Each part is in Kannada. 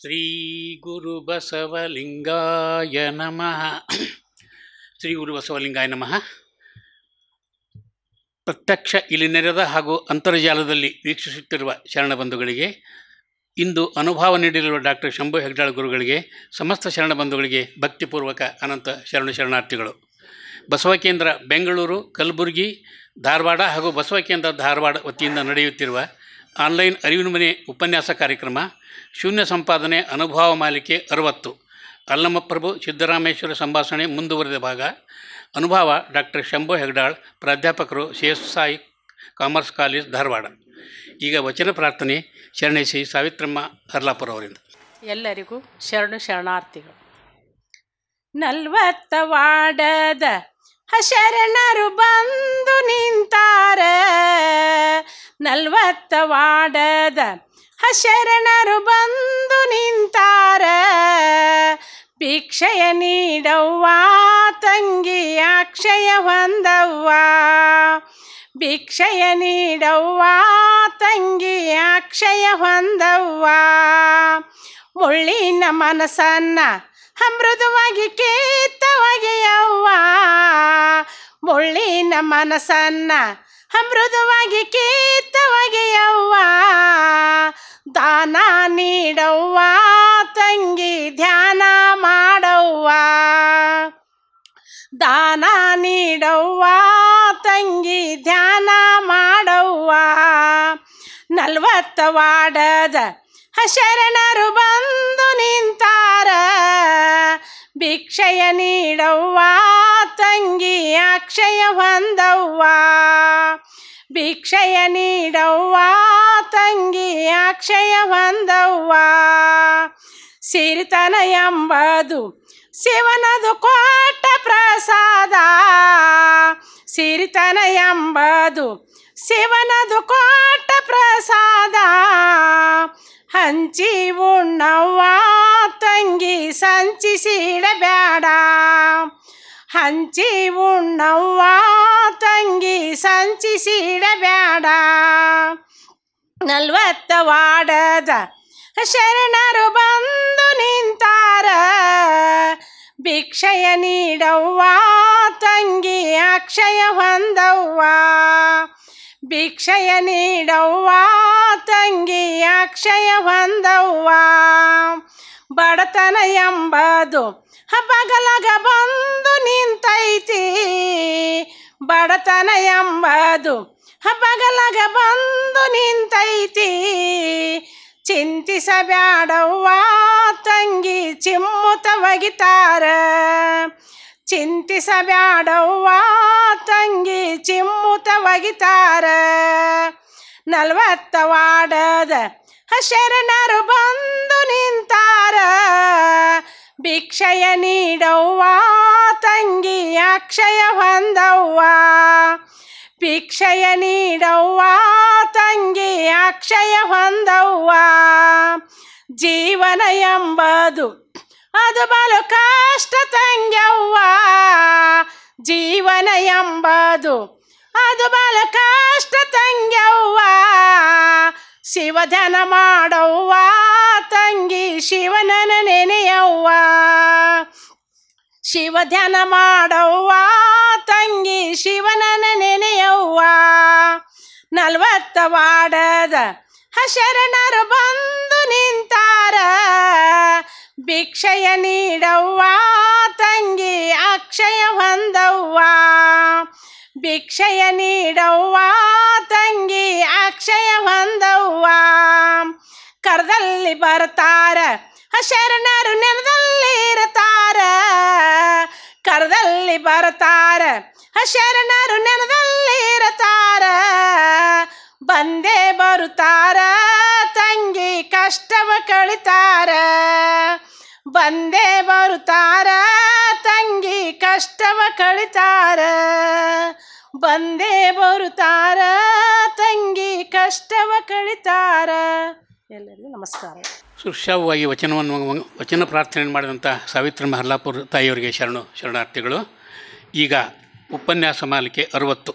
ಶ್ರೀ ಗುರು ಬಸವಲಿಂಗಾಯ ನಮಃ. ಶ್ರೀ ಗುರು ಬಸವಲಿಂಗಾಯ ನಮಃ. ಪ್ರತ್ಯಕ್ಷ ಇಲ್ಲಿ ನೆರೆದ ಹಾಗೂ ಅಂತರ್ಜಾಲದಲ್ಲಿ ವೀಕ್ಷಿಸುತ್ತಿರುವ ಶರಣ ಬಂಧುಗಳಿಗೆ, ಇಂದು ಅನುಭವ ನೀಡಿರುವ ಡಾಕ್ಟರ್ ಶಂಭು ಹೆಗ್ಡಾಳ್ ಗುರುಗಳಿಗೆ, ಸಮಸ್ತ ಶರಣ ಬಂಧುಗಳಿಗೆ ಭಕ್ತಿಪೂರ್ವಕ ಅನಂತ ಶರಣಾರ್ಥಿಗಳು. ಬಸವ ಕೇಂದ್ರ ಬೆಂಗಳೂರು, ಕಲಬುರಗಿ, ಧಾರವಾಡ ಹಾಗೂ ಬಸವ ಕೇಂದ್ರ ಧಾರವಾಡ ವತಿಯಿಂದ ನಡೆಯುತ್ತಿರುವ ಆನ್ಲೈನ್ ಅರಿವಿನ ಮನೆ ಉಪನ್ಯಾಸ ಕಾರ್ಯಕ್ರಮ ಶೂನ್ಯ ಸಂಪಾದನೆ ಅನುಭವ ಮಾಲಿಕೆ 60 ಅಲ್ಲಮಪ್ರಭು ಸಿದ್ದರಾಮೇಶ್ವರ ಸಂಭಾಷಣೆ ಮುಂದುವರೆದ ಭಾಗ. ಅನುಭವ ಡಾಕ್ಟರ್ ಶಂಭು ಹೆಗ್ಡಾಳ್, ಪ್ರಾಧ್ಯಾಪಕರು, CSI ಕಾಮರ್ಸ್ ಕಾಲೇಜ್, ಧಾರವಾಡ. ಈಗ ವಚನ ಪ್ರಾರ್ಥನೆ ಶರಣೆ ಶ್ರೀ ಸಾವಿತ್ರಮ್ಮ ಹರ್ಲಾಪುರ ಅವರಿಂದ. ಎಲ್ಲರಿಗೂ ಶರಣಾರ್ಥಿಗಳು. 40 ವಾಡದ ಶರಣರು ಬಂದು ನಿಂತಾರ, 40 ವಾಡದ ಶರಣರು ಬಂದು ನಿಂತಾರ. ಭಿಕ್ಷೆಯ ನೀಡವ್ವ ತಂಗಿ ಅಕ್ಷಯ ಹೊಂದವ್ವ, ಭಿಕ್ಷೆಯ ನೀಡವ್ವ ತಂಗಿ ಅಕ್ಷಯ ಹೊಂದವ್ವ. ಮುಳ್ಳಿನ ಮನಸ್ಸನ್ನ ಮೃದುವಾಗಿ ಕೀತವಗೆಯವ್ವ, ಮುಳ್ಳಿನ ಮನಸ್ಸನ್ನ ಮೃದುವಾಗಿ ಕೀತವಗೆಯವ್ವ. ದಾನ ನೀಡವ್ವ ತಂಗಿ ಧ್ಯಾನ ಮಾಡವ್ವ, ದಾನ ನೀಡವ್ವ ತಂಗಿ ಧ್ಯಾನ ಮಾಡವ್ವ. 40 ವಾಡದ ಶರಣರು ಬಂದು ನಿಂತಾರ, ಭಿಕ್ಷೆಯ ನೀಡವ್ವ ತಂಗಿ ಅಕ್ಷಯ ಹೊಂದವ್ವ, ಭಿಕ್ಷೆಯ ನೀಡವ್ವ ತಂಗಿ ಅಕ್ಷಯ ಹೊಂದವ್ವ. ಸಿರಿತನ ಎಂಬುದು ಶಿವನದು ಕೊಟ್ಟ ಪ್ರಸಾದ, ಸಿರಿತನ ಎಂಬುದು ಶಿವನದು ಕೊಟ್ಟ ಪ್ರಸಾದ. ಹಂಚಿ ಉಣ್ಣವ್ವ ತಂಗಿ ಸಂಚಿಸಿಡಬೇಡ, ಹಂಚಿ ಉಣ್ಣವ್ವ ತಂಗಿ ಸಂಚಿಸಿಡಬೇಡ. 40 ವಾಡದ ಶರಣರು ಬಂದು ನಿಂತಾರ, ಭಿಕ್ಷೆಯ ನೀಡವ್ವ ತಂಗಿ ಅಕ್ಷಯ ಹೊಂದವ್ವ, ಭಿಕ್ಷೆಯ ನೀಡವ್ವ ತಂಗಿ ಅಕ್ಷಯ ಹೊಂದವ್ವ. ಬಡತನ ಎಂಬುದು ಬಗಲಗ ಬಂದು ನಿಂತೈತಿ, ಬಡತನ ಎಂಬುದು ಬಗಲಗ ಬಂದು ನಿಂತೈತಿ. ಚಿಂತಿಸಬ್ಯಾಡವ್ವ ತಂಗಿ ಚಿಮ್ಮುತ ಒಗಿತಾರ, ಚಿಂತಿಸಬ್ಯಾಡವ್ವ ತಂಗಿ ಚಿಮ್ಮುತ ಒಗಿತಾರ. 40 ವಾಡದ ಶರಣರು ಬಂದು ನಿಂತಾರ, ಭಿಕ್ಷೆಯ ನೀಡವ್ವ ತಂಗಿ ಅಕ್ಷಯ ಹೊಂದವ್ವ, ಭಿಕ್ಷೆಯ ನೀಡವ್ವ ತಂಗಿ ಅಕ್ಷಯ ಹೊಂದವ್ವ. ಜೀವನ ಎಂಬುದು ಅದು ಬಲು ಕಷ್ಟ ತಂಗ್ಯವ್ವ, ಜೀವನ ಎಂಬುದು ಅದು ಬಲು ಕಷ್ಟ ತಂಗ್ಯವ್ವ. ಶಿವಧ್ಯಾನ ಮಾಡವ್ವ ತಂಗಿ ಶಿವನನ ನೆನೆಯವ್ವ, ಶಿವಧ್ಯಾನ ಮಾಡವ್ವ ತಂಗಿ ಶಿವನನ ನೆನೆಯವ್ವ. 40 ವಾಡದ ಶರಣರು ಬಂದು ನಿಂತಾರ, ಭಿಕ್ಷೆಯ ನೀಡವ್ವ ತಂಗಿ ಅಕ್ಷಯ ಹೊಂದವ್ವ, ಭಿಕ್ಷೆಯ ನೀಡವ್ವ ತಂಗಿ ಅಕ್ಷಯ ಹೊಂದವ್ವ. ಕರದಲ್ಲಿ ಬರ್ತಾರ ಶರಣರು ನೆನದಲ್ಲಿ ಇರ್ತಾರ, ಕರದಲ್ಲಿ ಬರ್ತಾರ ಶರಣರು ನೆನದಲ್ಲಿ ಇರ್ತಾರ. ಬಂದೇ ಬರುತ್ತಾರ ತಂಗಿ ಕಷ್ಟವ ಕಳಿತಾರ, ಬಂದೇ ಬರುತ್ತಾರ ತಂಗಿ ಕಷ್ಟವ ಕಳಿತಾರ, ಬಂದೇ ಬರುತ್ತಾರ ತಂಗಿ ಕಷ್ಟವ ಕಳಿತಾರ. ಎಲ್ಲರಿಗೂ ನಮಸ್ಕಾರ. ಸುಶ್ರಾವ್ಯವಾಗಿ ವಚನ ಪ್ರಾರ್ಥನೆ ಮಾಡಿದಂಥ ಸಾವಿತ್ರಮ್ಮ ಹರ್ಲಾಪುರ ತಾಯಿಯವರಿಗೆ ಶರಣಾರ್ಥಿಗಳು. ಈಗ ಉಪನ್ಯಾಸ ಮಾಲಿಕೆ 60.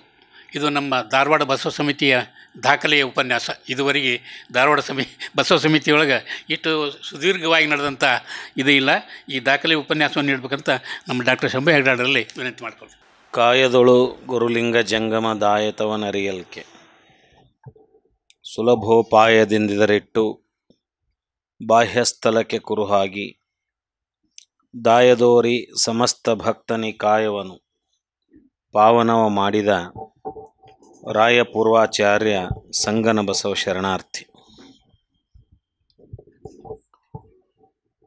ಇದು ನಮ್ಮ ಧಾರವಾಡ ಬಸವ ಸಮಿತಿಯ ದಾಖಲೆಯ ಉಪನ್ಯಾಸ. ಇದುವರೆಗೆ ಧಾರವಾಡ ಬಸವ ಸಮಿತಿಯೊಳಗೆ ಇಷ್ಟು ಸುದೀರ್ಘವಾಗಿ ನಡೆದಂಥ ಇದು ಇಲ್ಲ. ಈ ದಾಖಲೆ ಉಪನ್ಯಾಸವನ್ನು ನೀಡಬೇಕಂತ ನಮ್ಮ ಡಾಕ್ಟರ್ ಶಂಭು ಹೆಗ್ಡಾಳರಲ್ಲಿ ವಿನಂತಿ ಮಾಡ್ಕೊಳ್ತೀವಿ. ಕಾಯದೊಳು ಗುರುಲಿಂಗ ಜಂಗಮ ದಾಯತವನರಿಯಲ್ಕೆ ಸುಲಭೋಪಾಯದಿಂದಿದರಿಟ್ಟು ಬಾಹ್ಯಸ್ಥಲಕ್ಕೆ ಕುರುಹಾಗಿ ದಾಯದೋರಿ ಸಮಸ್ತ ಭಕ್ತನಿ ಕಾಯವನು ಪಾವನವ ಮಾಡಿದ ರಾಯಪೂರ್ವಾಚಾರ್ಯ ಸಂಗನ ಬಸವ ಶರಣಾರ್ಥಿ.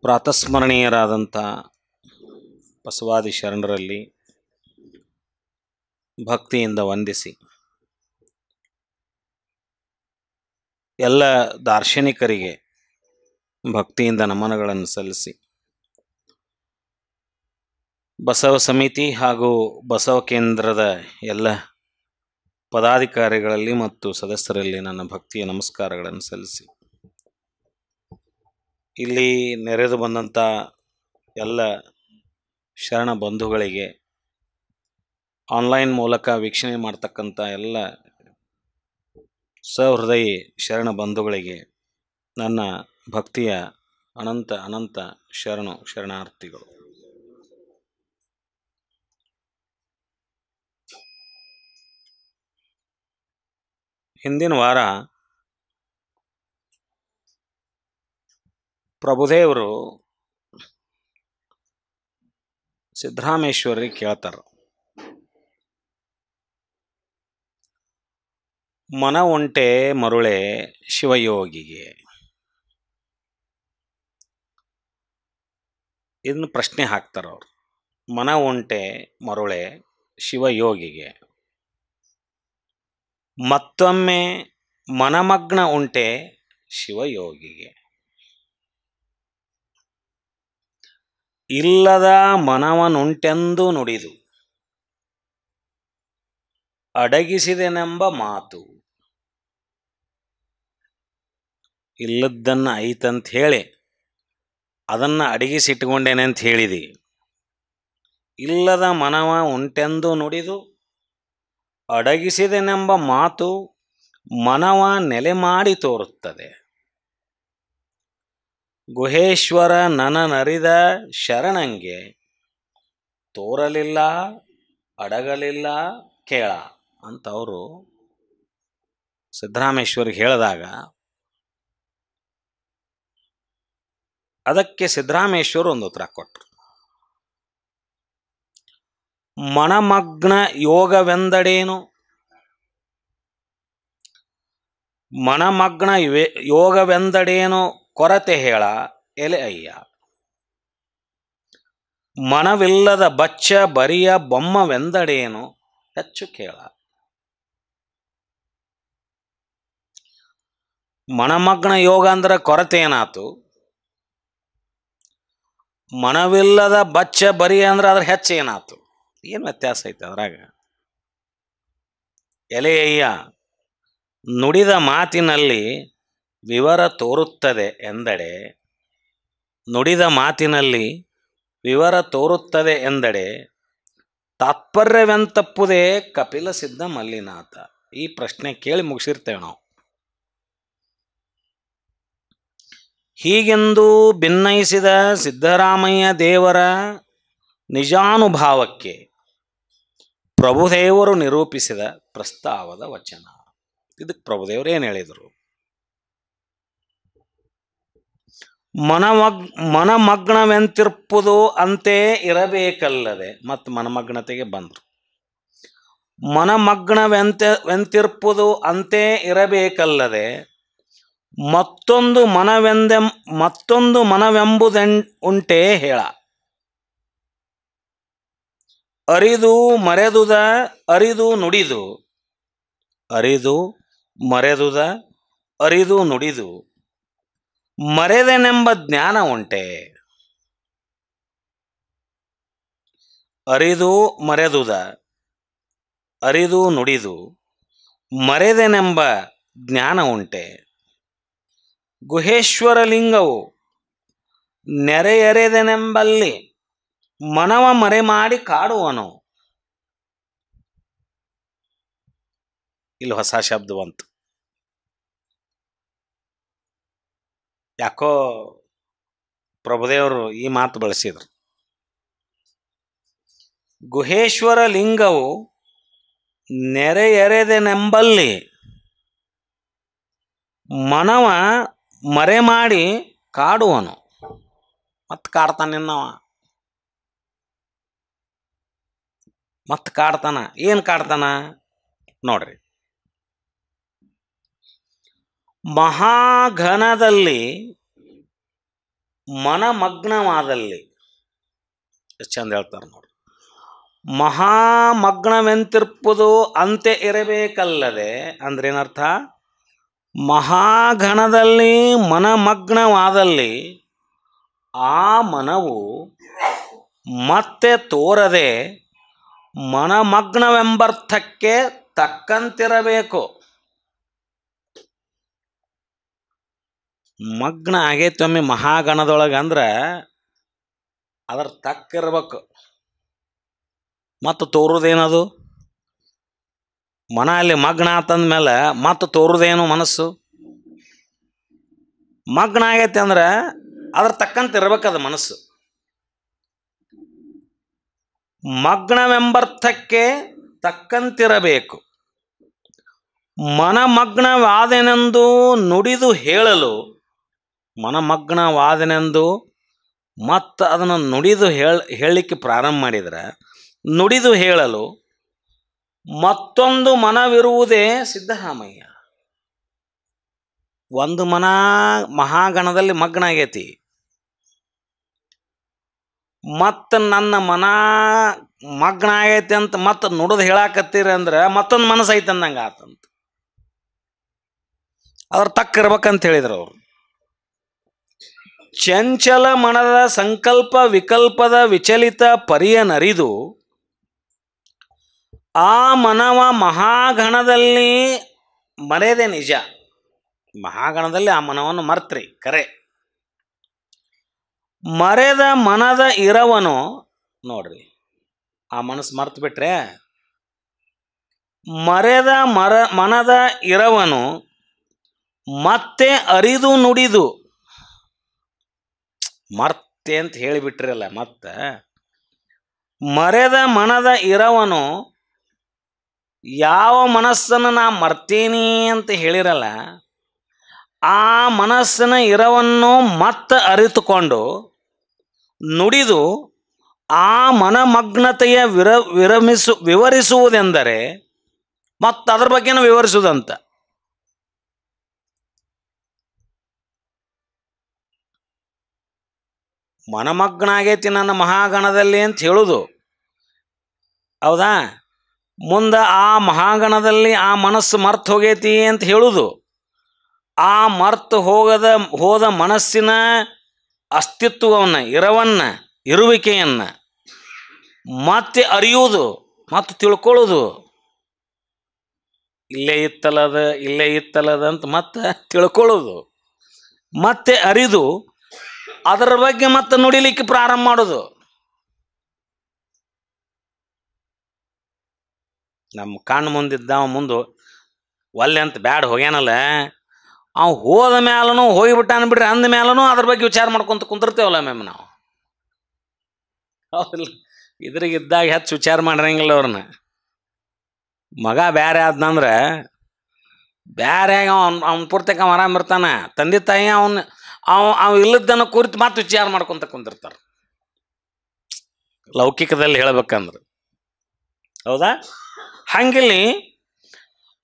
ಪ್ರಾತಸ್ಮರಣೀಯರಾದಂಥ ಬಸವಾದಿ ಶರಣರಲ್ಲಿ ಭಕ್ತಿಯಿಂದ ವಂದಿಸಿ, ಎಲ್ಲ ದಾರ್ಶನಿಕರಿಗೆ ಭಕ್ತಿಯಿಂದ ನಮನಗಳನ್ನು ಸಲ್ಲಿಸಿ, ಬಸವ ಸಮಿತಿ ಹಾಗೂ ಬಸವ ಕೇಂದ್ರದ ಎಲ್ಲ ಪದಾಧಿಕಾರಿಗಳಲ್ಲಿ ಮತ್ತು ಸದಸ್ಯರಲ್ಲಿ ನನ್ನ ಭಕ್ತಿಯ ನಮಸ್ಕಾರಗಳನ್ನು ಸಲ್ಲಿಸಿ, ಇಲ್ಲಿ ನೆರೆದು ಬಂದಂಥ ಎಲ್ಲ ಶರಣ ಬಂಧುಗಳಿಗೆ, ಆನ್ಲೈನ್ ಮೂಲಕ ವೀಕ್ಷಣೆ ಮಾಡ್ತಕ್ಕಂಥ ಎಲ್ಲ ಸಹೃದಯಿ ಶರಣ ಬಂಧುಗಳಿಗೆ ನನ್ನ ಭಕ್ತಿಯ ಅನಂತ ಅನಂತ ಶರಣಾರ್ಥಿಗಳು. ಹಿಂದಿನ ವಾರ ಪ್ರಭುದೇವರು ಸಿದ್ದರಾಮೇಶ್ವರಿಗೆ ಕೇಳ್ತಾರೆ, ಮನ ಉಂಟೆ ಮರುಳೆ ಶಿವಯೋಗಿಗೆ. ಇದನ್ನು ಪ್ರಶ್ನೆ ಹಾಕ್ತಾರೆ ಅವರು. ಮನ ಉಂಟೆ ಮರುಳೆ ಶಿವಯೋಗಿಗೆ, ಮತ್ತೊಮ್ಮೆ ಮನಮಗ್ನ ಉಂಟೆ ಶಿವಯೋಗಿಗೆ. ಇಲ್ಲದ ಮನವನುಂಟೆಂದು ನುಡಿದು ಅಡಗಿಸಿದೆನೆಂಬ ಮಾತು. ಇಲ್ಲದ್ದನ್ನು ಐತಂತ ಹೇಳಿ ಅದನ್ನು ಅಡಗಿಸಿಟ್ಕೊಂಡೇನೆ ಅಂತ ಹೇಳಿದಿ. ಇಲ್ಲದ ಮನವ ಉಂಟೆಂದು ನುಡಿದು ಅಡಗಿಸಿದೆನೆಂಬ ಮಾತು ಮನವ ನೆಲೆ ಮಾಡಿ ತೋರುತ್ತದೆ. ಗುಹೇಶ್ವರ ನನನರಿದ ಶರಣಂಗೆ ತೋರಲಿಲ್ಲ ಅಡಗಲಿಲ್ಲ ಕೇಳ ಅಂತ ಅವರು ಸಿದ್ದರಾಮೇಶ್ವರಿಗೆ ಹೇಳಿದಾಗ, ಅದಕ್ಕೆ ಸಿದ್ದರಾಮೇಶ್ವರು ಒಂದು ಉತ್ತರ ಕೊಟ್ಟರು. ಮನಮಗ್ನ ಯೋಗವೆಂದಡೇನು? ಮನಮಗ್ನ ಯೋಗವೆಂದಡೇನು ಕೊರತೆ ಹೇಳ ಎಲೆ ಅಯ್ಯ. ಮನವಿಲ್ಲದ ಬಚ್ಚ ಬರಿಯ ಬೊಮ್ಮವೆಂದಡೇನು ಹೆಚ್ಚು ಕೇಳ. ಮನಮಗ್ನ ಯೋಗ ಅಂದ್ರೆ ಕೊರತೆ ಏನಾತು, ಮನವಿಲ್ಲದ ಬಚ್ಚ ಬರಿ ಅಂದ್ರೆ ಅದ್ರ ಹೆಚ್ಚು ಏನಾತು? ಏನು ವ್ಯತ್ಯಾಸ ಐತೆ ಅದ್ರಾಗ? ಎಲೆಯ್ಯ, ನುಡಿದ ಮಾತಿನಲ್ಲಿ ವಿವರ ತೋರುತ್ತದೆ ಎಂದಡೆ, ನುಡಿದ ಮಾತಿನಲ್ಲಿ ವಿವರ ತೋರುತ್ತದೆ ಎಂದಡೆ ತಾತ್ಪರ್ಯವೆಂತಪ್ಪುದೇ ಕಪಿಲ ಸಿದ್ಧ ಮಲ್ಲಿನಾಥ. ಈ ಪ್ರಶ್ನೆ ಕೇಳಿ ಮುಗಿಸಿರ್ತೇವೆ ನಾವು. ಹೀಗೆಂದು ಭಿನ್ನಯಿಸಿದ ಸಿದ್ದರಾಮಯ್ಯ ದೇವರ ನಿಜಾನುಭಾವಕ್ಕೆ ಪ್ರಭುದೇವರು ನಿರೂಪಿಸಿದ ಪ್ರಸ್ತಾವದ ವಚನ. ಇದಕ್ಕೆ ಪ್ರಭುದೇವರು ಏನು ಹೇಳಿದರು? ಮನಮಗ್ನವೆಂತಿರ್ಪುದು ಅಂತೆ ಇರಬೇಕಲ್ಲದೆ, ಮತ್ತು ಮನಮಗ್ನತೆಗೆ ಬಂದರು. ಮನಮಗ್ನವೆಂತಿರ್ಪುದು ಅಂತೆ ಇರಬೇಕಲ್ಲದೆ ಮತ್ತೊಂದು ಮನವೆಂಬುದುಂಟೆ ಹೇಳ. ಅರಿದು ಮರೆದುದ ಅರಿದು ನುಡಿದು, ಅರಿದು ಮರೆದುದ ಅರಿದು ನುಡಿದು ಮರೆದೆನೆಂಬ ಜ್ಞಾನ ಉಂಟೆ. ಅರಿದು ಮರೆದುದ ಅರಿದು ನುಡಿದು ಮರೆದೆನೆಂಬ ಜ್ಞಾನ ಉಂಟೆ. ಗುಹೇಶ್ವರ ಲಿಂಗವು ನೆರೆಯರೆದೆನೆಂಬಲ್ಲಿ ಮನವ ಮರೆ ಮಾಡಿ ಕಾಡುವನು. ಇಲ್ಲಿ ಹೊಸ ಶಬ್ದ ಬಂತು. ಯಾಕೋ ಪ್ರಭುದೇವರು ಈ ಮಾತು ಬಳಸಿದರು. ಗುಹೇಶ್ವರ ಲಿಂಗವು ನೆರೆಯರೆದೆನೆಂಬಲ್ಲಿ ಮನವ ಮರೆ ಮಾಡಿ ಕಾಡುವನು. ಮತ್ತೆ ಕಾಡ್ತಾನಿನ್ನವ, ಮತ್ತೆ ಕಾಡ್ತಾನ. ಏನು ಕಾಡ್ತಾನ ನೋಡ್ರಿ. ಮಹಾಘನದಲ್ಲಿ ಮನಮಗ್ನವಾದಲ್ಲಿ, ಎಷ್ಟು ಚಂದ ಹೇಳ್ತಾರೆ ನೋಡ್ರಿ. ಮಹಾಮಗ್ನವೆಂತಿರ್ಪುದು ಅಂತೆ ಇರಬೇಕಲ್ಲದೆ, ಅಂದ್ರೇನರ್ಥ? ಮಹಾಘನದಲ್ಲಿ ಮನಮಗ್ನವಾದಲ್ಲಿ ಆ ಮನವು ಮತ್ತೆ ತೋರದೆ ಮನಮಗ್ನವೆಂಬರ್ಥಕ್ಕೆ ತಕ್ಕಂತಿರಬೇಕು. ಮಗ್ನ ಆಗೈತಿ ಒಮ್ಮೆ ಮಹಾಗಣದೊಳಗೆ ಅಂದ್ರೆ ಅದ್ರ ತಕ್ಕಿರ್ಬೇಕು. ಮತ್ತು ತೋರುದೇನದು? ಮನ ಅಲ್ಲಿ ಮಗ್ನ ಆತಂದ್ಮೇಲೆ ಮತ್ತು ತೋರುದೇನು ಮನಸ್ಸು? ಮಗ್ನ ಆಗೈತಿ ಅಂದ್ರೆ ಅದ್ರ ತಕ್ಕಂತ ಇರ್ಬೇಕದು ಮನಸ್ಸು. ಮಗ್ನವೆಂಬರ್ಥಕ್ಕೆ ತಕ್ಕಂತಿರಬೇಕು. ಮನಮಗ್ನವಾದನೆಂದು ನುಡಿದು ಹೇಳಲು, ಮನಮಗ್ನವಾದನೆಂದು ಮತ್ತು ಅದನ್ನು ನುಡಿದು ಹೇಳಲಿಕ್ಕೆ ಪ್ರಾರಂಭ ಮಾಡಿದರೆ, ನುಡಿದು ಹೇಳಲು ಮತ್ತೊಂದು ಮನವಿರುವುದೇ ಸಿದ್ದರಾಮಯ್ಯ. ಒಂದು ಮನ ಮಹಾಗಣದಲ್ಲಿ ಮಗ್ನ ಆಗೈತಿ, ಮತ್ತು ನನ್ನ ಮನ ಮಗ್ನ ಆಗೈತಿ ಅಂತ ಮತ್ತೆ ನುಡಿದು ಹೇಳಾಕತ್ತೀರಿ ಅಂದ್ರೆ ಮತ್ತೊಂದು ಮನಸ್ಸು ಐತೆ ಅಂದಂಗೆ ಆತಂತ. ಅದ್ರ ತಕ್ಕ ಇರ್ಬೇಕಂತ ಹೇಳಿದ್ರು ಅವರು. ಚಂಚಲ ಮನದ ಸಂಕಲ್ಪ ವಿಕಲ್ಪದ ವಿಚಲಿತ ಪರಿಯನರಿದು ಆ ಮನವ ಮಹಾಗಣದಲ್ಲಿ ಮರೆಯದೆ ನಿಜ. ಮಹಾಗಣದಲ್ಲಿ ಆ ಮನವನ್ನು ಮರ್ತ್ರಿ ಕರೆ. ಮರೆದ ಮನದ ಇರವನು ನೋಡ್ರಿ, ಆ ಮನಸ್ಸು ಮರ್ತು ಬಿಟ್ರೆ ಮರೆದ ಮನದ ಇರವನು ಮತ್ತೆ ಅರಿದು ನುಡಿದು, ಮರ್ತೆ ಅಂತ ಹೇಳಿಬಿಟ್ರಲ್ಲ, ಮತ್ತೆ ಮರೆದ ಮನದ ಇರವನು ಯಾವ ಮನಸ್ಸನ್ನು ನಾ ಮರ್ತೀನಿ ಅಂತ ಹೇಳಿರಲ್ಲ, ಆ ಮನಸ್ಸಿನ ಇರವನ್ನು ಮತ್ತೆ ಅರಿತುಕೊಂಡು ನುಡಿದು ಆ ಮನಮಗ್ನತೆಯ ವಿವರಿಸುವುದೆಂದರೆ ಮತ್ತು ಅದ್ರ ಬಗ್ಗೆನೂ ವಿವರಿಸುವುದಂತ. ಮನಮಗ್ನ ಆಗೈತಿ ನನ್ನ ಮಹಾಗಣದಲ್ಲಿ ಅಂತ ಹೇಳುದು ಹೌದಾ. ಮುಂದೆ ಆ ಮಹಾಗಣದಲ್ಲಿ ಆ ಮನಸ್ಸು ಮರ್ತು ಹೋಗೈತಿ ಅಂತ ಹೇಳುದು. ಆ ಮರ್ತು ಹೋದ ಮನಸ್ಸಿನ ಅಸ್ತಿತ್ವವನ್ನು, ಇರವನ್ನು, ಇರುವಿಕೆಯನ್ನು ಮತ್ತೆ ಅರಿಯುವುದು, ಮತ್ತೆ ತಿಳ್ಕೊಳ್ಳೋದು. ಇಲ್ಲೇ ಇತ್ತಲ್ಲದ ಅಂತ ಮತ್ತೆ ತಿಳ್ಕೊಳ್ಳೋದು, ಮತ್ತೆ ಅರಿದು ಅದರ ಬಗ್ಗೆ ಮತ್ತೆ ನುಡಿಲಿಕ್ಕೆ ಪ್ರಾರಂಭ ಮಾಡೋದು. ನಮ್ಮ ಕಣ್ಣು ಮುಂದಿದ್ದ ಮುಂದೆ ಒಲ್ಲೆ ಅಂತ ಬ್ಯಾಡ ಹೋಗ್ಯಾನಲ್ಲ, ಅವ್ ಹೋದ ಮ್ಯಾಲೂ ಹೋಗಿಬಿಟ್ಟ ಅನ್ಬಿಡ್ರಿ, ಅಂದ ಮ್ಯಾಲೂ ಅದ್ರ ಬಗ್ಗೆ ವಿಚಾರ ಮಾಡ್ಕೊಂತ ಕುಂತಿರ್ತೇವಲ್ಲ ಮ್ಯಾಮ್ ನಾವು. ಹೌದಿಲ್ಲ? ಇದ್ರಾಗಿದ್ದಾಗ ಹೆಚ್ಚು ವಿಚಾರ ಮಾಡಿರಂಗಿಲ್ಲ ಅವ್ರನ್ನ. ಮಗ ಬೇರೆ ಆದ್ನಂದ್ರೆ ಬೇರೆ ಅವ್ನ ಪೂರ್ತಕ ಆರಾಮ್ ಇರ್ತಾನೆ. ತಂದೆ ತಾಯಿ ಅವ್ ಇಲ್ಲದನ್ನು ಕುರಿತು ಮತ್ತೆ ವಿಚಾರ ಮಾಡ್ಕೊಂತ ಕುಂತಿರ್ತಾರೆ, ಲೌಕಿಕದಲ್ಲಿ ಹೇಳ್ಬೇಕಂದ್ರೆ. ಹೌದಾ? ಹಂಗಿಲ್ಲಿ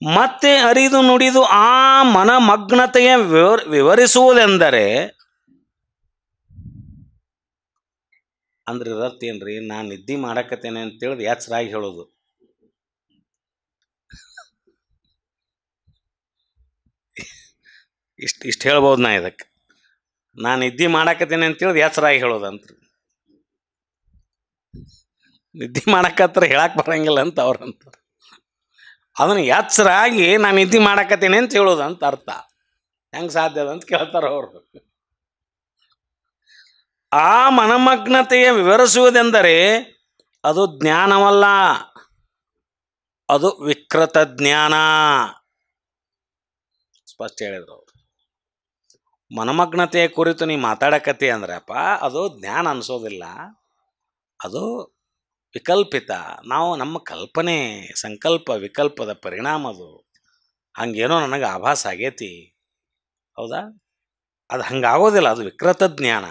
ಮತ್ತೆ ಅರಿದು ನುಡಿದು ಆ ಮನಮಗ್ನತೆಯ ವಿವರಿಸುವುದೆಂದರೆ, ಅಂದ್ರೆ ಇರತ್ತೇನ್ರಿ, ನಾನು ನಿದ್ದೆ ಮಾಡಕತ್ತೇನೆ ಅಂತೇಳಿದು ಎಚ್ಚರಾಗಿ ಹೇಳೋದು. ಇಷ್ಟು ಹೇಳ್ಬೋದು ನಾ ಇದಕ್ಕೆ. ನಾನು ನಿದ್ದೆ ಮಾಡಕತ್ತೇನೆ ಅಂತೇಳಿದು ಎಚ್ಚರಾಗಿ ಹೇಳೋದಂತ್ರಿ. ನಿದ್ದೆ ಮಾಡಕತ್ರ ಹೇಳಕ್ಕೆ ಬರಂಗಿಲ್ಲ ಅಂತ ಅವ್ರಂತಾರೆ. ಅದನ್ನು ಎಚ್ಚರಾಗಿ ನಾನು ನಿದ್ದೆ ಮಾಡಕತ್ತೇನೆ ಅಂತ ಹೇಳೋದಂತ ಅರ್ಥ. ಹೆಂಗೆ ಸಾಧ್ಯ ಅಂತ ಕೇಳ್ತಾರೆ ಅವರು. ಆ ಮನಮಗ್ನತೆಯ ವಿವರಿಸುವುದೆಂದರೆ ಅದು ಜ್ಞಾನವಲ್ಲ, ಅದು ವಿಕೃತ ಜ್ಞಾನ. ಸ್ಪಷ್ಟ ಹೇಳಿದ್ರು ಅವರು. ಮನಮಗ್ನತೆಯ ಕುರಿತು ನೀ ಮಾತಾಡಕತ್ತಿ ಅಂದ್ರಪ್ಪ ಅದು ಜ್ಞಾನ ಅನಿಸೋದಿಲ್ಲ, ಅದು ವಿಕಲ್ಪಿತ. ನಾವು ನಮ್ಮ ಕಲ್ಪನೆ, ಸಂಕಲ್ಪ ವಿಕಲ್ಪದ ಪರಿಣಾಮ ಅದು. ಹಂಗೇನೋ ನನಗೆ ಆಭಾಸ ಆಗೈತಿ, ಹೌದಾ? ಅದು ಹಂಗಾಗೋದಿಲ್ಲ, ಅದು ವಿಕೃತ ಜ್ಞಾನ.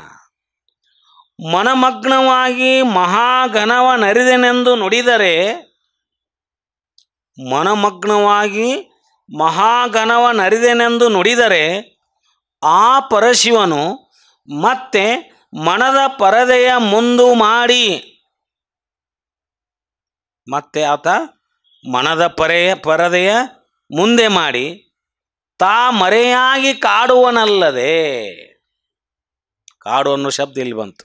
ಮನಮಗ್ನವಾಗಿ ಮಹಾಘನವ ನರಿದೆನೆಂದು ನುಡಿದರೆ, ಮನಮಗ್ನವಾಗಿ ಮಹಾಘನವ ನರಿದೆನೆಂದು ನುಡಿದರೆ ಆ ಪರಶಿವನು ಮತ್ತೆ ಮನದ ಪರದೆಯ ಮುಂದು ಮಾಡಿ, ಮತ್ತೆ ಆತ ಮನದ ಪರದೆಯ ಮುಂದೆ ಮಾಡಿ ತಾ ಮರೆಯಾಗಿ ಕಾಡುವನಲ್ಲದೆ. ಕಾಡು ಅನ್ನೋ ಶಬ್ದ ಇಲ್ಲಿ ಬಂತು.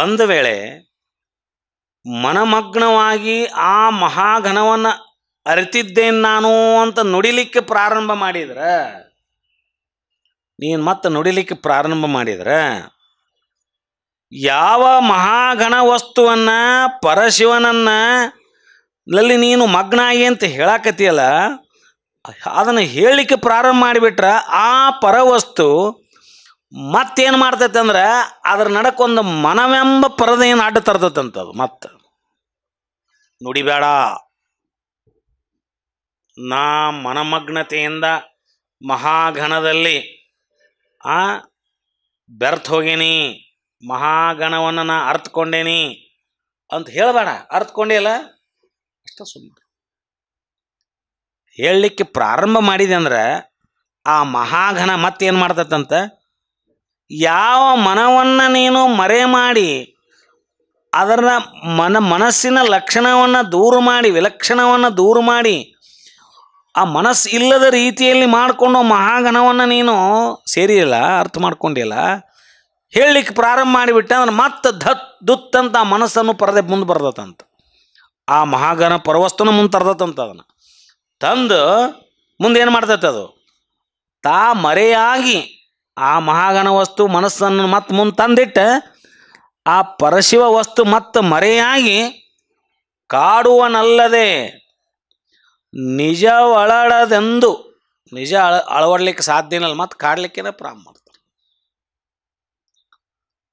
ಒಂದು ವೇಳೆ ಮನಮಗ್ನವಾಗಿ ಆ ಮಹಾಘನವನ್ನು ಅರಿತಿದ್ದೇನೆ ನಾನು ಅಂತ ನುಡಿಲಿಕ್ಕೆ ಪ್ರಾರಂಭ ಮಾಡಿದ್ರೆ, ನೀನು ಮತ್ತೆ ನುಡಿಲಿಕ್ಕೆ ಪ್ರಾರಂಭ ಮಾಡಿದ್ರೆ, ಯಾವ ಮಹಾಘನ ವಸ್ತುವನ್ನು ಪರಶಿವನಲ್ಲಿ ನೀನು ಮಗ್ನ ಆಗಿ ಅಂತ ಹೇಳಾಕತಿಯಲ್ಲ, ಅದನ್ನು ಹೇಳಲಿಕ್ಕೆ ಪ್ರಾರಂಭ ಮಾಡಿಬಿಟ್ರೆ ಆ ಪರವಸ್ತು ಮತ್ತೇನು ಮಾಡ್ತೈತೆ ಅಂದ್ರೆ ಅದ್ರ ನಡಕ್ಕೊಂದು ಮನವೆಂಬ ಪರದೆಯನ್ನು ಅಡ್ಡ ತರ್ತದಂಥದ್ದು. ಮತ್ತೆ ನುಡಿಬೇಡ, ನಾ ಮನಮಗ್ನತೆಯಿಂದ ಮಹಾಘನದಲ್ಲಿ ಬೆರ್ತ್ ಹೋಗೇನಿ, ಮಹಾಗಣವನ್ನು ನಾ ಅರ್ಥಕೊಂಡೇನಿ ಅಂತ ಹೇಳಬೇಡ. ಅರ್ಥಕೊಂಡೇ ಅಲ್ಲ ಅಷ್ಟ ಸುಮ್ಮನೆ ಹೇಳಲಿಕ್ಕೆ ಪ್ರಾರಂಭ ಮಾಡಿದೆ ಅಂದ್ರೆ ಆ ಮಹಾಘನ ಮತ್ತೇನು ಮಾಡ್ತೈತಂತ, ಯಾವ ಮನವನ್ನು ನೀನು ಮರೆ ಮಾಡಿ ಅದರ ಮನಸ್ಸಿನ ಲಕ್ಷಣವನ್ನು ದೂರ ಮಾಡಿ, ವಿಲಕ್ಷಣವನ್ನು ದೂರ ಮಾಡಿ, ಆ ಮನಸ್ಸು ಇಲ್ಲದ ರೀತಿಯಲ್ಲಿ ಮಾಡಿಕೊಂಡು ಮಹಾಘನವನ್ನು ನೀನು ಸೇರಿಯಲ್ಲ, ಅರ್ಥ ಮಾಡ್ಕೊಂಡಿಲ್ಲ, ಹೇಳಲಿಕ್ಕೆ ಪ್ರಾರಂಭ ಮಾಡಿಬಿಟ್ಟೆ ಅಂದ್ರೆ ಮತ್ತೆ ದುತ್ತಂತ ಆ ಮನಸ್ಸನ್ನು ಪರದೆ ಮುಂದೆ ಬರ್ತದಂತ. ಆ ಮಹಾಘನ ಪರವಸ್ತುನ ಮುಂದೆ ತರ್ತದಂತ. ಅದನ್ನು ತಂದು ಮುಂದೆ ಏನು ಮಾಡ್ತೈತೆ ಅದು, ತಾ ಮರೆಯಾಗಿ ಆ ಮಹಾಘನ ವಸ್ತು ಮನಸ್ಸನ್ನು ಮತ್ತೆ ಮುಂದೆ ತಂದಿಟ್ಟು ಆ ಪರಶಿವ ವಸ್ತು ಮತ್ತೆ ಮರೆಯಾಗಿ ಕಾಡುವನಲ್ಲದೆ ನಿಜ ಒಳಡದೆಂದು. ನಿಜ ಅಳವಡ್ಲಿಕ್ಕೆ ಸಾಧ್ಯ ಇಲ್ಲ, ಮತ್ತೆ ಕಾಡ್ಲಿಕ್ಕೇನೆ ಪ್ರಾರಂಭ ಮಾಡ್ತಾರೆ.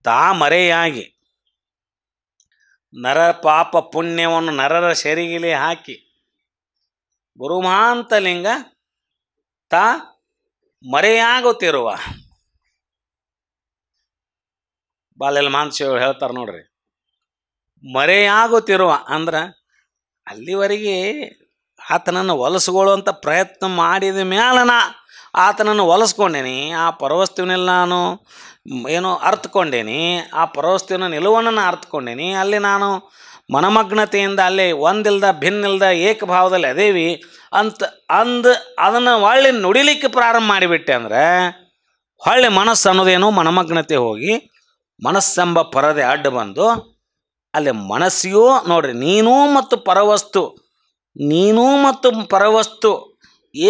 ತಾ ಮರೆಯಾಗಿ ನರ ಪಾಪ ಪುಣ್ಯವನ್ನು ನರರ ಸೆರಿಗಿಲಿ ಹಾಕಿ ಗುರುಮಾಂತ ಲಿಂಗ ತಾ ಮರೆಯಾಗುತ್ತಿರುವ. ಬಾಲೆಲ್ಲ ಮಾನಸಿಗಳು ಹೇಳ್ತಾರೆ ನೋಡ್ರಿ, ಮರೆಯಾಗುತ್ತಿರುವ ಅಂದ್ರೆ ಅಲ್ಲಿವರೆಗೆ ಆತನನ್ನು ಹೊಲಸ್ಕೊಳ್ಳುವಂಥ ಪ್ರಯತ್ನ ಮಾಡಿದ ಮೇಲೆ ಆತನನ್ನು ಹೊಲಸ್ಕೊಂಡೇನಿ, ಆ ಪರವಸ್ತುವಿನೆಲ್ಲ ನಾನು ಏನೋ ಅರ್ಥಕೊಂಡೇನಿ, ಆ ಪರವಸ್ತುವಿನ ನಿಲುವನ್ನು ನಾನು ಅರ್ಥಕೊಂಡೇನಿ, ಅಲ್ಲಿ ನಾನು ಮನಮಗ್ನತೆಯಿಂದ ಅಲ್ಲಿ ಒಂದಿಲ್ದ ಭಿನ್ನಿಲ್ದ ಏಕಭಾವದಲ್ಲಿ ಅದೇವಿ ಅಂತ ಅದನ್ನು ಹೊಳ್ಳಿ ನುಡಿಲಿಕ್ಕೆ ಪ್ರಾರಂಭ ಮಾಡಿಬಿಟ್ಟೆ ಅಂದರೆ ಹೊಳ್ಳಿ ಮನಸ್ಸು ಅನ್ನೋದೇನೋ ಮನಮಗ್ನತೆ ಹೋಗಿ ಮನಸ್ಸೆಂಬ ಪರದೆ ಅಡ್ಡ ಬಂದು ಅಲ್ಲಿ ಮನಸ್ಸಿಗೂ ನೋಡ್ರಿ, ನೀನು ಮತ್ತು ಪರವಸ್ತು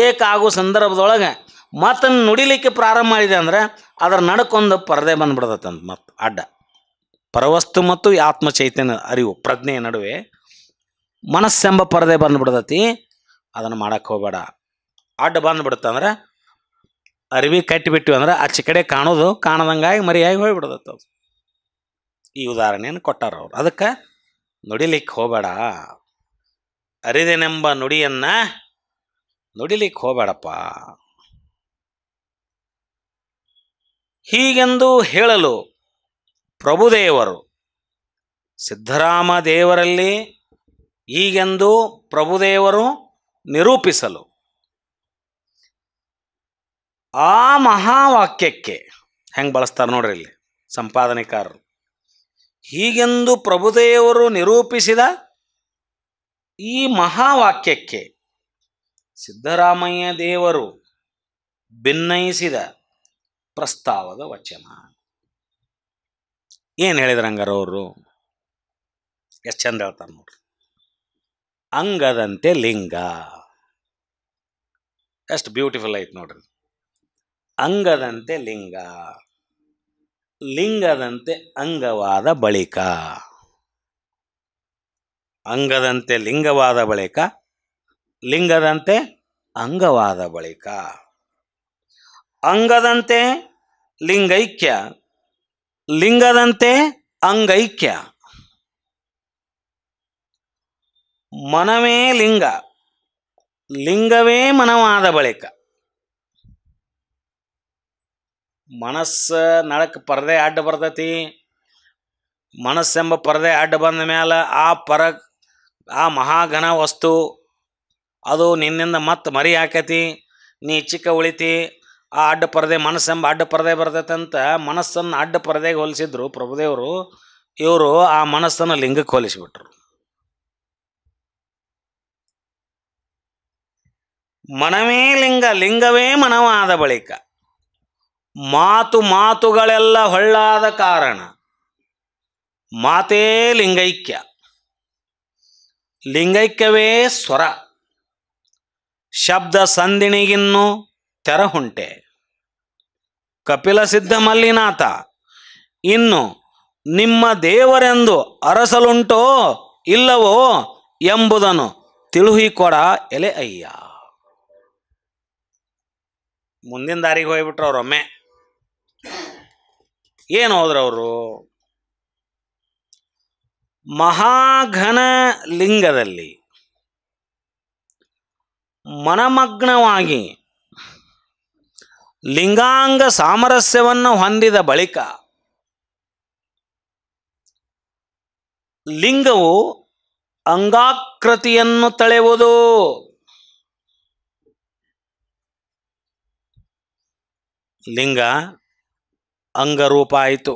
ಏಕಾಗೋ ಸಂದರ್ಭದೊಳಗೆ ಮತ್ತೆ ನುಡಿಲಿಕ್ಕೆ ಪ್ರಾರಂಭ ಮಾಡಿದೆ ಅಂದರೆ ಅದರ ನಡ್ಕೊಂದು ಪರದೆ ಬಂದ್ಬಿಡ್ತಂತ. ಮತ್ತು ಅಡ್ಡ ಪರವಸ್ತು ಮತ್ತು ಆತ್ಮ ಚೈತನ್ಯ ಅರಿವು ಪ್ರಜ್ಞೆಯ ನಡುವೆ ಮನಸ್ಸೆಂಬ ಪರದೆ ಬಂದ್ಬಿಡ್ತತಿ. ಅದನ್ನು ಮಾಡಕ್ಕೆ ಹೋಗಬೇಡ. ಅಡ್ಡ ಬಂದ್ಬಿಡುತ್ತಂದ್ರೆ ಅರಿವಿ ಕಟ್ಟಿಬಿಟ್ಟಿವಿ ಅಂದ್ರೆ ಆಚೆ ಕಡೆ ಕಾಣೋದು ಕಾಣದಂಗಾಗಿ ಮರಿಯಾಗಿ ಹೋಗಿಬಿಡ್ತೈತೆ. ಅದು ಈ ಉದಾಹರಣೆಯನ್ನು ಕೊಟ್ಟಾರ ಅವರು. ಅದಕ್ಕೆ ನುಡಿಲಿಕ್ಕೆ ಹೋಗಬೇಡ, ಅರಿದೆನೆಂಬ ನುಡಿಯನ್ನು ನುಡಿಲಿಕ್ಕೆ ಹೋಗಬೇಡಪ್ಪ. ಹೀಗೆಂದು ಹೇಳಲು ಪ್ರಭುದೇವರು ಸಿದ್ಧರಾಮ ದೇವರಲ್ಲಿ ಹೀಗೆಂದು ಪ್ರಭುದೇವರು ನಿರೂಪಿಸಲು ಆ ಮಹಾವಾಕ್ಯಕ್ಕೆ ಹೆಂಗೆ ಬಳಸ್ತಾರೆ ನೋಡ್ರಿ ಇಲ್ಲಿ ಸಂಪಾದನೆಕಾರರು. ಹೀಗೆಂದು ಪ್ರಭುದೇವರು ನಿರೂಪಿಸಿದ ಈ ಮಹಾವಾಕ್ಯಕ್ಕೆ ಸಿದ್ದರಾಮಯ್ಯ ದೇವರು ಭಿನ್ನಯಿಸಿದ ಪ್ರಸ್ತಾವದ ವಚನ. ಏನು ಹೇಳಿದ್ರು ಹಂಗಾರ ಅವರು? ಎಷ್ಟು ಚಂದ ಹೇಳ್ತಾರೆ ನೋಡ್ರಿ. ಅಂಗದಂತೆ ಲಿಂಗ. ಎಷ್ಟು ಬ್ಯೂಟಿಫುಲ್ ಐತೆ ನೋಡ್ರಿ. ಅಂಗದಂತೆ ಲಿಂಗ, ಲಿಂಗದಂತೆ ಅಂಗವಾದ ಬಳಿಕ. ಅಂಗದಂತೆ ಲಿಂಗವಾದ ಬಳಿಕ, ಲಿಂಗದಂತೆ ಅಂಗವಾದ ಬಳಿಕ ಅಂಗದಂತೆ ಲಿಂಗೈಕ್ಯ, ಲಿಂಗದಂತೆ ಅಂಗೈಕ್ಯ. ಮನವೇ ಲಿಂಗ, ಲಿಂಗವೇ ಮನವಾದ ಬಳಿಕ. ಮನಸ್ಸು ನಳಕ್ಕೆ ಪರದೆ ಅಡ್ಡ ಬರ್ತೈತಿ. ಮನಸ್ಸೆಂಬ ಪರದೆ ಅಡ್ಡ ಬಂದ ಮೇಲೆ ಆ ಮಹಾಘನ ವಸ್ತು ಅದು ನಿನ್ನಿಂದ ಮತ್ತೆ ಮರಿ ಹಾಕೈತಿ, ನೀ ಚಿಕ್ಕ ಉಳಿತಿ. ಆ ಅಡ್ಡ ಪರದೆ ಮನಸ್ಸೆಂಬ ಅಡ್ಡ ಪರದೆ ಬರ್ತೈತಂತ ಮನಸ್ಸನ್ನು ಅಡ್ಡ ಪರದೆಗೆ ಹೋಲಿಸಿದ್ರು ಪ್ರಭುದೇವರು. ಇವರು ಆ ಮನಸ್ಸನ್ನು ಲಿಂಗಕ್ಕೆ ಹೋಲಿಸಿಬಿಟ್ರು. ಮನವೇ ಲಿಂಗ, ಲಿಂಗವೇ ಮನವಾದ ಬಳಿಕ. ಮಾತುಗಳೆಲ್ಲ ಹೊಳ್ಳಾದ ಕಾರಣ ಮಾತೇ ಲಿಂಗೈಕ್ಯ, ಲಿಂಗೈಕ್ಯವೇ ಸ್ವರ. ಶಬ್ದ ಸಂಧಿಣಿಗಿನ್ನು ತೆರಹುಂಟೆ. ಕಪಿಲ ಸಿದ್ಧ ಮಲ್ಲಿನಾಥ, ಇನ್ನು ನಿಮ್ಮ ದೇವರೆಂದು ಅರಸಲುಂಟೋ ಇಲ್ಲವೋ ಎಂಬುದನ್ನು ತಿಳುಹಿಕೊಡ ಎಲೆ ಅಯ್ಯ. ಮುಂದಿನ ದಾರಿಗೆ ಹೋಗ್ಬಿಟ್ರು ಅವರೊಮ್ಮೆ. ಏನು ಹೋದ್ರು ಅವರು? ಮಹಾಘನ ಲಿಂಗದಲ್ಲಿ ಮನಮಗ್ನವಾಗಿ ಲಿಂಗಾಂಗ ಸಾಮರಸ್ಯವನ್ನು ಹೊಂದಿದ ಬಳಿಕ ಲಿಂಗವು ಅಂಗಾಕೃತಿಯನ್ನು ತಳೆಯುವುದು. ಲಿಂಗ ಅಂಗರೂಪ ಆಯಿತು.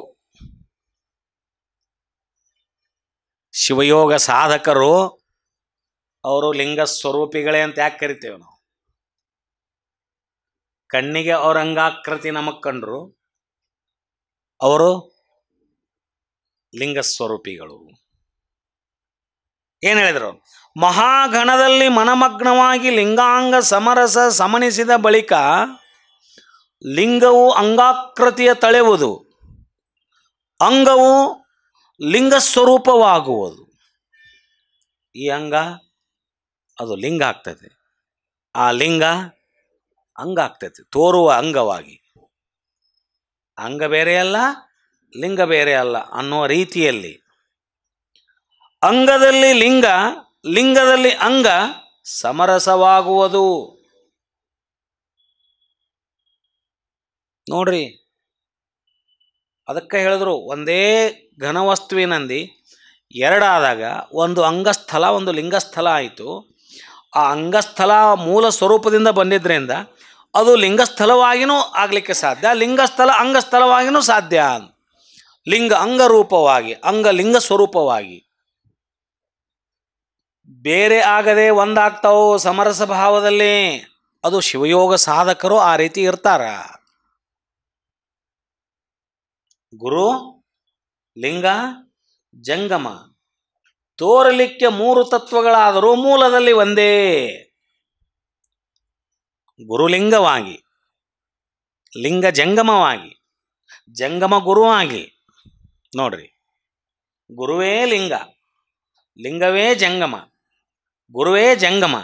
ಶಿವಯೋಗ ಸಾಧಕರು ಅವರು ಲಿಂಗ ಸ್ವರೂಪಿಗಳೇ ಅಂತ ಯಾಕೆ ಕರಿತೇವೆ ನಾವು? ಕಣ್ಣಿಗೆ ಅವ್ರ ಅಂಗಾಕೃತಿ ನಮಗ್ ಕಂಡ್ರು, ಅವರು ಲಿಂಗ ಸ್ವರೂಪಿಗಳು. ಏನು ಹೇಳಿದ್ರು? ಮಹಾಗಣದಲ್ಲಿ ಮನಮಗ್ನವಾಗಿ ಲಿಂಗಾಂಗ ಸಮರಸ ಸಮನಿಸಿದ ಬಳಿಕ ಲಿಂಗವು ಅಂಗಾಕೃತಿಯ ತಳೆಯುವುದು, ಅಂಗವು ಲಿಂಗ ಸ್ವರೂಪವಾಗುವುದು. ಈ ಅಂಗ ಅದು ಲಿಂಗ ಆಗ್ತದೆ, ಆ ಲಿಂಗ ಅಂಗ ಆಗ್ತೈತೆ, ತೋರುವ ಅಂಗವಾಗಿ. ಅಂಗ ಬೇರೆ ಅಲ್ಲ, ಲಿಂಗ ಬೇರೆ ಅಲ್ಲ ಅನ್ನುವ ರೀತಿಯಲ್ಲಿ ಅಂಗದಲ್ಲಿ ಲಿಂಗ, ಲಿಂಗದಲ್ಲಿ ಅಂಗ ಸಮರಸವಾಗುವುದು. ನೋಡ್ರಿ, ಅದಕ್ಕೆ ಹೇಳಿದ್ರು ಒಂದೇ ಘನವಸ್ತುವಿನಂದಿ ಎರಡಾದಾಗ ಒಂದು ಅಂಗಸ್ಥಲ ಒಂದು ಲಿಂಗಸ್ಥಲ ಆಯಿತು. ಆ ಅಂಗಸ್ಥಲ ಮೂಲ ಸ್ವರೂಪದಿಂದ ಬಂದಿದ್ದರಿಂದ ಅದು ಲಿಂಗಸ್ಥಲವಾಗಿಯೂ ಆಗಲಿಕ್ಕೆ ಸಾಧ್ಯ, ಲಿಂಗಸ್ಥಲ ಅಂಗಸ್ಥಲವಾಗಿಯೂ ಸಾಧ್ಯ. ಲಿಂಗ ಅಂಗರೂಪವಾಗಿ, ಅಂಗ ಲಿಂಗ ಸ್ವರೂಪವಾಗಿ ಬೇರೆ ಆಗದೆ ಒಂದಾಗ್ತಾವು ಸಮರಸ ಭಾವದಲ್ಲಿ. ಅದು ಶಿವಯೋಗ ಸಾಧಕರು ಆ ರೀತಿ ಇರ್ತಾರ. ಗುರು, ಲಿಂಗ, ಜಂಗಮ ತೋರಲಿಕ್ಕೆ ಮೂರು ತತ್ವಗಳಾದರೂ ಮೂಲದಲ್ಲಿ ಒಂದೇ. ಗುರುಲಿಂಗವಾಗಿ, ಲಿಂಗ ಜಂಗಮವಾಗಿ, ಜಂಗಮ ಗುರುವಾಗಿ. ನೋಡ್ರಿ, ಗುರುವೇ ಲಿಂಗ, ಲಿಂಗವೇ ಜಂಗಮ, ಗುರುವೇ ಜಂಗಮ,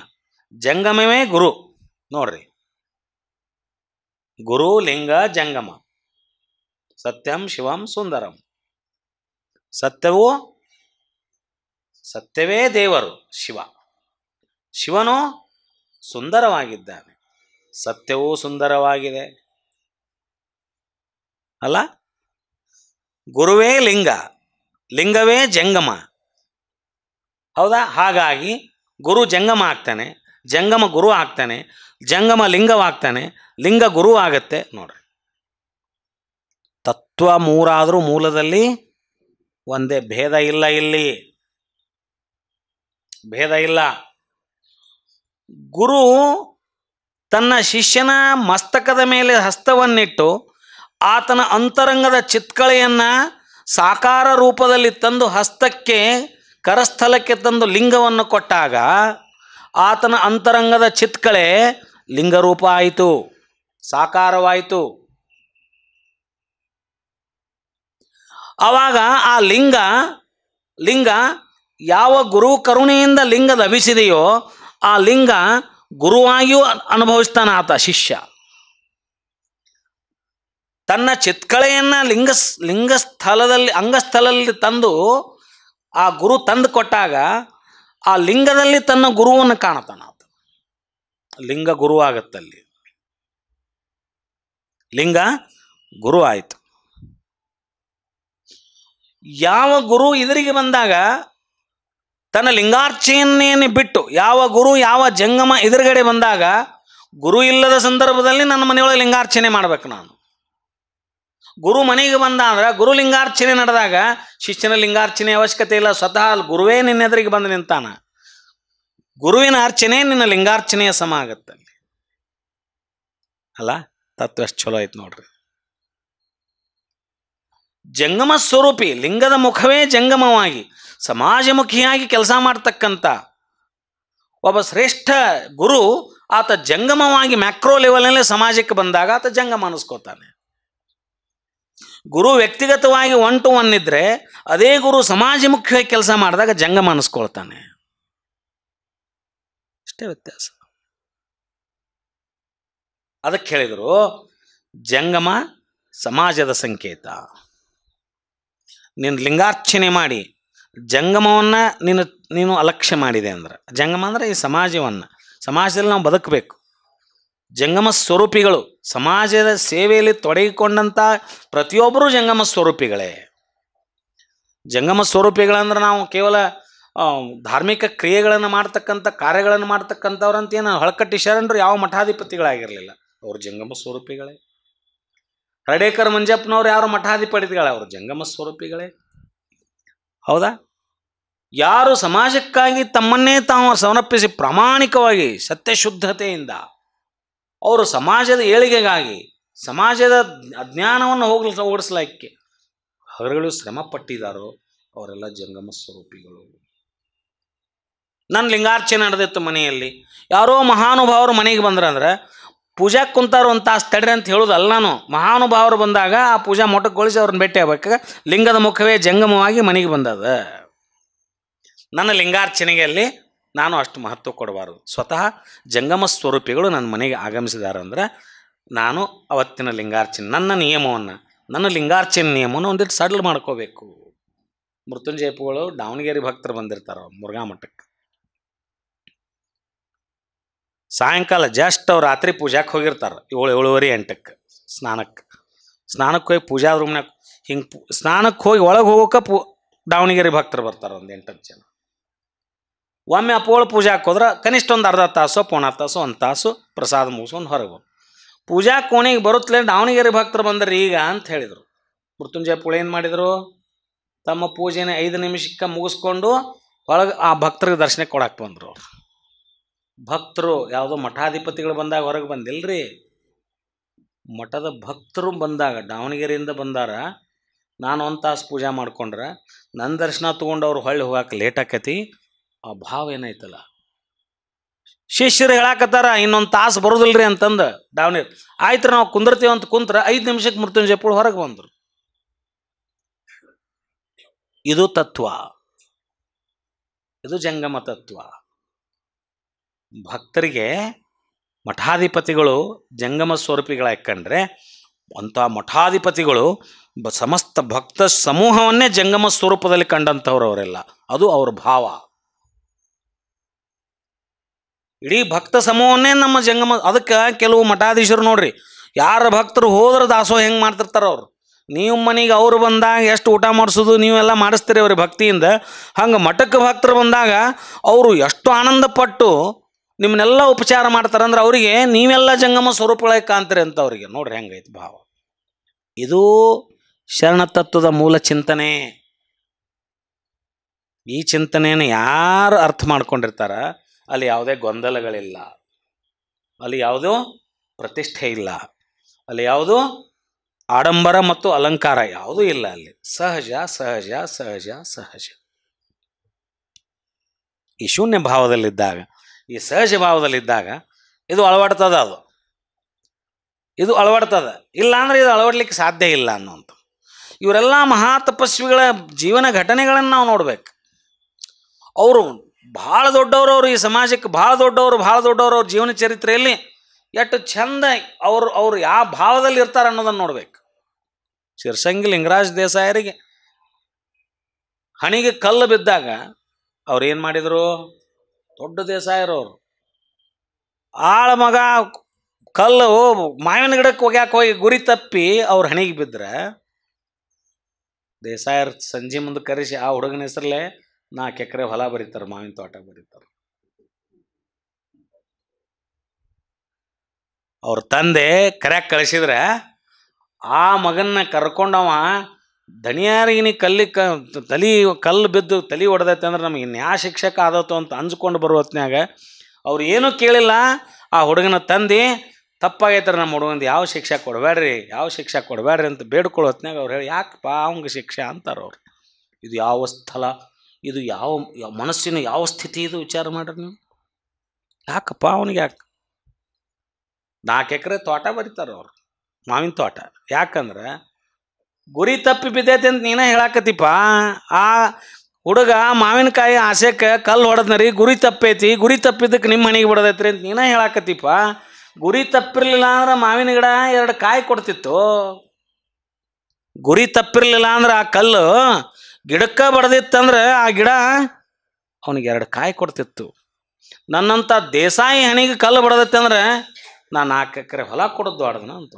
ಜಂಗಮವೇ ಗುರು. ನೋಡ್ರಿ, ಗುರು ಲಿಂಗ ಜಂಗಮ. ಸತ್ಯಂ ಶಿವಂ ಸುಂದರಂ. ಸತ್ಯವೇ ದೇವರು ಶಿವ. ಶಿವನು ಸುಂದರವಾಗಿದ್ದಾನೆ, ಸತ್ಯವೂ ಸುಂದರವಾಗಿದೆ ಅಲ್ಲ. ಗುರುವೇ ಲಿಂಗ, ಲಿಂಗವೇ ಜಂಗಮ. ಹೌದಾ? ಹಾಗಾಗಿ ಗುರು ಜಂಗಮ ಆಗ್ತಾನೆ, ಜಂಗಮ ಗುರು ಆಗ್ತಾನೆ, ಜಂಗಮ ಲಿಂಗವಾಗ್ತಾನೆ, ಲಿಂಗ ಗುರು ಆಗತ್ತೆ. ನೋಡ್ರಿ, ತತ್ವ ಮೂರಾದರೂ ಮೂಲದಲ್ಲಿ ಒಂದೇ, ಭೇದ ಇಲ್ಲ. ಇಲ್ಲಿ ಭೇದ ಇಲ್ಲ. ಗುರು ತನ್ನ ಶಿಷ್ಯನ ಮಸ್ತಕದ ಮೇಲೆ ಹಸ್ತವನ್ನಿಟ್ಟು ಆತನ ಅಂತರಂಗದ ಚಿತ್ಕಳೆಯನ್ನು ಸಾಕಾರ ರೂಪದಲ್ಲಿ ತಂದು ಹಸ್ತಕ್ಕೆ ಕರಸ್ಥಲಕ್ಕೆ ತಂದು ಲಿಂಗವನ್ನು ಕೊಟ್ಟಾಗ ಆತನ ಅಂತರಂಗದ ಚಿತ್ಕಳೆ ಲಿಂಗರೂಪ ಆಯಿತು, ಸಾಕಾರವಾಯಿತು. ಆವಾಗ ಆ ಲಿಂಗ ಯಾವ ಗುರು ಕರುಣೆಯಿಂದ ಲಿಂಗ ಲಭಿಸಿದೆಯೋ ಆ ಲಿಂಗ ಗುರುವಾಗಿಯೂ ಅನುಭವಿಸ್ತಾನೆ ಆತ ಶಿಷ್ಯ. ತನ್ನ ಚಿತ್ಕಳೆಯನ್ನು ಲಿಂಗಸ್ಥಳದಲ್ಲಿ ಅಂಗಸ್ಥಳದಲ್ಲಿ ತಂದು ಆ ಗುರು ತಂದು ಕೊಟ್ಟಾಗ ಆ ಲಿಂಗದಲ್ಲಿ ತನ್ನ ಗುರುವನ್ನು ಕಾಣತಾನ. ಲಿಂಗ ಗುರು ಆಗತ್ತಲ್ಲಿ, ಲಿಂಗ ಗುರು ಆಯಿತು. ಯಾವ ಗುರು ಎದುರಿಗೆ ಬಂದಾಗ ತನ್ನ ಲಿಂಗಾರ್ಚನೆಯನ್ನು ಬಿಟ್ಟು, ಯಾವ ಗುರು ಯಾವ ಜಂಗಮ ಎದುರುಗಡೆ ಬಂದಾಗ, ಗುರು ಇಲ್ಲದ ಸಂದರ್ಭದಲ್ಲಿ ನನ್ನ ಮನೆಯೊಳಗೆ ಲಿಂಗಾರ್ಚನೆ ಮಾಡ್ಬೇಕು ನಾನು. ಗುರು ಮನೆಗೆ ಬಂದ ಅಂದ್ರೆ ಗುರು ಲಿಂಗಾರ್ಚನೆ ನಡೆದಾಗ ಶಿಷ್ಯನ ಲಿಂಗಾರ್ಚನೆ ಅವಶ್ಯಕತೆ ಇಲ್ಲ, ಸ್ವತಃ ಗುರುವೇ ನಿನ್ನ ಎದುರಿಗೆ ಬಂದು ನಿಂತಾನ. ಗುರುವಿನ ಅರ್ಚನೆ ನಿನ್ನ ಲಿಂಗಾರ್ಚನೆಯ ಸಮ ಆಗತ್ತಲ್ಲಿ ಅಲ್ಲ. ತತ್ವ ಎಷ್ಟು ಚಲೋ ಆಯ್ತು ನೋಡ್ರಿ. ಜಂಗಮ ಸ್ವರೂಪಿ, ಲಿಂಗದ ಮುಖವೇ ಜಂಗಮವಾಗಿ ಸಮಾಜಮುಖಿಯಾಗಿ ಕೆಲಸ ಮಾಡ್ತಕ್ಕಂಥ ಒಬ್ಬ ಶ್ರೇಷ್ಠ ಗುರು, ಆತ ಜಂಗಮವಾಗಿ ಮ್ಯಾಕ್ರೋ ಲೆವೆಲ್ನಲ್ಲೇ ಸಮಾಜಕ್ಕೆ ಬಂದಾಗ ಆತ ಜಂಗಮ ಅನಿಸ್ಕೋತಾನೆ. ಗುರು ವ್ಯಕ್ತಿಗತವಾಗಿ 1 to 1 ಇದ್ರೆ, ಅದೇ ಗುರು ಸಮಾಜಮುಖಿಯಾಗಿ ಕೆಲಸ ಮಾಡಿದಾಗ ಜಂಗಮ ಅನಿಸ್ಕೊಳ್ತಾನೆ. ಅಷ್ಟೇ ವ್ಯತ್ಯಾಸ. ಅದಕ್ಕೆ ಹೇಳಿದರು ಜಂಗಮ ಸಮಾಜದ ಸಂಕೇತ. ನೀನು ಲಿಂಗಾರ್ಚನೆ ಮಾಡಿ ಜಂಗಮವನ್ನು ನೀನು ಅಲಕ್ಷ್ಯ ಮಾಡಿದೆ ಅಂದ್ರೆ, ಜಂಗಮ ಅಂದರೆ ಈ ಸಮಾಜದಲ್ಲಿ ನಾವು ಬದುಕಬೇಕು. ಜಂಗಮ ಸ್ವರೂಪಿಗಳು, ಸಮಾಜದ ಸೇವೆಯಲ್ಲಿ ತೊಡಗಿಕೊಂಡಂಥ ಪ್ರತಿಯೊಬ್ಬರೂ ಜಂಗಮ ಸ್ವರೂಪಿಗಳೇ. ಜಂಗಮ ಸ್ವರೂಪಿಗಳಂದ್ರೆ ನಾವು ಕೇವಲ ಧಾರ್ಮಿಕ ಕ್ರಿಯೆಗಳನ್ನು ಮಾಡ್ತಕ್ಕಂಥ ಕಾರ್ಯಗಳನ್ನು ಮಾಡ್ತಕ್ಕಂಥವ್ರಂತ ಏನು ಹೊಳಕಟ್ಟಿ ಶರಣರು ಯಾವ ಮಠಾಧಿಪತಿಗಳಾಗಿರಲಿಲ್ಲ, ಅವರು ಜಂಗಮ ಸ್ವರೂಪಿಗಳೇ. ಹರ್ಡೇಕರ್ ಮಂಜಪ್ಪನವ್ರು ಯಾರು ಮಠಾಧಿಪತಿಗಳೇ, ಅವರು ಜಂಗಮ ಸ್ವರೂಪಿಗಳೇ. ಹೌದಾ? ಯಾರು ಸಮಾಜಕ್ಕಾಗಿ ತಮ್ಮನ್ನೇ ತಾವು ಸಮರ್ಪಿಸಿ ಪ್ರಾಮಾಣಿಕವಾಗಿ ಸತ್ಯಶುದ್ಧತೆಯಿಂದ ಅವರು ಸಮಾಜದ ಏಳಿಗೆಗಾಗಿ, ಸಮಾಜದ ಅಜ್ಞಾನವನ್ನು ಓಡಿಸ್ಲಿಕ್ಕೆ ಹಗಲು ಶ್ರಮ ಪಟ್ಟಿದ್ದಾರೋ ಅವರೆಲ್ಲ ಜಂಗಮ ಸ್ವರೂಪಿಗಳು. ನನ್ನ ಲಿಂಗಾರ್ಚನೆ ನಡೆದಿತ್ತು ಮನೆಯಲ್ಲಿ, ಯಾರೋ ಮಹಾನುಭಾವರು ಮನೆಗೆ ಬಂದ್ರಂದ್ರೆ ಪೂಜಾಕ್ಕೆ ಕುಂತಾರು ಒಂದು ತಾಸು ತಡ್ರಿ ಅಂತ ಹೇಳೋದು ಅಲ್ಲ. ನಾನು ಮಹಾನುಭಾವರು ಬಂದಾಗ ಆ ಪೂಜಾ ಮೊಟಕುಗೊಳಿಸಿ ಅವ್ರನ್ನ ಭೇಟಿ ಆಗ್ಬೇಕು. ಲಿಂಗದ ಮುಖವೇ ಜಂಗಮವಾಗಿ ಮನೆಗೆ ಬಂದದ. ನನ್ನ ಲಿಂಗಾರ್ಚನೆಗೆ ಅಲ್ಲಿ ನಾನು ಅಷ್ಟು ಮಹತ್ವ ಕೊಡಬಾರದು. ಸ್ವತಃ ಜಂಗಮ ಸ್ವರೂಪಿಗಳು ನನ್ನ ಮನೆಗೆ ಆಗಮಿಸಿದ್ದಾರೆ ಅಂದ್ರೆ ನಾನು ಅವತ್ತಿನ ಲಿಂಗಾರ್ಚನೆ, ನನ್ನ ಲಿಂಗಾರ್ಚನೆ ನಿಯಮವನ್ನು ಒಂದಿಟ್ಟು ಸಡ್ಲ್ ಮಾಡ್ಕೋಬೇಕು. ಮೃತ್ಯುಂಜಯಪುಗಳು ದಾವಣಗೆರೆ ಭಕ್ತರು ಬಂದಿರ್ತಾರೆ ಮುರುಘಾ ಮಠಕ್ಕೆ. ಸಾಯಂಕಾಲ ಜಸ್ಟ್ ಅವ್ರು ರಾತ್ರಿ ಪೂಜಾಕ್ಕೆ ಹೋಗಿರ್ತಾರೆ 7-7:30 8ಕ್ಕೆ ಸ್ನಾನಕ್ಕೆ ಹೋಗಿ ಪೂಜಾ ರೂಮ್ನಾಗ ಹಿಂಗೆ ಸ್ನಾನಕ್ಕೆ ಹೋಗಿ ಒಳಗೆ ಹೋಗೋಕೆ ದಾವಣಗೆರೆ ಭಕ್ತರು ಬರ್ತಾರೆ ಒಂದು 8 ಜನ. ಒಮ್ಮೆ ಅಪ್ಪೋಳು ಪೂಜಾಕ್ಕೆ ಹೋದ್ರೆ ಕನಿಷ್ಠ ಒಂದು ಅರ್ಧ ತಾಸು, ಪೌಣ ತಾಸು, 1 ತಾಸು ಪ್ರಸಾದ ಮುಗಿಸ್ಕೊಂಡು ಹೊರಗೆ ಬಂದು ಪೂಜಾ ಕೋಣೆಗೆ ಬರುತ್ತಲೇ ದಾವಣಗೆರೆ ಭಕ್ತರು ಬಂದ್ರೆ ಈಗ ಅಂತ ಹೇಳಿದರು. ಮೃತ್ಯುಂಜಯಪುಳ ಏನು ಮಾಡಿದರು, ತಮ್ಮ ಪೂಜೆನ 5 ನಿಮಿಷಕ್ಕೆ ಮುಗಿಸ್ಕೊಂಡು ಒಳಗೆ ಆ ಭಕ್ತರಿಗೆ ದರ್ಶನಕ್ಕೆ ಕೊಡಕ್ಕೆ ಬಂದರು. ಭಕ್ತರು ಯಾವುದೋ ಮಠಾಧಿಪತಿಗಳು ಬಂದಾಗ ಹೊರಗೆ ಬಂದಿಲ್ಲರಿ, ಮಠದ ಭಕ್ತರು ಬಂದಾಗ ದಾವಣಗೆರೆಯಿಂದ ಬಂದಾರ. ನಾನು 1 ತಾಸು ಪೂಜಾ ಮಾಡ್ಕೊಂಡ್ರೆ ನನ್ನ ದರ್ಶನ ತೊಗೊಂಡು ಅವ್ರು ಹೊಳ್ಳಿ ಹೋಗಕ್ಕೆ ಲೇಟ್ ಆಕತಿ. ಆ ಭಾವ ಏನಾಯ್ತಲ್ಲ, ಶಿಷ್ಯರು ಹೇಳಾಕತ್ತಾರ ಇನ್ನೊಂದು ತಾಸು ಬರೋದಿಲ್ರಿ ಅಂತಂದು ದಾವಣಗೆರೆ. ಆಯ್ತು ನಾವು ಕುಂದಿರ್ತೀವಿ ಅಂತ ಕುಂತ್ರೆ 5 ನಿಮಿಷಕ್ಕೆ ಮೃತ್ಯುಂಜಯಪುಳ ಹೊರಗೆ ಬಂದರು. ಇದು ತತ್ವ, ಇದು ಜಂಗಮ ತತ್ವ. ಭಕ್ತರಿಗೆ ಮಠಾಧಿಪತಿಗಳು ಜಂಗಮ ಸ್ವರೂಪಿಗಳಾಗಿ ಕಂಡ್ರೆ ಅಂಥ ಮಠಾಧಿಪತಿಗಳು ಸಮಸ್ತ ಭಕ್ತ ಸಮೂಹವನ್ನೇ ಜಂಗಮ ಸ್ವರೂಪದಲ್ಲಿ ಕಂಡಂಥವ್ರು ಅವರೆಲ್ಲ. ಅದು ಅವ್ರ ಭಾವ. ಇಡೀ ಭಕ್ತ ಸಮೂಹವನ್ನೇ ನಮ್ಮ ಜಂಗಮ. ಅದಕ್ಕೆ ಕೆಲವು ಮಠಾಧೀಶರು ನೋಡ್ರಿ, ಯಾರ ಭಕ್ತರು ಹೋದ್ರೆ ದಾಸೋಹ ಹೆಂಗೆ ಮಾಡ್ತಿರ್ತಾರೆ ಅವರು. ನೀವು ಮನೆಗೆ ಅವ್ರು ಬಂದಾಗ ಎಷ್ಟು ಊಟ ಮಾಡಿಸೋದು ನೀವೆಲ್ಲ ಮಾಡಿಸ್ತೀರಿ ಅವ್ರಿಗೆ ಭಕ್ತಿಯಿಂದ. ಹಂಗೆ ಮಠಕ್ಕೆ ಭಕ್ತರು ಬಂದಾಗ ಅವರು ಎಷ್ಟು ಆನಂದಪಟ್ಟು ನಿಮ್ಮನ್ನೆಲ್ಲ ಉಪಚಾರ ಮಾಡ್ತಾರಂದ್ರೆ ಅವರಿಗೆ ನೀವೆಲ್ಲ ಜಂಗಮ ಸ್ವರೂಪಗಳಾಗಿ ಕಾಣ್ತೀರಿ ಅಂತ ಅವರಿಗೆ. ನೋಡ್ರಿ ಹೆಂಗೈತೆ ಭಾವ. ಇದು ಶರಣತತ್ವದ ಮೂಲ ಚಿಂತನೆ. ಈ ಚಿಂತನೆಯನ್ನು ಯಾರು ಅರ್ಥ ಮಾಡ್ಕೊಂಡಿರ್ತಾರ ಅಲ್ಲಿ ಯಾವುದೇ ಗೊಂದಲಗಳಿಲ್ಲ, ಅಲ್ಲಿ ಯಾವುದೋ ಪ್ರತಿಷ್ಠೆ ಇಲ್ಲ, ಅಲ್ಲಿ ಯಾವುದೋ ಆಡಂಬರ ಮತ್ತು ಅಲಂಕಾರ ಯಾವುದೂ ಇಲ್ಲ. ಅಲ್ಲಿ ಸಹಜ ಸಹಜ ಸಹಜ ಸಹಜ. ಈ ಶೂನ್ಯ ಭಾವದಲ್ಲಿದ್ದಾಗ, ಈ ಸಹಜ ಭಾವದಲ್ಲಿದ್ದಾಗ ಇದು ಅಳವಡ್ತದ. ಇದು ಅಳವಡ್ತದ. ಇಲ್ಲ ಅಂದರೆ ಇದು ಅಳವಡ್ಲಿಕ್ಕೆ ಸಾಧ್ಯ ಇಲ್ಲ ಅನ್ನೋಂಥ. ಇವರೆಲ್ಲ ಮಹಾ ತಪಸ್ವಿಗಳ ಜೀವನ ಘಟನೆಗಳನ್ನು ನಾವು ನೋಡ್ಬೇಕು. ಅವರು ಭಾಳ ದೊಡ್ಡವರು, ಅವರು ಈ ಸಮಾಜಕ್ಕೆ ಭಾಳ ದೊಡ್ಡವರು ಅವ್ರ ಜೀವನ ಚರಿತ್ರೆಯಲ್ಲಿ ಎಷ್ಟು ಚಂದ ಅವರು ಯಾವ ಭಾವದಲ್ಲಿ ಇರ್ತಾರೆ ಅನ್ನೋದನ್ನು ನೋಡ್ಬೇಕು. ಶಿರ್ಸಂಗಿ ಲಿಂಗರಾಜ್ ದೇಸಾಯರಿಗೆ ಹಣಿಗೆ ಕಲ್ಲು ಬಿದ್ದಾಗ ಅವ್ರು ಏನು ಮಾಡಿದರು? ದೊಡ್ಡ ದೇಸಾಯರವರು ಆಳ ಮಗ ಕಲ್ಲು ಮಾವಿನ ಗಿಡಕ್ಕೆ ಒಗ್ಯಾಕೆ ಹೋಗಿ ಗುರಿ ತಪ್ಪಿ ಅವ್ರ ಹಣಿಗೆ ಬಿದ್ದರೆ ದೇಸಾಯರ್ ಸಂಜೆ ಮುಂದೆ ಕರೆಸಿ ಆ ಹುಡುಗನ ಹೆಸರಲ್ಲೇ 4 ಎಕರೆ ಹೊಲ ಬರೀತಾರೆ, ಮಾವಿನ ತೋಟ ಬರೀತಾರೆ. ಅವ್ರ ತಂದೆ ಕರ್ಯಾಕೆ ಕಳಿಸಿದ್ರೆ ಆ ಮಗನ್ನ ಕರ್ಕೊಂಡವ ದಣಿಯಾರಿಗೆ ನೀ ಕಲ್ಲು ಬಿದ್ದು ತಲೆ ಹೊಡೆದೈತೆ ಅಂದ್ರೆ ನಮಗೆ ನ್ಯಾಯ ಶಿಕ್ಷಕ ಆದತ್ತು ಅಂತ ಅಂಜ್ಕೊಂಡು ಬರೋ ಹೊತ್ನ್ಯಾಗ ಅವ್ರು ಏನೂ ಕೇಳಿಲ್ಲ. ಆ ಹುಡುಗನ ತಂದೆ ತಪ್ಪಾಗೈತಾರೆ, ನಮ್ಮ ಹುಡುಗಂದು ಯಾವ ಶಿಕ್ಷೆ ಕೊಡಬೇಡ್ರಿ ಅಂತ ಬೇಡ್ಕೊಳ್ಳೋ ಹೊತ್ನ್ಯಾಗ ಅವ್ರು ಹೇಳಿ ಯಾಕಪ್ಪ ಅವಂಗೆ ಶಿಕ್ಷೆ ಅಂತಾರೆ ಅವ್ರು. ಇದು ಯಾವ ಸ್ಥಳ, ಇದು ಯಾವ ಮನಸ್ಸಿನ ಯಾವ ಸ್ಥಿತಿ, ಇದು ವಿಚಾರ ಮಾಡ್ರಿ ನೀವು. ಯಾಕಪ್ಪ ಅವನಿಗೆ 4 ಎಕರೆ ತೋಟ ಬರೀತಾರೆ ಅವ್ರು, ಮಾವಿನ ತೋಟ. ಯಾಕಂದ್ರೆ ಗುರಿ ತಪ್ಪಿ ಬಿದ್ದೈತೆ ಅಂತ ನೀನೇ ಹೇಳಾಕತ್ತಿಪ್ಪ. ಆ ಹುಡುಗ ಮಾವಿನಕಾಯಿ ಆಸೆಕ್ಕೆ ಕಲ್ಲು ಹೊಡೆದ್ನರಿ, ಗುರಿ ತಪ್ಪೈತಿ, ಗುರಿ ತಪ್ಪಿದ್ದಕ್ಕೆ ನಿಮ್ಮ ಮನೆಗೆ ಬಿಡದೈತ್ರಿ ಅಂತ ನೀನೇ ಹೇಳಾಕತ್ತಿಪ್ಪ. ಗುರಿ ತಪ್ಪಿರಲಿಲ್ಲ ಅಂದ್ರೆ ಮಾವಿನ ಗಿಡ 2 ಕಾಯಿ ಕೊಡ್ತಿತ್ತು. ಗುರಿ ತಪ್ಪಿರಲಿಲ್ಲ ಅಂದ್ರೆ ಆ ಕಲ್ಲು ಗಿಡಕ್ಕೆ ಬಡ್ದಿತ್ತಂದ್ರೆ ಆ ಗಿಡ ಅವನಿಗೆ 2 ಕಾಯಿ ಕೊಡ್ತಿತ್ತು. ನನ್ನಂಥ ದೇಸಾಯಿ ಹಣಿಗೆ ಕಲ್ಲು ಬಡದೈತೆ ಅಂದ್ರೆ ನಾನು 4 ಎಕರೆ ಹೊಲ ಕೊಡೋದು ಆಡ್ದನ ಅಂತ.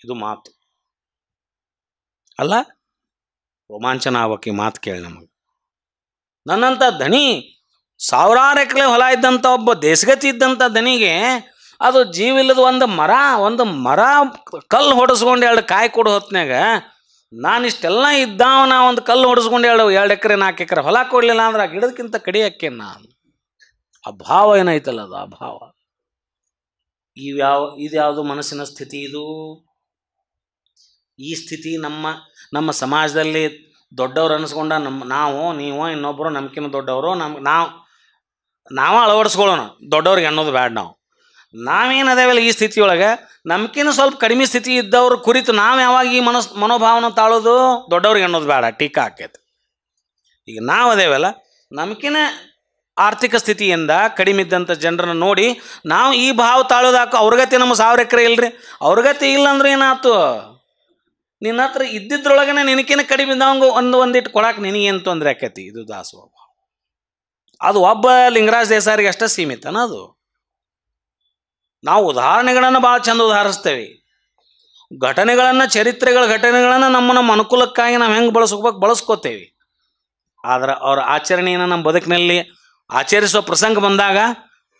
ಇದು ಮಾತು ಅಲ್ಲ, ರೋಮಾಂಚನ ಆಗ್ಬೇಕು ಈ ಮಾತು ಕೇಳಿ ನಮಗೆ. ನನ್ನಂಥ ದಣಿ 1000 ಎಕರೆ ಹೊಲ ಇದ್ದಂಥ ಒಬ್ಬ ದೇಶಗತಿ ಇದ್ದಂಥ ದಣಿಗೆ ಅದು ಜೀವಿಲ್ಲದ ಒಂದು ಮರ ಕಲ್ಲು ಹೊಡೆಸ್ಕೊಂಡು 2 ಕಾಯಿ ಕೊಡೋ ಹೊತ್ನ್ಯಾಗ ನಾನು ಇಷ್ಟೆಲ್ಲ ಇದ್ದಾವನ ಒಂದು ಕಲ್ಲು ಹೊಡೆಸ್ಕೊಂಡು 2 ಎಕರೆ 4 ಎಕರೆ ಹೊಲ ಕೊಡಲಿಲ್ಲ ಅಂದ್ರೆ ಆ ಗಿಡದಕ್ಕಿಂತ ಕಡಿಯಕ್ಕೆ ನಾನು. ಆ ಭಾವ ಏನೈತಲ್ಲ, ಅದು ಆ ಭಾವ. ಇದ್ಯಾವುದು ಮನಸ್ಸಿನ ಸ್ಥಿತಿ ಇದು? ಈ ಸ್ಥಿತಿ ನಮ್ಮ ಸಮಾಜದಲ್ಲಿ ದೊಡ್ಡವ್ರು ಅನ್ನಿಸ್ಕೊಂಡ ನಾವು ನೀವು ಇನ್ನೊಬ್ಬರು ನಮ್ಕಿನ್ನ ದೊಡ್ಡವರು ನಾವು ಅಳವಡಿಸ್ಕೊಳ್ಳೋಣ, ದೊಡ್ಡವ್ರಿಗೆ ಅನ್ನೋದು ಬೇಡ. ನಾವೇನು ಅದೇವಲ್ಲ ಈ ಸ್ಥಿತಿಯೊಳಗೆ ನಮ್ಕಿನ್ನ ಸ್ವಲ್ಪ ಕಡಿಮೆ ಸ್ಥಿತಿ ಇದ್ದವ್ರ ಕುರಿತು ನಾವು ಯಾವಾಗ ಈ ಮನೋಭಾವನ ತಾಳೋದು? ದೊಡ್ಡವ್ರಿಗೆ ಅನ್ನೋದು ಬೇಡ, ಟೀಕಾ ಆಕೈತೆ. ಈಗ ನಾವು ಅದೇವಲ್ಲ ನಮ್ಕಿನ್ನ ಆರ್ಥಿಕ ಸ್ಥಿತಿಯಿಂದ ಕಡಿಮೆ ಇದ್ದಂಥ ಜನರನ್ನು ನೋಡಿ ನಾವು ಈ ಭಾವ ತಾಳೋದಾಕು. ಅವ್ರಗತಿ ನಮ್ಮ 1000 ಎಕರೆ ಇಲ್ರಿ, ಅವ್ರಗತಿ ಇಲ್ಲ ಅಂದ್ರೆ ಏನಾಯ್ತು? ನಿನ್ನ ಹತ್ರ ಇದ್ದಿದ್ರೊಳಗನೆ ನಿನಕೇನು ಕಡಿಮೆ ಇದ್ದವಂಗ ಒಂದಿಟ್ಟು ಕೊಡಕ್ಕೆ ನಿನಗೇನು ತೊಂದರೆ ಆಕೈತಿ? ಇದು ದಾಸೋಹ. ಅದು ಒಬ್ಬ ಲಿಂಗರಾಜ್ ದೇಸಾಯಿಗೆ ಅಷ್ಟೇ ಸೀಮಿತನ ಅದು. ನಾವು ಉದಾಹರಣೆಗಳನ್ನು ಭಾಳ ಚಂದ ಉದಾಹರಿಸ್ತೇವೆ. ಘಟನೆಗಳನ್ನು ನಮ್ಮ ಅನುಕೂಲಕ್ಕಾಗಿ ನಾವು ಹೆಂಗೆ ಬಳಸ್ಕೋತೇವೆ. ಆದ್ರೆ ಅವ್ರ ಆಚರಣೆಯನ್ನು ನಮ್ಮ ಬದುಕಿನಲ್ಲಿ ಆಚರಿಸೋ ಪ್ರಸಂಗ ಬಂದಾಗ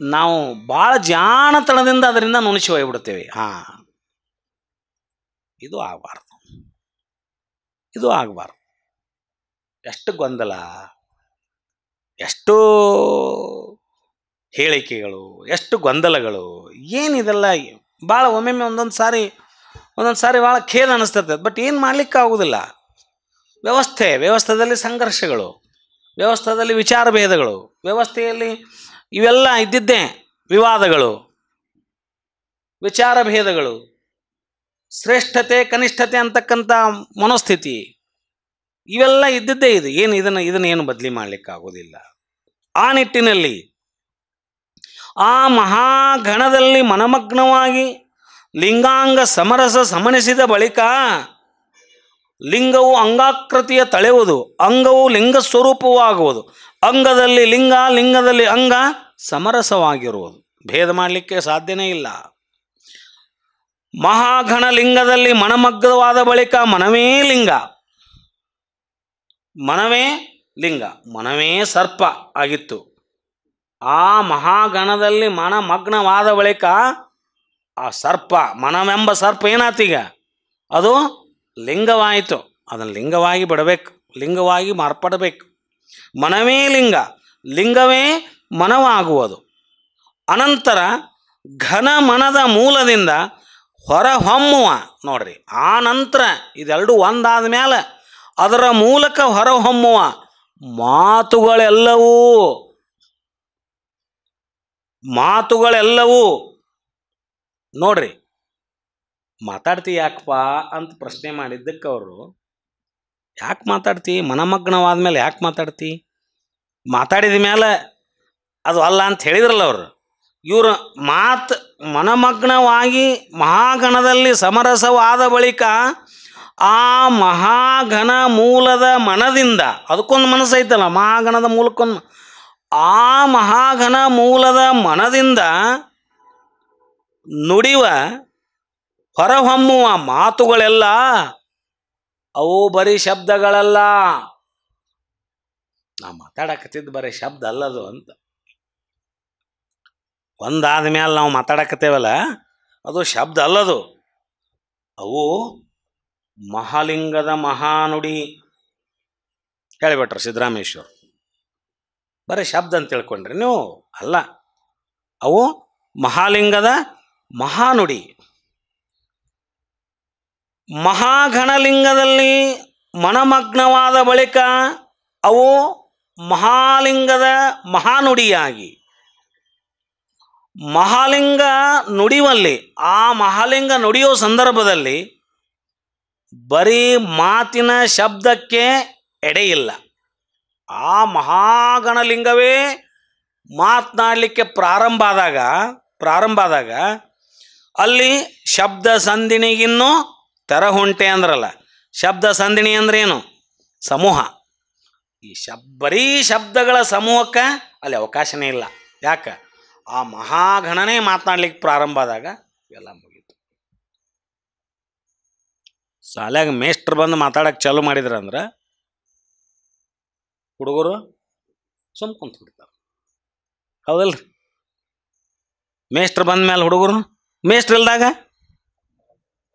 ನಾವು ಭಾಳ ಜಾಣತನದಿಂದ ಅದರಿಂದ ನುಣಿಸಿ ಹೋಗ್ಬಿಡ್ತೇವೆ. ಇದು ಆಗಬಾರ್ದು. ಎಷ್ಟು ಗೊಂದಲ, ಎಷ್ಟು ಹೇಳಿಕೆಗಳು, ಎಷ್ಟು ಗೊಂದಲಗಳು, ಏನಿದೆಲ್ಲ ಭಾಳ ಒಮ್ಮೊಮ್ಮೆ ಒಂದೊಂದು ಸಾರಿ ಭಾಳ ಖೇದ ಅನ್ನಿಸ್ತದೆ. ಬಟ್ ಏನು ಮಾಡಲಿಕ್ಕೆ ಆಗೋದಿಲ್ಲ. ವ್ಯವಸ್ಥೆಯಲ್ಲಿ ಸಂಘರ್ಷಗಳು, ವ್ಯವಸ್ಥೆಯಲ್ಲಿ ವಿಚಾರ ಭೇದಗಳು, ವ್ಯವಸ್ಥೆಯಲ್ಲಿ ಇವೆಲ್ಲ ಇದ್ದಿದ್ದೇ ವಿವಾದಗಳು, ವಿಚಾರ ಭೇದಗಳು, ಶ್ರೇಷ್ಠತೆ ಕನಿಷ್ಠತೆ ಅಂತಕ್ಕಂಥ ಮನೋಸ್ಥಿತಿ, ಇವೆಲ್ಲ ಇದ್ದಿದ್ದೇ ಇದು. ಇದನ್ನೇನು ಬದಲಿ ಮಾಡಲಿಕ್ಕಾಗೋದಿಲ್ಲ. ಆ ನಿಟ್ಟಿನಲ್ಲಿ ಆ ಮಹಾಗಣದಲ್ಲಿ ಮನಮಗ್ನವಾಗಿ ಲಿಂಗಾಂಗ ಸಮನಿಸಿದ ಬಳಿಕ ಲಿಂಗವು ಅಂಗಾಕೃತಿಯ ತಳೆಯುವುದು, ಅಂಗವು ಲಿಂಗ ಸ್ವರೂಪವಾಗುವುದು, ಅಂಗದಲ್ಲಿ ಲಿಂಗ, ಲಿಂಗದಲ್ಲಿ ಅಂಗ ಸಮರಸವಾಗಿರುವುದು. ಭೇದ ಮಾಡಲಿಕ್ಕೆ ಸಾಧ್ಯನೇ ಇಲ್ಲ. ಮಹಾಗಣ ಲಿಂಗದಲ್ಲಿ ಮನಮಗ್ನವಾದ ಬಳಿಕ ಮನವೇ ಮನವೇ ಸರ್ಪ ಆಗಿತ್ತು. ಆ ಮಹಾಗಣದಲ್ಲಿ ಮನಮಗ್ನವಾದ ಬಳಿಕ ಆ ಸರ್ಪ, ಮನವೆಂಬ ಸರ್ಪ ಏನಾತೀಗ? ಅದು ಲಿಂಗವಾಯಿತು. ಅದನ್ನು ಲಿಂಗವಾಗಿ ಬಿಡಬೇಕು, ಲಿಂಗವಾಗಿ ಮಾರ್ಪಡಬೇಕು. ಮನವೇ ಲಿಂಗವೇ ಮನವಾಗುವುದು. ಅನಂತರ ಘನ ಮನದ ಮೂಲದಿಂದ ಹೊರಹೊಮ್ಮುವ, ನೋಡ್ರಿ, ಆ ನಂತರ ಇದೆರಡು ಒಂದಾದ ಮೇಲೆ ಅದರ ಮೂಲಕ ಹೊರಹೊಮ್ಮುವ ಮಾತುಗಳೆಲ್ಲವೂ ನೋಡ್ರಿ. ಮಾತಾಡ್ತಿ ಯಾಕಪ್ಪ ಅಂತ ಪ್ರಶ್ನೆ ಮಾಡಿದ್ದಕ್ಕೆ ಅವರು, ಯಾಕೆ ಮಾತಾಡ್ತಿ? ಮನಮಗ್ನವಾದ ಮೇಲೆ ಯಾಕೆ ಮಾತಾಡ್ತಿ? ಮಾತಾಡಿದ ಮೇಲೆ ಅದು ಅಲ್ಲ ಅಂತ ಹೇಳಿದ್ರಲ್ಲ ಅವರು. ಇವರು ಮನಮಗ್ನವಾಗಿ ಮಹಾಗಣದಲ್ಲಿ ಸಮರಸವಾದ ಬಳಿಕ ಆ ಮಹಾಘನ ಮೂಲದ ಮನದಿಂದ, ಅದಕ್ಕೊಂದು ಮನಸ್ಸು ಐತಲ್ಲ, ಮಹಾಗಣದ ಮೂಲಕ್ಕೊಂದು, ಆ ಮಹಾಘನ ಮೂಲದ ಮನದಿಂದ ನುಡಿವ ಹೊರಹೊಮ್ಮುವ ಮಾತುಗಳೆಲ್ಲ ಅವು ಬರೀ ಶಬ್ದಗಳಲ್ಲ. ನಾ ಮಾತಾಡಕತ್ತಿದ್ದು ಬರೀ ಶಬ್ದ ಅಲ್ಲದು ಅಂತ. ಒಂದಾದ ಮೇಲೆ ನಾವು ಮಾತಾಡಕತ್ತೇವಲ್ಲ, ಅದು ಶಬ್ದ ಅಲ್ಲದು, ಅವು ಮಹಾಲಿಂಗದ ಮಹಾನುಡಿ ಹೇಳಿಬಿಟ್ರು ಸಿದ್ದರಾಮೇಶ್ವರ್. ಬರೀ ಶಬ್ದ ಅಂತ ತಿಳ್ಕೊಂಡ್ರಿ ನೀವು, ಅಲ್ಲ, ಅವು ಮಹಾಲಿಂಗದ ಮಹಾನುಡಿ. ಮಹಾಗಣಲಿಂಗದಲ್ಲಿ ಮನಮಗ್ನವಾದ ಬಳಿಕ ಅವು ಮಹಾಲಿಂಗದ ಮಹಾನುಡಿಯಾಗಿ, ಮಹಾಲಿಂಗ ನುಡಿಯುವಲ್ಲಿ, ಆ ಮಹಾಲಿಂಗ ನುಡಿಯೋ ಸಂದರ್ಭದಲ್ಲಿ ಬರೀ ಮಾತಿನ ಶಬ್ದಕ್ಕೆ ಎಡೆಯಿಲ್ಲ. ಆ ಮಹಾಗಣಲಿಂಗವೇ ಮಾತನಾಡಲಿಕ್ಕೆ ಪ್ರಾರಂಭ ಆದಾಗ ಅಲ್ಲಿ ಶಬ್ದ ಸಂಧಿಣಿಗಿನ್ನೂ ತೆರಹುಂಟೆ ಅಂದ್ರಲ್ಲ. ಶಬ್ದ ಸಂಧಿಣಿ ಅಂದ್ರೇನು? ಸಮೂಹ. ಈ ಬರೀ ಶಬ್ದಗಳ ಸಮೂಹಕ್ಕೆ ಅಲ್ಲಿ ಅವಕಾಶನೇ ಇಲ್ಲ. ಯಾಕೆ? ಆ ಮಹಾಗಣನೇ ಮಾತನಾಡ್ಲಿಕ್ಕೆ ಪ್ರಾರಂಭ ಆದಾಗ ಎಲ್ಲ ಮುಗೀತು. ಶಾಲ್ಯಾಗ ಮೇಷ್ಟ್ರು ಬಂದು ಮಾತಾಡಕ್ಕೆ ಚಾಲು ಮಾಡಿದ್ರಂದ್ರೆ ಹುಡುಗರು ಸುಮ್ ಕುಂತು ಬಿಡ್ತಾರೆ, ಹೌದಲ್ರಿ? ಮೇಷ್ಟ್ರು ಬಂದ ಮೇಲೆ ಹುಡುಗರು, ಮೇಷ್ಟ್ರು ಇಲ್ದಾಗ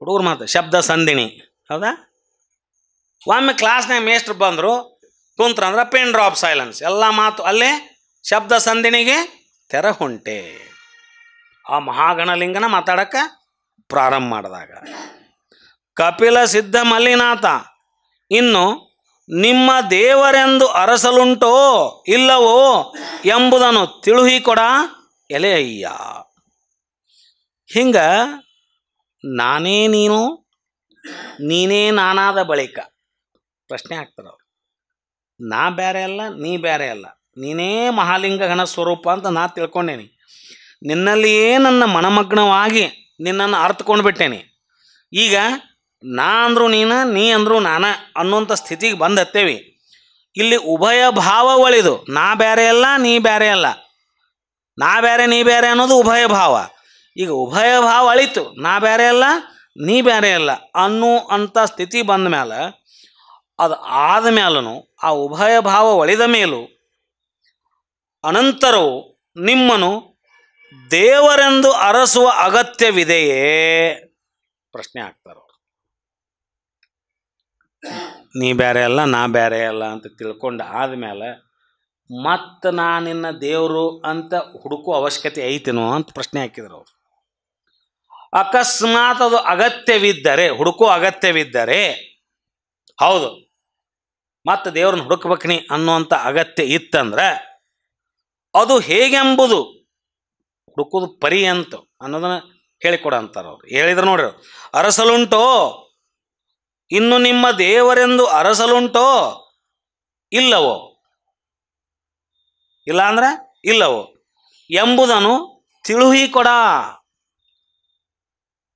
ಹುಡುಗರು ಮಾತು ಶಬ್ದ ಸಂಧಿಣಿ, ಹೌದಾ? ಒಮ್ಮೆ ಕ್ಲಾಸ್ನಾಗ ಮೇಷ್ಟ್ರು ಬಂದರು ಕುಂತ್ರಂದ್ರೆ ಪಿನ್ ಡ್ರಾಪ್ ಸೈಲೆನ್ಸ್, ಎಲ್ಲ ಮಾತು ಅಲ್ಲೇ ಶಬ್ದ ಸಂಧಿಣಿಗೆ ತೆರಹುಂಟೆ. ಆ ಮಹಾಗಣಲಿಂಗನ ಮಾತಾಡಕ್ಕೆ ಪ್ರಾರಂಭ ಮಾಡಿದಾಗ ಕಪಿಲ ಸಿದ್ಧ ಮಲ್ಲಿನಾಥ ಇನ್ನು ನಿಮ್ಮ ದೇವರೆಂದು ಅರಸಲುಂಟೋ ಇಲ್ಲವೋ ಎಂಬುದನ್ನು ತಿಳುಹಿಕೊಡ ಎಲೆ ಅಯ್ಯ. ಹಿಂಗ ನಾನೇ ನೀನು, ನೀನೇ ನಾನಾದ ಬಳಿಕ ಪ್ರಶ್ನೆ ಆಗ್ತಾರವ್ರು. ನಾ ಬೇರೆ ಅಲ್ಲ, ನೀ ಬೇರೆ ಅಲ್ಲ, ನೀನೇ ಮಹಾಲಿಂಗ ಘನ ಸ್ವರೂಪ ಅಂತ ನಾ ತಿಳ್ಕೊಂಡೇನಿ. ನಿನ್ನಲ್ಲಿಯೇ ನನ್ನ ಮನಮಗ್ನವಾಗಿ ನಿನ್ನನ್ನು ಅರ್ಥಕೊಂಡು ಬಿಟ್ಟೇನಿ. ಈಗ ನಾ ಅಂದ್ರು ನೀನು, ನೀ ಅಂದ್ರು ನಾನ ಅನ್ನುವಂಥ ಸ್ಥಿತಿಗೆ ಬಂದತ್ತೇವಿ. ಇಲ್ಲಿ ಉಭಯ ಭಾವ ಒಳಿದು, ನಾ ಬೇರೆ ಅಲ್ಲ, ನೀ ಬೇರೆ ಅಲ್ಲ, ನಾ ಬೇರೆ ನೀ ಬೇರೆ ಅನ್ನೋದು ಉಭಯ ಭಾವ. ಈಗ ಉಭಯ ಭಾವ ಅಳಿತು, ನಾ ಬೇರೆ ಅಲ್ಲ, ನೀ ಬೇರೆ ಅಲ್ಲ ಅನ್ನುವಂಥ ಸ್ಥಿತಿ ಬಂದ ಮೇಲೆ, ಅದು ಆದ ಮೇಲೂ, ಆ ಉಭಯ ಭಾವ ಒಳಿದ ಮೇಲೂ ಅನಂತರವು ನಿಮ್ಮನ್ನು ದೇವರೆಂದು ಅರಸುವ ಅಗತ್ಯವಿದೆಯೇ? ಪ್ರಶ್ನೆ ಆಗ್ತಾರ. ನೀ ಬೇರೆ ಅಲ್ಲ, ನಾ ಬೇರೆ ಅಲ್ಲ ಅಂತ ತಿಳ್ಕೊಂಡು ಆದಮೇಲೆ ಮತ್ತು ನಾ ನಿನ್ನ ದೇವರು ಅಂತ ಹುಡುಕೋ ಅವಶ್ಯಕತೆ ಐತೇನೋ ಅಂತ ಪ್ರಶ್ನೆ ಹಾಕಿದ್ರು ಅವರು. ಅಕಸ್ಮಾತ್ ಅದು ಅಗತ್ಯವಿದ್ದರೆ, ಹುಡುಕೋ ಅಗತ್ಯವಿದ್ದರೆ, ಹೌದು ಮತ್ತು ದೇವ್ರನ್ನ ಹುಡುಕ್ಬೇಕನಿ ಅನ್ನುವಂಥ ಅಗತ್ಯ ಇತ್ತಂದ್ರೆ ಅದು ಹೇಗೆಂಬುದು ಹುಡುಕೋದು ಪರಿ ಅಂತ ಅನ್ನೋದನ್ನು ಹೇಳಿಕೊಡ ಅಂತಾರೆ ಅವ್ರು. ಹೇಳಿದ್ರು ನೋಡ್ರಿ, ಅರಸಲುಂಟೋ ಇನ್ನು ನಿಮ್ಮ ದೇವರೆಂದು ಅರಸಲುಂಟೋ ಇಲ್ಲವೋ, ಇಲ್ಲ ಅಂದ್ರೆ ಇಲ್ಲವೋ ಎಂಬುದನ್ನು ತಿಳುಹಿಕೊಡ.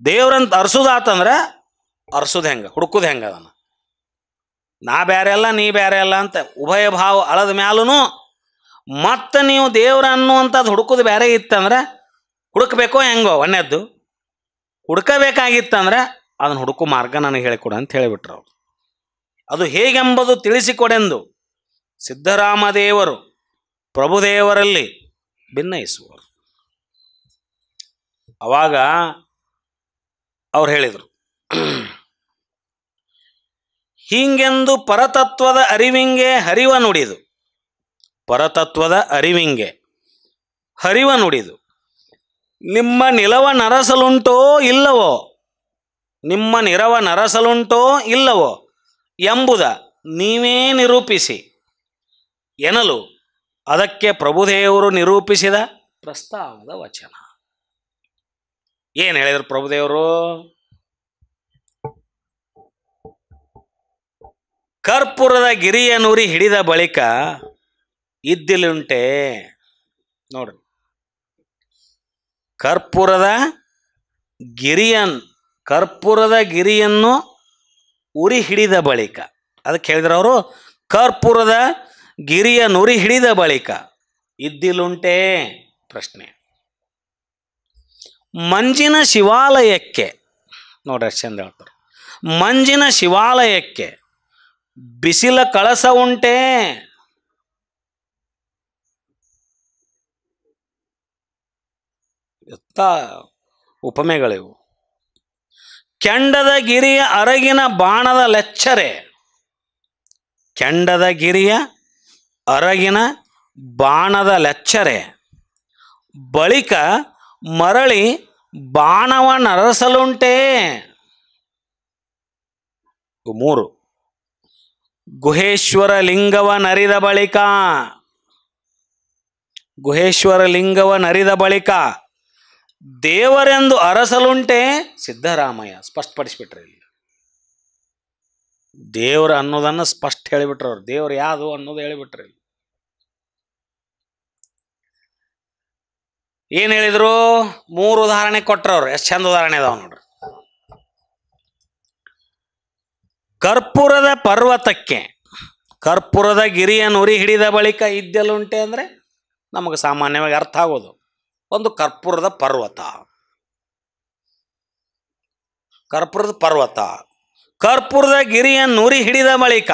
ದೇವ್ರಂತ ಅರಸುದಾತಂದ್ರೆ ಅರಸುದು ಹೆಂಗೆ, ಹುಡುಕುದು ಹೆಂಗೆ? ಅದನ್ನು ನಾ ಬೇರೆ ಅಲ್ಲ, ನೀ ಬೇರೆ ಅಲ್ಲ ಅಂತ ಉಭಯ ಭಾವ ಅಳದ ಮ್ಯಾಲೂ ಮತ್ತು ನೀವು ದೇವ್ರ ಅನ್ನುವಂಥದ್ದು ಹುಡುಕೋದು ಬೇರೆ ಇತ್ತಂದ್ರೆ ಹುಡುಕಬೇಕೋ ಹೆಂಗೋ? ಒಣ್ಣೆದ್ದು ಹುಡುಕಬೇಕಾಗಿತ್ತಂದ್ರೆ ಅದನ್ನು ಹುಡುಕೋ ಮಾರ್ಗ ನನಗೆ ಹೇಳಿಕೊಡ ಅಂತ ಹೇಳಿಬಿಟ್ರು ಅವರು. ಅದು ಹೇಗೆಂಬುದು ತಿಳಿಸಿಕೊಡೆಂದು ಸಿದ್ದರಾಮದೇವರು ಪ್ರಭುದೇವರಲ್ಲಿ ಭಿನ್ನಯಿಸುವರು. ಅವಾಗ ಅವ್ರು ಹೇಳಿದರು, ಹೀಗೆಂದು ಪರತತ್ವದ ಅರಿವಿಂಗೆ ಹರಿವ ನುಡಿದು, ಪರತತ್ವದ ಅರಿವಿಂಗೆ ಹರಿವ ನುಡಿದು ನಿಮ್ಮ ನಿಲವ ನರಸಲುಂಟೋ ಇಲ್ಲವೋ, ನಿಮ್ಮ ನಿರವ ನರಸಲುಂಟೋ ಇಲ್ಲವೋ ಎಂಬುದ ನೀವೇ ನಿರೂಪಿಸಿ ಎನ್ನಲು ಅದಕ್ಕೆ ಪ್ರಭುದೇವರು ನಿರೂಪಿಸಿದ ಪ್ರಸ್ತಾವದ ವಚನ. ಏನು ಹೇಳಿದ್ರು ಪ್ರಭುದೇವರು? ಕರ್ಪೂರದ ಗಿರಿಯ ನುರಿ ಹಿಡಿದ ಬಳಿಕ ಇದ್ದಿಲುಂಟೆ. ನೋಡ್ರಿ, ಕರ್ಪೂರದ ಗಿರಿಯನ್ನು ಉರಿ ಹಿಡಿದ ಬಳಿಕ, ಅದಕ್ಕೆ ಹೇಳಿದ್ರು ಅವರು, ಕರ್ಪೂರದ ಗಿರಿಯನ್ನು ಉರಿ ಹಿಡಿದ ಬಳಿಕ ಇದ್ದಿಲುಂಟೇ ಪ್ರಶ್ನೆ. ಮಂಜಿನ ಶಿವಾಲಯಕ್ಕೆ, ನೋಡ್ರಿ ಎಷ್ಟು ಚಂದ ಹೇಳ್ತಾರೆ, ಮಂಜಿನ ಶಿವಾಲಯಕ್ಕೆ ಬಿಸಿಲ ಕಳಸ ಉಂಟೇ. ಎತ್ತ ಉಪಮೆಗಳಿವು. ಕೆಂಡದ ಗಿರಿಯ ಅರಗಿನ ಬಾಣದ ಲೆಚ್ಚರೆ, ಕೆಂಡದ ಗಿರಿಯ ಅರಗಿನ ಬಾಣದ ಲೆಚ್ಚರೆ ಬಳಿಕ ಮರಳಿ ಬಾಣವ ನರಸಲುಂಟೇ. 3. ಗುಹೇಶ್ವರ ಲಿಂಗವ ನರಿದ ಬಳಿಕ, ಗುಹೇಶ್ವರ ಲಿಂಗವ ನರಿದ ಬಳಿಕ ದೇವರೆಂದು ಅರಸಲುಂಟೆ. ಸಿದ್ದರಾಮಯ್ಯ ಸ್ಪಷ್ಟಪಡಿಸ್ಬಿಟ್ರೆ, ಇಲ್ಲಿ ದೇವರ ಅನ್ನೋದನ್ನು ಸ್ಪಷ್ಟ ಹೇಳಿಬಿಟ್ರು ಅವ್ರು. ದೇವ್ರು ಯಾವುದು ಅನ್ನೋದು ಹೇಳಿಬಿಟ್ರೆ. ಏನು ಹೇಳಿದ್ರು? 3 ಉದಾಹರಣೆ ಕೊಟ್ರವ್ರು. ಎಷ್ಟು ಚಂದ ಉದಾಹರಣೆ ಅದಾವ ನೋಡ್ರಿ. ಕರ್ಪೂರದ ಪರ್ವತಕ್ಕೆ, ಕರ್ಪೂರದ ಗಿರಿಯನ್ನು ಉರಿ ಹಿಡಿದ ಬಳಿಕ ಇದ್ದೆಲ್ಲುಂಟೆ ಅಂದರೆ ನಮಗೆ ಸಾಮಾನ್ಯವಾಗಿ ಅರ್ಥ ಆಗೋದು, ಒಂದು ಕರ್ಪೂರದ ಪರ್ವತ, ಕರ್ಪೂರದ ಪರ್ವತ, ಕರ್ಪೂರದ ಗಿರಿಯನ್ನು ಉರಿ ಹಿಡಿದ ಬಳಿಕ,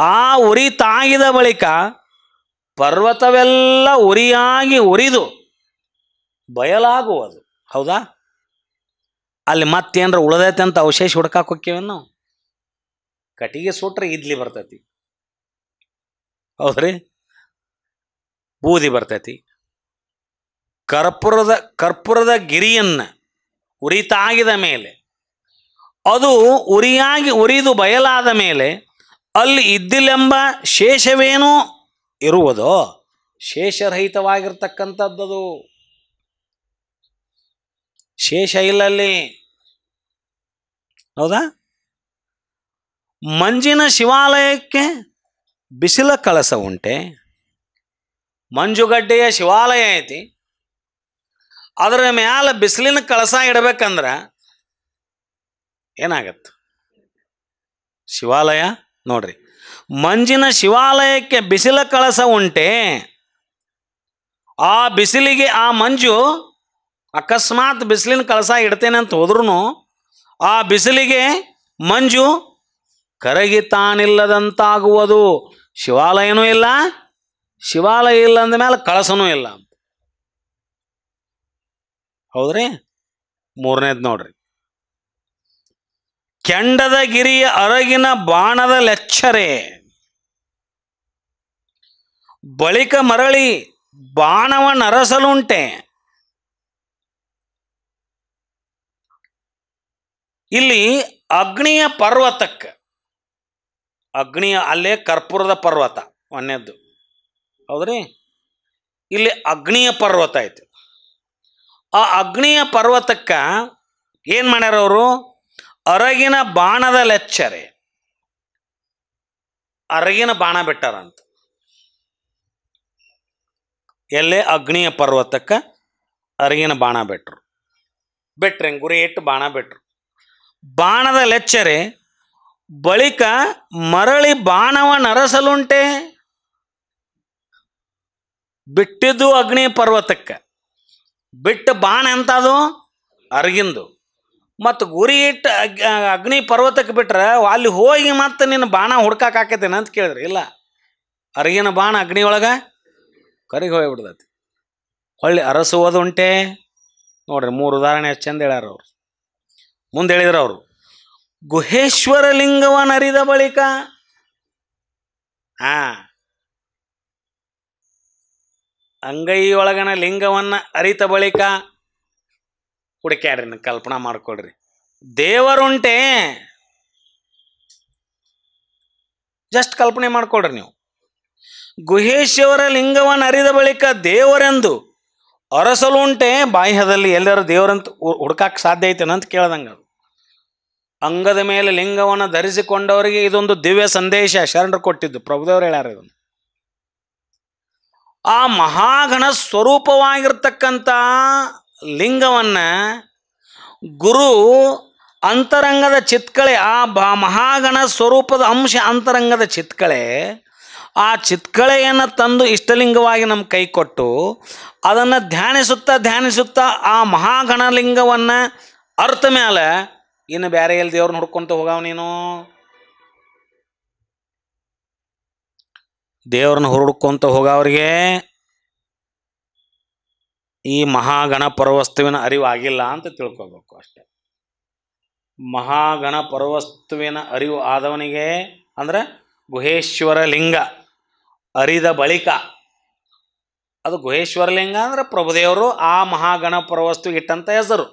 ಆ ಉರಿ ತಾಗಿದ ಬಳಿಕ ಪರ್ವತವೆಲ್ಲ ಉರಿಯಾಗಿ ಉರಿದು ಬಯಲಾಗುವುದು. ಹೌದಾ? ಅಲ್ಲಿ ಮತ್ತೇನ್ರ ಉಳಿದೈತೆ ಅಂತ ಅವಶೇಷ ಹುಡ್ಕಾಕ್ ಹೋಕ್ಕೇವೇನು? ಕಟ್ಟಿಗೆ ಸುಟ್ರೆ ಇಡ್ಲಿ ಬರ್ತೈತಿ, ಹೌದ್ರಿ? ಬೂದಿ ಬರ್ತೈತಿ. ಕರ್ಪೂರದ ಗಿರಿಯನ್ನು ಉರಿತಾಗಿದ ಮೇಲೆ, ಅದು ಉರಿಯಾಗಿ ಉರಿದು ಬಯಲಾದ ಮೇಲೆ ಅಲ್ಲಿ ಇದ್ದಿಲೆಂಬ ಶೇಷವೇನೂ ಇರುವುದೋ? ಶೇಷರಹಿತವಾಗಿರ್ತಕ್ಕಂಥದ್ದು, ಶೇಷ ಇಲ್ಲಲ್ಲಿ. ಹೌದಾ? ಮಂಜಿನ ಶಿವಾಲಯಕ್ಕೆ ಬಿಸಿಲ ಕಳಸ ಉಂಟೆ. ಮಂಜುಗಡ್ಡೆಯ ಶಿವಾಲಯ ಐತಿ, ಅದರ ಮ್ಯಾಲ ಬಿಸಿಲಿನ ಕಳಸ ಇಡಬೇಕಂದ್ರೆ ಏನಾಗತ್ತೆ? ಶಿವಾಲಯ ನೋಡ್ರಿ, ಮಂಜಿನ ಶಿವಾಲಯಕ್ಕೆ ಬಿಸಿಲ ಕಳಸ ಉಂಟೆ. ಆ ಬಿಸಿಲಿಗೆ ಆ ಮಂಜು, ಅಕಸ್ಮಾತ್ ಬಿಸಿಲಿನ ಕಳಸ ಇಡ್ತೇನೆ ಅಂತ ಹೋದ್ರೂ ಆ ಬಿಸಿಲಿಗೆ ಮಂಜು ಕರಗಿ ತಾನಿಲ್ಲದಂತಾಗುವುದು. ಶಿವಾಲಯನೂ ಇಲ್ಲ, ಶಿವಾಲಯ ಇಲ್ಲ ಅಂದ ಮೇಲೆ ಕಳಸನೂ ಇಲ್ಲ. ಹೌದ್ರಿ? 3ನೇದು ನೋಡ್ರಿ, ಕೆಂಡದ ಗಿರಿಯ ಅರಗಿನ ಬಾಣದ ಲೆಚ್ಚರೆ ಬಳಿಕ ಮರಳಿ ಬಾಣವ ನರಸಲುಂಟೆ. ಇಲ್ಲಿ ಅಗ್ನಿಯ ಪರ್ವತಕ್ಕೆ, ಅಗ್ನಿಯ ಅಲ್ಲೇ ಕರ್ಪೂರದ ಪರ್ವತ 1ನೇದ್ದು, ಹೌದ್ರಿ? ಇಲ್ಲಿ ಅಗ್ನಿಯ ಪರ್ವತ ಐತಿ. ಆ ಅಗ್ನಿಯ ಪರ್ವತಕ್ಕೆ ಏನು ಮಾಡ್ಯಾರ ಅವರು? ಅರಗಿನ ಬಾಣದ ಲೆಚ್ಚರೆ, ಅರಗಿನ ಬಾಣ ಬಿಟ್ಟಾರಂತ. ಎಲ್ಲೇ ಅಗ್ನಿಯ ಪರ್ವತಕ್ಕೆ ಅರಗಿನ ಬಾಣ ಬಿಟ್ರೆ ಗುರಿ ಇಟ್ಟು ಬಾಣ ಬಿಟ್ರು. ಬಾಣದ ಲೆಚ್ಚರೆ ಬಳಿಕ ಮರಳಿ ಬಾಣವ ನರಸಲುಂಟೆ. ಬಿಟ್ಟಿದ್ದು ಅಗ್ನಿ ಪರ್ವತಕ್ಕೆ, ಬಿಟ್ಟ ಬಾಣ ಎಂತದು? ಅರಗಿಂದು. ಮತ್ತು ಗುರಿ ಇಟ್ಟು ಅಗ್ನಿ ಪರ್ವತಕ್ಕೆ ಬಿಟ್ರೆ ಅಲ್ಲಿ ಹೋಗಿ ಮತ್ತೆ ನಿನ್ನ ಬಾಣ ಹುಡ್ಕಾಕ್ ಆಕೈತೇನೆ ಅಂತ ಕೇಳಿದ್ರಿ. ಇಲ್ಲ, ಅರಗಿನ ಬಾಣ ಅಗ್ನಿ ಒಳಗೆ ಕರಿಗೆ ಹೋಗ್ಬಿಡ್ತೈತಿ. ಹೊಳ್ಳಿ ಅರಸುವುದುಂಟೆ. ನೋಡ್ರಿ 3 ಉದಾಹರಣೆ ಎಷ್ಟು ಚಂದ ಹೇಳ್ಯಾರ ಅವ್ರು. ಮುಂದೆ ಹೇಳಿದ್ರು ಅವರು, ಗುಹೇಶ್ವರ ಲಿಂಗವನ್ನು ಅರಿದ ಬಳಿಕ, ಅಂಗೈಯೊಳಗನ ಲಿಂಗವನ್ನು ಅರಿತ ಬಳಿಕ ಹುಡುಕ್ಯಾಡ್ರಿ, ಕಲ್ಪನಾ ಮಾಡ್ಕೊಳ್ರಿ, ದೇವರುಂಟೆ. ಜಸ್ಟ್ ಕಲ್ಪನೆ ಮಾಡ್ಕೊಳ್ರಿ ನೀವು. ಗುಹೇಶ್ವರ ಲಿಂಗವನ್ನು ಅರಿದ ಬಳಿಕ ದೇವರೆಂದು ಅರಸಲುಂಟೆ. ಬಾಹ್ಯದಲ್ಲಿ ಎಲ್ಲರೂ ದೇವರಂತ ಹುಡ್ಕಾಕ್ ಸಾಧ್ಯ ಐತೇನ ಅಂತ ಕೇಳ್ದಂಗೆ. ಅಂಗದ ಮೇಲೆ ಲಿಂಗವನ್ನು ಧರಿಸಿಕೊಂಡವರಿಗೆ ಇದೊಂದು ದಿವ್ಯ ಸಂದೇಶ ಶರಣರು ಕೊಟ್ಟಿದ್ದು. ಪ್ರಭುದೇವರು ಹೇಳ್ಯಾರ ಇದನ್ನು. ಆ ಮಹಾಗಣ ಸ್ವರೂಪವಾಗಿರ್ತಕ್ಕಂಥ ಲಿಂಗವನ್ನು ಗುರು ಅಂತರಂಗದ ಚಿತ್ಕಳೆ, ಆ ಮಹಾಗಣ ಸ್ವರೂಪದ ಅಂಶ ಅಂತರಂಗದ ಚಿತ್ಕಳೆ, ಆ ಚಿತ್ಕಳೆಯನ್ನು ತಂದು ಇಷ್ಟಲಿಂಗವಾಗಿ ನಮ್ಮ ಕೈ ಕೊಟ್ಟು ಅದನ್ನು ಧ್ಯಾನಿಸುತ್ತಾ ಆ ಮಹಾಗಣಲಿಂಗವನ್ನು ಅರ್ಥ ಮೇಲೆ ಇನ್ನು ಬೇರೆ ಎಲ್ಲಿ ದೇವ್ರನ್ನ ಹುಡ್ಕೊಂತ ಹೋಗಾವ ನೀನು? ದೇವ್ರನ್ನ ಹುಡುಕೊಂತ ಹೋಗೋವ್ರಿಗೆ ಈ ಮಹಾಗಣ ಪರವಸ್ತುವಿನ ಅರಿವು ಆಗಿಲ್ಲ ಅಂತ ತಿಳ್ಕೊಬೇಕು ಅಷ್ಟೆ. ಮಹಾಗಣ ಪರವಸ್ತುವಿನ ಅರಿವು ಆದವನಿಗೆ ಅಂದ್ರೆ ಗುಹೇಶ್ವರ ಲಿಂಗ ಅರಿದ ಬಳಿಕ, ಅದು ಗುಹೇಶ್ವರ ಲಿಂಗ ಅಂದ್ರೆ ಪ್ರಭುದೇವರು ಆ ಮಹಾಗಣ ಪರವಸ್ತುಗೆ ಇಟ್ಟಂಥ ಹೆಸರು.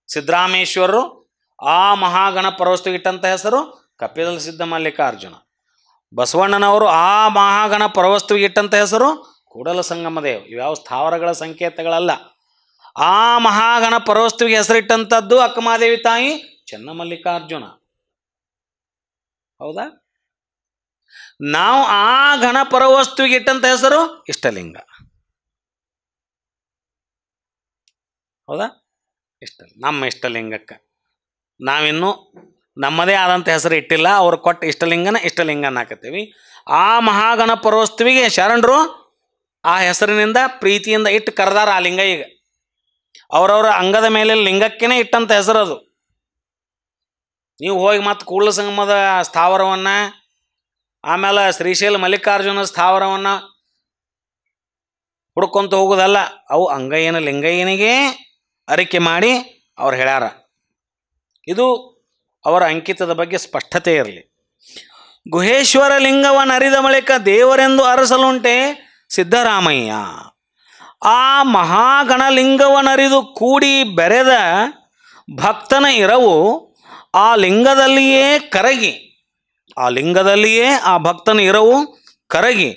ಸಿದ್ದರಾಮೇಶ್ವರರು ಆ ಮಹಾಗಣ ಪರವಸ್ತುಗೆ ಇಟ್ಟಂಥ ಹೆಸರು ಕಪಿಲ ಸಿದ್ಧ ಮಲ್ಲಿಕಾರ್ಜುನ. ಬಸವಣ್ಣನವರು ಆ ಮಹಾಗಣ ಪರವಸ್ತುವಿಗೆ ಇಟ್ಟಂಥ ಹೆಸರು ಕೂಡಲ ಸಂಗಮ ದೇವ. ಇವ್ಯಾವ ಸ್ಥಾವರಗಳ ಸಂಕೇತಗಳಲ್ಲ. ಆ ಮಹಾಗಣ ಪರವಸ್ತುವಿಗೆ ಹೆಸರಿಟ್ಟಂಥದ್ದು ಅಕ್ಕಮಾದೇವಿ ತಾಯಿ ಚೆನ್ನಮಲ್ಲಿಕಾರ್ಜುನ. ಹೌದಾ? ನಾವು ಆ ಘನ ಪರವಸ್ತುವಿಗೆ ಇಟ್ಟಂಥ ಹೆಸರು ಇಷ್ಟಲಿಂಗ. ಹೌದಾ? ನಮ್ಮ ಇಷ್ಟಲಿಂಗಕ್ಕೆ ನಾವಿನ್ನೂ ನಮ್ಮದೇ ಆದಂಥ ಹೆಸರು ಇಟ್ಟಿಲ್ಲ. ಅವ್ರು ಕೊಟ್ಟ ಇಷ್ಟಲಿಂಗನ ಹಾಕತ್ತೀವಿ. ಆ ಮಹಾಗಣ ಪರವಸ್ತುವಿಗೆ ಶರಣರು ಆ ಹೆಸರಿನಿಂದ ಪ್ರೀತಿಯಿಂದ ಇಟ್ಟು ಕರೆದಾರ ಆ ಲಿಂಗ. ಈಗ ಅವರವರ ಅಂಗದ ಮೇಲೆ ಲಿಂಗಕ್ಕೇ ಇಟ್ಟಂಥ ಹೆಸರು ಅದು. ನೀವು ಹೋಗಿ ಮತ್ತು ಕೂಡಲ ಸಂಗಮದ ಸ್ಥಾವರವನ್ನು, ಆಮೇಲೆ ಶ್ರೀಶೈಲ ಮಲ್ಲಿಕಾರ್ಜುನ ಸ್ಥಾವರವನ್ನು ಹುಡ್ಕೊಂತ ಹೋಗೋದಲ್ಲ. ಅವು ಅಂಗಯ್ಯನ ಲಿಂಗಯ್ಯನಿಗೆ ಅರಿಕೆ ಮಾಡಿ ಅವ್ರು ಹೇಳ್ಯಾರ. ಇದು ಅವರ ಅಂಕಿತದ ಬಗ್ಗೆ ಸ್ಪಷ್ಟತೆ ಇರಲಿ. ಗುಹೇಶ್ವರ ಲಿಂಗವನ್ನು ಅರಿದ ಬಳಿಕ ದೇವರೆಂದು ಅರಸಲುಂಟೆ ಸಿದ್ದರಾಮಯ್ಯ. ಆ ಮಹಾಗಣಲಿಂಗವನ್ನರಿದು ಕೂಡಿ ಬೆರೆದ ಭಕ್ತನ ಇರವು ಆ ಲಿಂಗದಲ್ಲಿಯೇ ಕರಗಿ, ಆ ಭಕ್ತನ ಇರವು ಕರಗಿ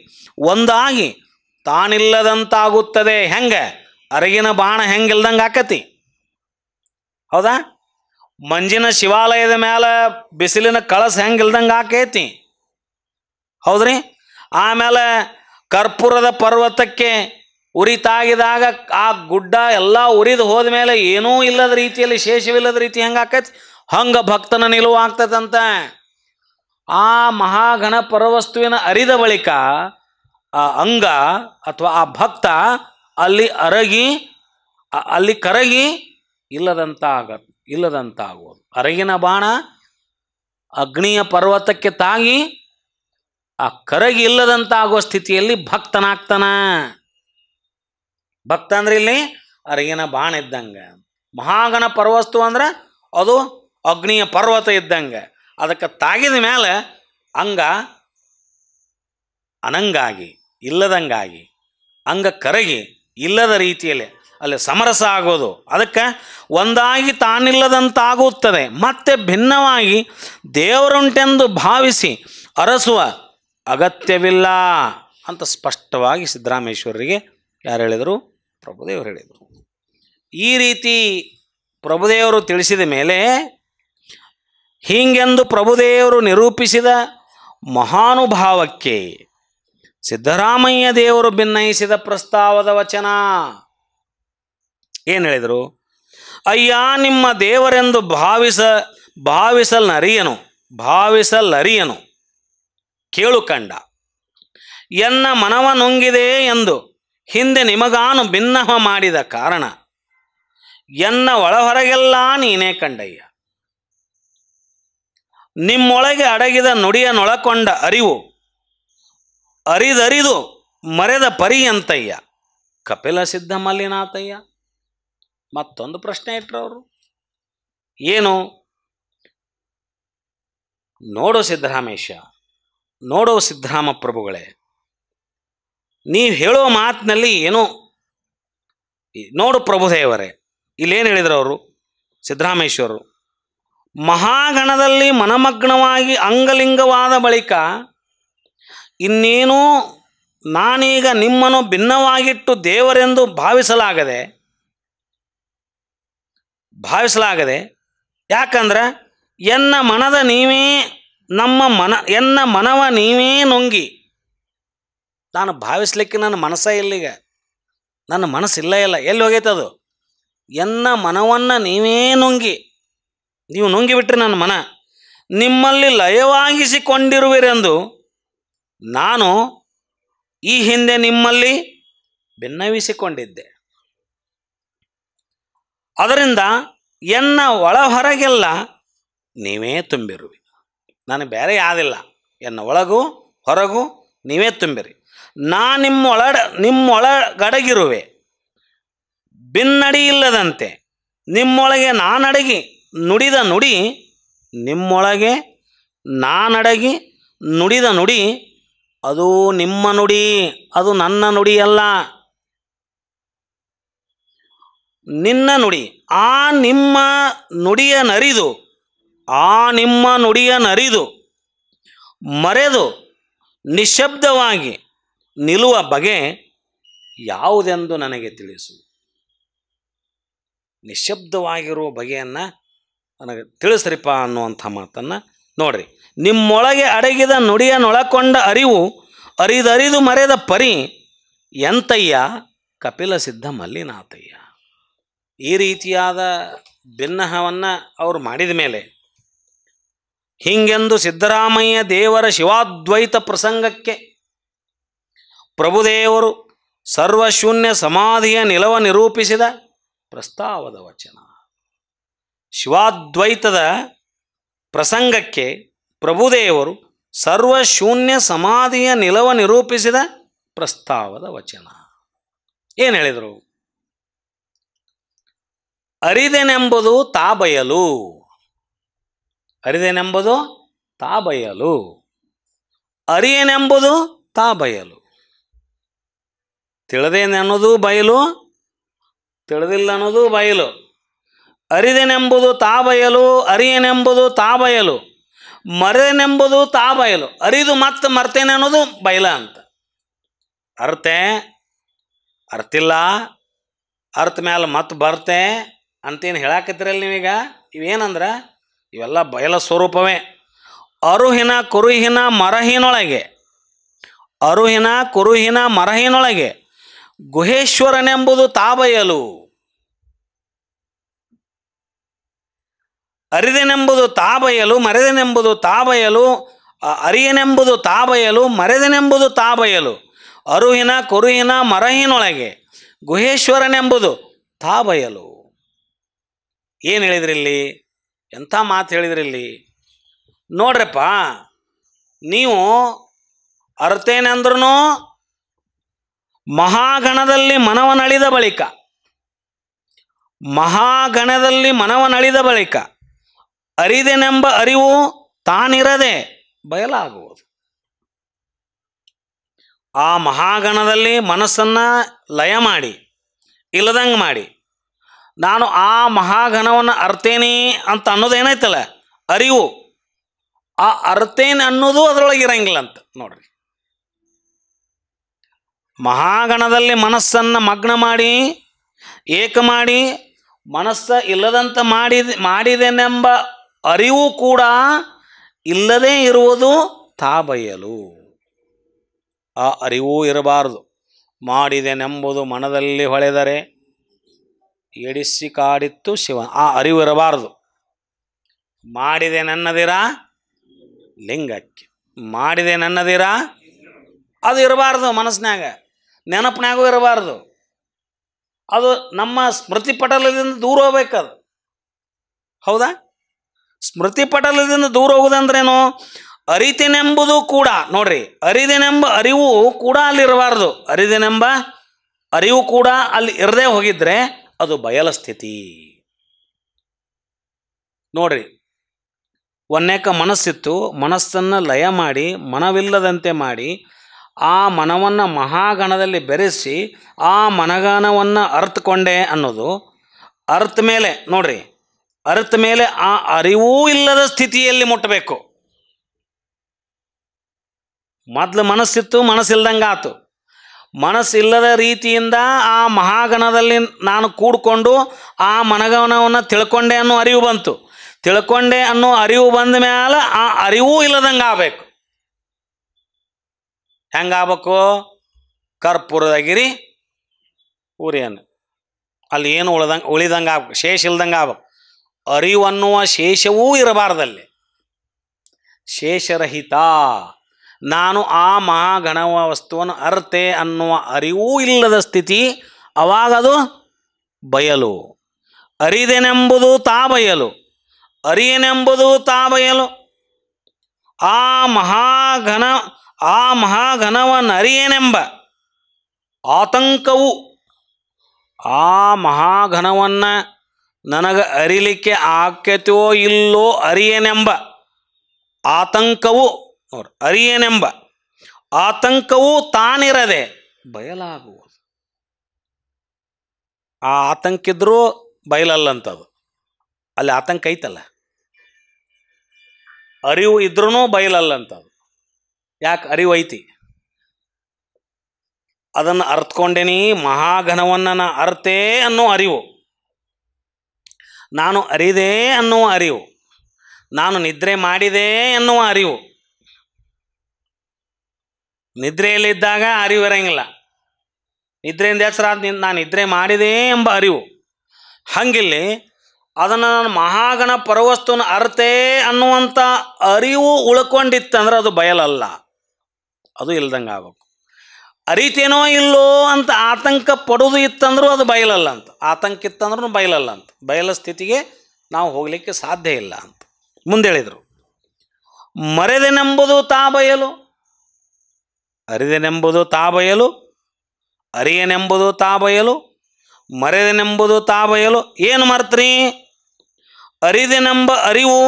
ಒಂದಾಗಿ ತಾನಿಲ್ಲದಂತಾಗುತ್ತದೆ. ಹೆಂಗೆ? ಅರಗಿನ ಬಾಣ ಹೆಂಗಿಲ್ದಂಗೆ ಆಕತಿ. ಹೌದಾ? ಮಂಜಿನ ಶಿವಾಲಯದ ಮೇಲೆ ಬಿಸಿಲಿನ ಕಳಸ ಹೆಂಗಿಲ್ದಂಗೆ ಆಕೈತಿ. ಹೌದ್ರಿ? ಆಮೇಲೆ ಕರ್ಪೂರದ ಪರ್ವತಕ್ಕೆ ಉರಿ ತಾಗಿದಾಗ ಆ ಗುಡ್ಡ ಎಲ್ಲ ಉರಿದು ಹೋದ ಮೇಲೆ ಏನೂ ಇಲ್ಲದ ರೀತಿಯಲ್ಲಿ, ಶೇಷವಿಲ್ಲದ ರೀತಿ ಹೆಂಗೆ ಆಕೈತಿ, ಹಂಗೆ ಭಕ್ತನ ನಿಲುವು ಆಗ್ತದಂತ. ಆ ಮಹಾಗಣ ಪರವಸ್ತುವಿನ ಅರಿದ ಬಳಿಕ ಆ ಅಂಗ ಅಥವಾ ಆ ಭಕ್ತ ಅಲ್ಲಿ ಕರಗಿ ಇಲ್ಲದಂತಾಗುವುದು. ಅರಗಿನ ಬಾಣ ಅಗ್ನಿಯ ಪರ್ವತಕ್ಕೆ ತಾಗಿ ಆ ಕರಗಿ ಇಲ್ಲದಂತಾಗುವ ಸ್ಥಿತಿಯಲ್ಲಿ ಭಕ್ತನಾಗ್ತಾನ. ಭಕ್ತ ಅಂದ್ರೆ ಇಲ್ಲಿ ಅರಗಿನ ಬಾಣ ಇದ್ದಂಗೆ. ಮಹಾಗಣ ಪರ್ವಸ್ತು ಅಂದ್ರೆ ಅದು ಅಗ್ನಿಯ ಪರ್ವತ ಇದ್ದಂಗೆ. ಅದಕ್ಕೆ ತಾಗಿದ ಮೇಲೆ ಅಂಗ ಅನಂಗಾಗಿ, ಇಲ್ಲದಂಗಾಗಿ, ಅಂಗ ಕರಗಿ ಇಲ್ಲದ ರೀತಿಯಲ್ಲಿ ಅಲ್ಲಿ ಸಮರಸ ಆಗೋದು. ಅದಕ್ಕೆ ಒಂದಾಗಿ ತಾನಿಲ್ಲದಂತಾಗುತ್ತದೆ. ಮತ್ತೆ ಭಿನ್ನವಾಗಿ ದೇವರುಂಟೆಂದು ಭಾವಿಸಿ ಅರಸುವ ಅಗತ್ಯವಿಲ್ಲ ಅಂತ ಸ್ಪಷ್ಟವಾಗಿ ಸಿದ್ದರಾಮೇಶ್ವರರಿಗೆ ಯಾರು ಹೇಳಿದರು? ಪ್ರಭುದೇವರು ಹೇಳಿದರು. ಈ ರೀತಿ ಪ್ರಭುದೇವರು ತಿಳಿಸಿದ ಮೇಲೆ ಹೀಗೆಂದು ಪ್ರಭುದೇವರು ನಿರೂಪಿಸಿದ ಮಹಾನುಭಾವಕ್ಕೆ ಸಿದ್ದರಾಮಯ್ಯ ದೇವರು ಭಿನ್ನಯಿಸಿದ ಪ್ರಸ್ತಾವದ ವಚನ ಏನು ಹೇಳಿದರು? ಅಯ್ಯ, ನಿಮ್ಮ ದೇವರೆಂದು ಭಾವಿಸಲರಿಯನು ಕೇಳು ಕಂಡ ಎನ್ನ ಮನವ ನುಂಗಿದೆ ಎಂದು ಹಿಂದೆ ನಿಮಗಾನು ಭಿನ್ನಹ ಮಾಡಿದ ಕಾರಣ ಎನ್ನ ಒಳಹೊರಗೆಲ್ಲ ನೀನೇ ಕಂಡಯ್ಯ. ನಿಮ್ಮೊಳಗೆ ಅಡಗಿದ ನುಡಿಯ ನೊಳಕೊಂಡ ಅರಿವು ಅರಿದರಿದು ಮರೆದ ಪರಿಯಂತಯ್ಯ ಕಪಿಲ ಸಿದ್ಧ ಮಲ್ಲಿನಾಥಯ್ಯ. ಮತ್ತೊಂದು ಪ್ರಶ್ನೆ ಇಟ್ಟರು ಅವರು. ಏನು? ನೋಡು ಸಿದ್ದರಾಮೇಶ, ನೋಡು ಸಿದ್ದರಾಮ ಪ್ರಭುಗಳೇ, ನೀವು ಹೇಳೋ ಮಾತಿನಲ್ಲಿ ಏನು, ನೋಡು ಪ್ರಭುದೇವರೇ, ಇಲ್ಲೇನು ಹೇಳಿದ್ರು ಅವರು ಸಿದ್ದರಾಮೇಶ್ವರರು? ಮಹಾಗಣದಲ್ಲಿ ಮನಮಗ್ನವಾಗಿ ಅಂಗಲಿಂಗವಾದ ಬಳಿಕ ಇನ್ನೇನು ನಾನೀಗ ನಿಮ್ಮನ್ನು ಭಿನ್ನವಾಗಿಟ್ಟು ದೇವರೆಂದು ಭಾವಿಸಲಾಗದೆ ಯಾಕಂದ್ರೆ ಎನ್ನ ಮನವ ನೀವೇ ನುಂಗಿ ನಾನು ಭಾವಿಸ್ಲಿಕ್ಕೆ ನನ್ನ ಮನಸ್ಸೇ ಇಲ್ಲಿಗ, ನನ್ನ ಮನಸ್ಸಿಲ್ಲ ಇಲ್ಲ, ಎಲ್ಲಿ ಹೋಗೈತದು? ಎನ್ನ ಮನವನ್ನು ನೀವೇ ನೀವು ನುಂಗಿಬಿಟ್ರಿ ನನ್ನ ಮನ, ನಿಮ್ಮಲ್ಲಿ ಲಯವಾಗಿಸಿಕೊಂಡಿರುವಿರೆಂದು ನಾನು ಈ ಹಿಂದೆ ನಿಮ್ಮಲ್ಲಿ ಭಿನ್ನವಿಸಿಕೊಂಡಿದ್ದೆ. ಅದರಿಂದ ಎನ್ನ ಒಳ ಹೊರಗೆಲ್ಲ ನೀವೇ ತುಂಬಿರುವಿ. ನನಗೆ ಬೇರೆ ಯಾವ್ದಿಲ್ಲ, ಎನ್ನ ಒಳಗೂ ಹೊರಗೂ ನೀವೇ ತುಂಬಿರಿ. ನಾ ನಿಮ್ಮೊಳಗಡಗಿರುವೆ, ಭಿನ್ನಡಿ ಇಲ್ಲದಂತೆ. ನಿಮ್ಮೊಳಗೆ ನಾನಡಗಿ ನುಡಿದ ನುಡಿ, ನಿಮ್ಮೊಳಗೆ ನಾನಡಗಿ ನುಡಿದ ನುಡಿ, ಅದು ನಿಮ್ಮ ನುಡಿ, ಅದು ನನ್ನ ನುಡಿಯಲ್ಲ, ನಿನ್ನ ನುಡಿ. ಆ ನಿಮ್ಮ ನುಡಿಯ ನರಿದು ಮರೆದು ನಿಶಬ್ದವಾಗಿ ನಿಲ್ಲುವ ಬಗೆ ಯಾವುದೆಂದು ನನಗೆ ತಿಳಿಸು. ನಿಶಬ್ದವಾಗಿರುವ ಬಗೆಯನ್ನು ನನಗೆ ತಿಳಿಸ್ರಿಪ್ಪ ಅನ್ನುವಂಥ ಮಾತನ್ನು ನೋಡ್ರಿ. ನಿಮ್ಮೊಳಗೆ ಅಡಗಿದ ನುಡಿಯನ್ನೊಳಕೊಂಡ ಅರಿವು ಅರಿದರಿದು ಮರೆದ ಪರಿ ಎಂತಯ್ಯ ಕಪಿಲ ಸಿದ್ಧ ಮಲ್ಲಿನಾಥಯ್ಯ. ಈ ರೀತಿಯಾದ ಭಿನ್ನಹವನ್ನು ಅವರು ಮಾಡಿದ ಮೇಲೆ ಹೀಗೆಂದು ಸಿದ್ದರಾಮಯ್ಯ ದೇವರ ಶಿವಾದ್ವೈತ ಪ್ರಸಂಗಕ್ಕೆ ಪ್ರಭುದೇವರು ಸರ್ವಶೂನ್ಯ ಸಮಾಧಿಯ ನಿಲವ ನಿರೂಪಿಸಿದ ಪ್ರಸ್ತಾವದ ವಚನ. ಶಿವಾದ್ವೈತದ ಪ್ರಸಂಗಕ್ಕೆ ಪ್ರಭುದೇವರು ಸರ್ವಶೂನ್ಯ ಸಮಾಧಿಯ ನಿಲವ ನಿರೂಪಿಸಿದ ಪ್ರಸ್ತಾವದ ವಚನ. ಏನು ಹೇಳಿದರು? ಅರಿದೆನೆಂಬುದು ತಾಬಯಲು, ಅರಿದೆನೆಂಬುದು ತಾಬಯಲು, ಅರಿಯನೆಂಬುದು ತಾಬಯಲು. ತಿಳಿದೇನೆನ್ನೋದು ಬಯಲು, ತಿಳಿದಿಲ್ಲ ಅನ್ನೋದು ಬಯಲು. ಅರಿದೆನೆಂಬುದು ತಾಬಯಲು, ಅರಿಯನೆಂಬುದು ತಾಬಯಲು, ಮರೆನೆಂಬುದು ತಾಬಯಲು. ಅರಿದು ಮತ್ತೆ ಮರ್ತೇನೆ ಅನ್ನೋದು ಬಯಲ ಅಂತ. ಅರ್ತಿಲ್ಲ, ಅರ್ಥ ಮೇಲೆ ಮತ್ತೆ ಬರ್ತೆ ಅಂತೇನು ಹೇಳಾಕತ್ತಿರಲ್ಲ ನೀವೀಗ. ಇವೇನಂದ್ರೆ ಇವೆಲ್ಲ ಬಯಲ ಸ್ವರೂಪವೇ. ಅರುಹಿನ ಕುರುಹಿನ ಮರಹಿನೊಳಗೆ, ಅರುಹಿನ ಕುರುಹಿನ ಮರಹಿನೊಳಗೆ ಗುಹೇಶ್ವರನೆಂಬುದು ತಾಬಯಲು. ಅರಿದೆನೆಂಬುದು ತಾಬಯಲು, ಮರೆದೆನೆಂಬುದು ತಾಬಯಲು, ಅರಿಯನೆಂಬುದು ತಾಬಯಲು, ಮರೆದೆನೆಂಬುದು ತಾಬಯಲು. ಅರುಹಿನ ಕುರುಹಿನ ಮರಹಿನೊಳಗೆ ಗುಹೇಶ್ವರನೆಂಬುದು ತಾಬಯಲು. ಏನು ಹೇಳಿದ್ರಿಲ್ಲಿ? ಎಂಥ ಮಾತು ಹೇಳಿದ್ರಿಲ್ಲಿ ನೋಡ್ರಪ್ಪ. ನೀವು ಅರ್ತೇನೆಂದ್ರೂ ಮಹಾಗಣದಲ್ಲಿ ಮನವನಳಿದ ಬಳಿಕ, ಮಹಾಗಣದಲ್ಲಿ ಮನವನಳಿದ ಬಳಿಕ ಅರಿದೆನೆಂಬ ಅರಿವು ತಾನಿರದೆ ಬಯಲಾಗುವುದು. ಆ ಮಹಾಗಣದಲ್ಲಿ ಮನಸ್ಸನ್ನು ಲಯ ಮಾಡಿ ಇಲ್ಲದಂಗೆ ಮಾಡಿ ನಾನು ಆ ಮಹಾಗಣವನ್ನು ಅರ್ತೇನೆ ಅಂತ ಅನ್ನೋದೇನೈತಲ್ಲ ಅರಿವು, ಆ ಅರ್ತೇನೆ ಅನ್ನೋದು ಅದರೊಳಗೆ ಇರಂಗಿಲ್ಲ ಅಂತ ನೋಡ್ರಿ. ಮಹಾಗಣದಲ್ಲಿ ಮನಸ್ಸನ್ನು ಮಗ್ನ ಮಾಡಿ ಏಕ ಮಾಡಿ ಮನಸ್ಸ ಇಲ್ಲದಂತ ಮಾಡಿದೆನೆಂಬ ಅರಿವು ಕೂಡ ಇಲ್ಲದೇ ಇರುವುದು ತಾಬಯಲು. ಆ ಅರಿವೂ ಇರಬಾರದು. ಮಾಡಿದೆನೆಂಬುದು ಮನದಲ್ಲಿ ಹೊಳೆದರೆ ಎಡಿಸಿ ಕಾಡಿತ್ತು ಶಿವ. ಆ ಅರಿವು ಇರಬಾರದು. ಮಾಡಿದೆ ನನ್ನದಿರ ಲಿಂಗಕ್ಕೆ, ಮಾಡಿದೆ ನನ್ನದಿರ ಅದು ಇರಬಾರ್ದು ಮನಸ್ಸಿನಾಗ, ನೆನಪಿನಾಗೂ ಇರಬಾರ್ದು. ಅದು ನಮ್ಮ ಸ್ಮೃತಿ ಪಟಲದಿಂದ ದೂರ ಹೋಗ್ಬೇಕದು. ಹೌದಾ? ಸ್ಮೃತಿ ಪಟಲದಿಂದ ದೂರ ಹೋಗುದಂದ್ರೇನು? ಅರಿತೆನೆಂಬುದು ಕೂಡ ನೋಡ್ರಿ, ಅರಿದೆನೆಂಬ ಅರಿವು ಕೂಡ ಅಲ್ಲಿರಬಾರ್ದು. ಅರಿದೆನೆಂಬ ಅರಿವು ಕೂಡ ಅಲ್ಲಿ ಇರದೇ ಹೋಗಿದ್ರೆ ಅದು ಬಯಲ ಸ್ಥಿತಿ. ನೋಡ್ರಿ, ಒನ್ನೇಕ ಮನಸ್ಸಿತ್ತು, ಮನಸ್ಸನ್ನು ಲಯ ಮಾಡಿ ಮನವಿಲ್ಲದಂತೆ ಮಾಡಿ ಆ ಮನವನ್ನು ಮಹಾಗಣದಲ್ಲಿ ಬೆರೆಸಿ ಆ ಮನಗಣವನ್ನು ಅರ್ಥಕೊಂಡೆ ಅನ್ನೋದು. ಅರ್ಥ ಮೇಲೆ ನೋಡ್ರಿ, ಅರ್ಥ ಮೇಲೆ ಆ ಅರಿವೂ ಇಲ್ಲದ ಸ್ಥಿತಿಯಲ್ಲಿ ಮುಟ್ಟಬೇಕು. ಮೊದಲು ಮನಸ್ಸಿತ್ತು, ಮನಸ್ಸಿಲ್ದಂಗೆ ಆತು. ಮನಸ್ಸಿಲ್ಲದ ರೀತಿಯಿಂದ ಆ ಮಹಾಗಣದಲ್ಲಿ ನಾನು ಕೂಡಿಕೊಂಡು ಆ ಮನಗಣವನ್ನು ತಿಳ್ಕೊಂಡೆ ಅನ್ನೋ ಅರಿವು ಬಂತು. ತಿಳ್ಕೊಂಡೆ ಅನ್ನೋ ಅರಿವು ಬಂದ ಮೇಲೆ ಆ ಅರಿವೂ ಇಲ್ಲದಂಗೆ ಆಗಬೇಕು. ಹೆಂಗಾಗಬೇಕು? ಕರ್ಪೂರದಗಿರಿ ಉರಿಯನ್ನು. ಅಲ್ಲಿ ಏನು ಉಳಿದಂಗೆ ಆಗ್ಬೇಕು, ಶೇಷ ಇಲ್ದಂಗೆ ಆಗ್ಬೇಕು. ಅರಿವನ್ನುವ ಶೇಷವೂ ಇರಬಾರ್ದಲ್ಲಿ, ಶೇಷರಹಿತ. ನಾನು ಆ ಮಹಾಗಣವ ವಸ್ತುವನ್ನು ಅರ್ತೆ ಅನ್ನುವ ಅರಿವೂ ಇಲ್ಲದ ಸ್ಥಿತಿ, ಅವಾಗದು ಬಯಲು. ಅರಿದೆನೆಂಬುದು ತಾ ಬಯಲು, ಅರಿಯನೆಂಬುದು ತಾ ಬಯಲು. ಆ ಮಹಾಘನವನ್ನರಿಯನೆಂಬ ಆತಂಕವು, ಆ ಮಹಾಘನವನ್ನು ನನಗೆ ಅರಿಲಿಕ್ಕೆ ಆಕ್ಯತೋ ಇಲ್ಲೋ ಅರಿಯನೆಂಬ ಆತಂಕವು, ನೋಡ್ರಿ, ಅರಿಯನೆಂಬ ಆತಂಕವು ತಾನಿರದೆ ಬಯಲಾಗುವುದು. ಆ ಆತಂಕ ಇದ್ರೂ ಬಯಲಲ್ಲಂಥದ್ದು. ಅಲ್ಲಿ ಆತಂಕ ಐತಲ್ಲ, ಅರಿವು ಇದ್ರೂ ಬಯಲಲ್ಲಂಥದ್ದು. ಯಾಕೆ? ಅರಿವು ಐತಿ, ಅದನ್ನು ಅರ್ಥಕೊಂಡೇನಿ. ಮಹಾಘನವನ್ನು ನಾ ಅರ್ತೆ ಅನ್ನೋ ಅರಿವು, ನಾನು ಅರಿದೆ ಅನ್ನುವ ಅರಿವು, ನಾನು ನಿದ್ರೆ ಮಾಡಿದೆ ಎನ್ನುವ ಅರಿವು. ನಿದ್ರೆಯಲ್ಲಿದ್ದಾಗ ಅರಿವು ಇರಂಗಿಲ್ಲ, ನಿದ್ರೆಯಿಂದ ಎಚ್ಚರ ನಾನು ನಿದ್ರೆ ಮಾಡಿದೆ ಎಂಬ ಅರಿವು. ಹಂಗಿಲ್ಲಿ ಅದನ್ನು ನಾನು ಮಹಾಗಣ ಪರವಸ್ತುನ ಅರ್ತೆ ಅನ್ನುವಂಥ ಅರಿವು ಉಳ್ಕೊಂಡಿತ್ತಂದ್ರೆ ಅದು ಬಯಲಲ್ಲ, ಅದು ಇಲ್ದಂಗೆ ಆಗ್ಬೇಕು. ಅರಿತೇನೋ ಇಲ್ಲೋ ಅಂತ ಆತಂಕ ಪಡೋದು ಇತ್ತಂದ್ರೂ ಅದು ಬಯಲಲ್ಲ ಅಂತ, ಆತಂಕ ಇತ್ತಂದ್ರೂ ಬಯಲಲ್ಲ ಅಂತ. ಬಯಲ ಸ್ಥಿತಿಗೆ ನಾವು ಹೋಗಲಿಕ್ಕೆ ಸಾಧ್ಯ ಇಲ್ಲ ಅಂತ ಮುಂದೆ ಹೇಳಿದರು. ಮರೆದೆನೆಂಬುದು ತಾ ಬಯಲು, ಅರಿದೆನೆಂಬುದು ತಾ ಬಯಲು, ಅರಿಯನೆಂಬುದು ತಾ ಬಯಲು, ಮರೆದೆನೆಂಬುದು ತಾ ಬಯಲು. ಏನು ಮರ್ತ್ರಿ? ಅರಿದೆನೆಂಬ ಅರಿವು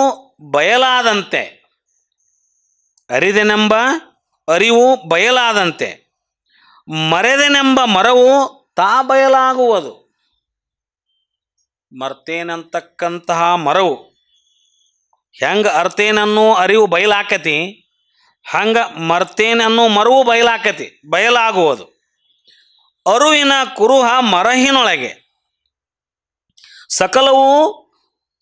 ಬಯಲಾದಂತೆ, ಅರಿದೆನೆಂಬ ಅರಿವು ಬಯಲಾದಂತೆ, ಮರೆದೆನೆಂಬ ಮರವು ತಾ ಬಯಲಾಗುವುದು. ಮರ್ತೇನಂತಕ್ಕಂತಹ ಮರವು ಹೆಂಗೆ ಅರ್ತೇನನ್ನೋ ಅರಿವು ಬಯಲಾಕತಿ, ಹಂಗೆ ಮರ್ತೇನನ್ನೋ ಮರವು ಬಯಲಾಗುವುದು. ಅರುವಿನ ಕುರುಹ ಮರಹಿನೊಳಗೆ ಸಕಲವೂ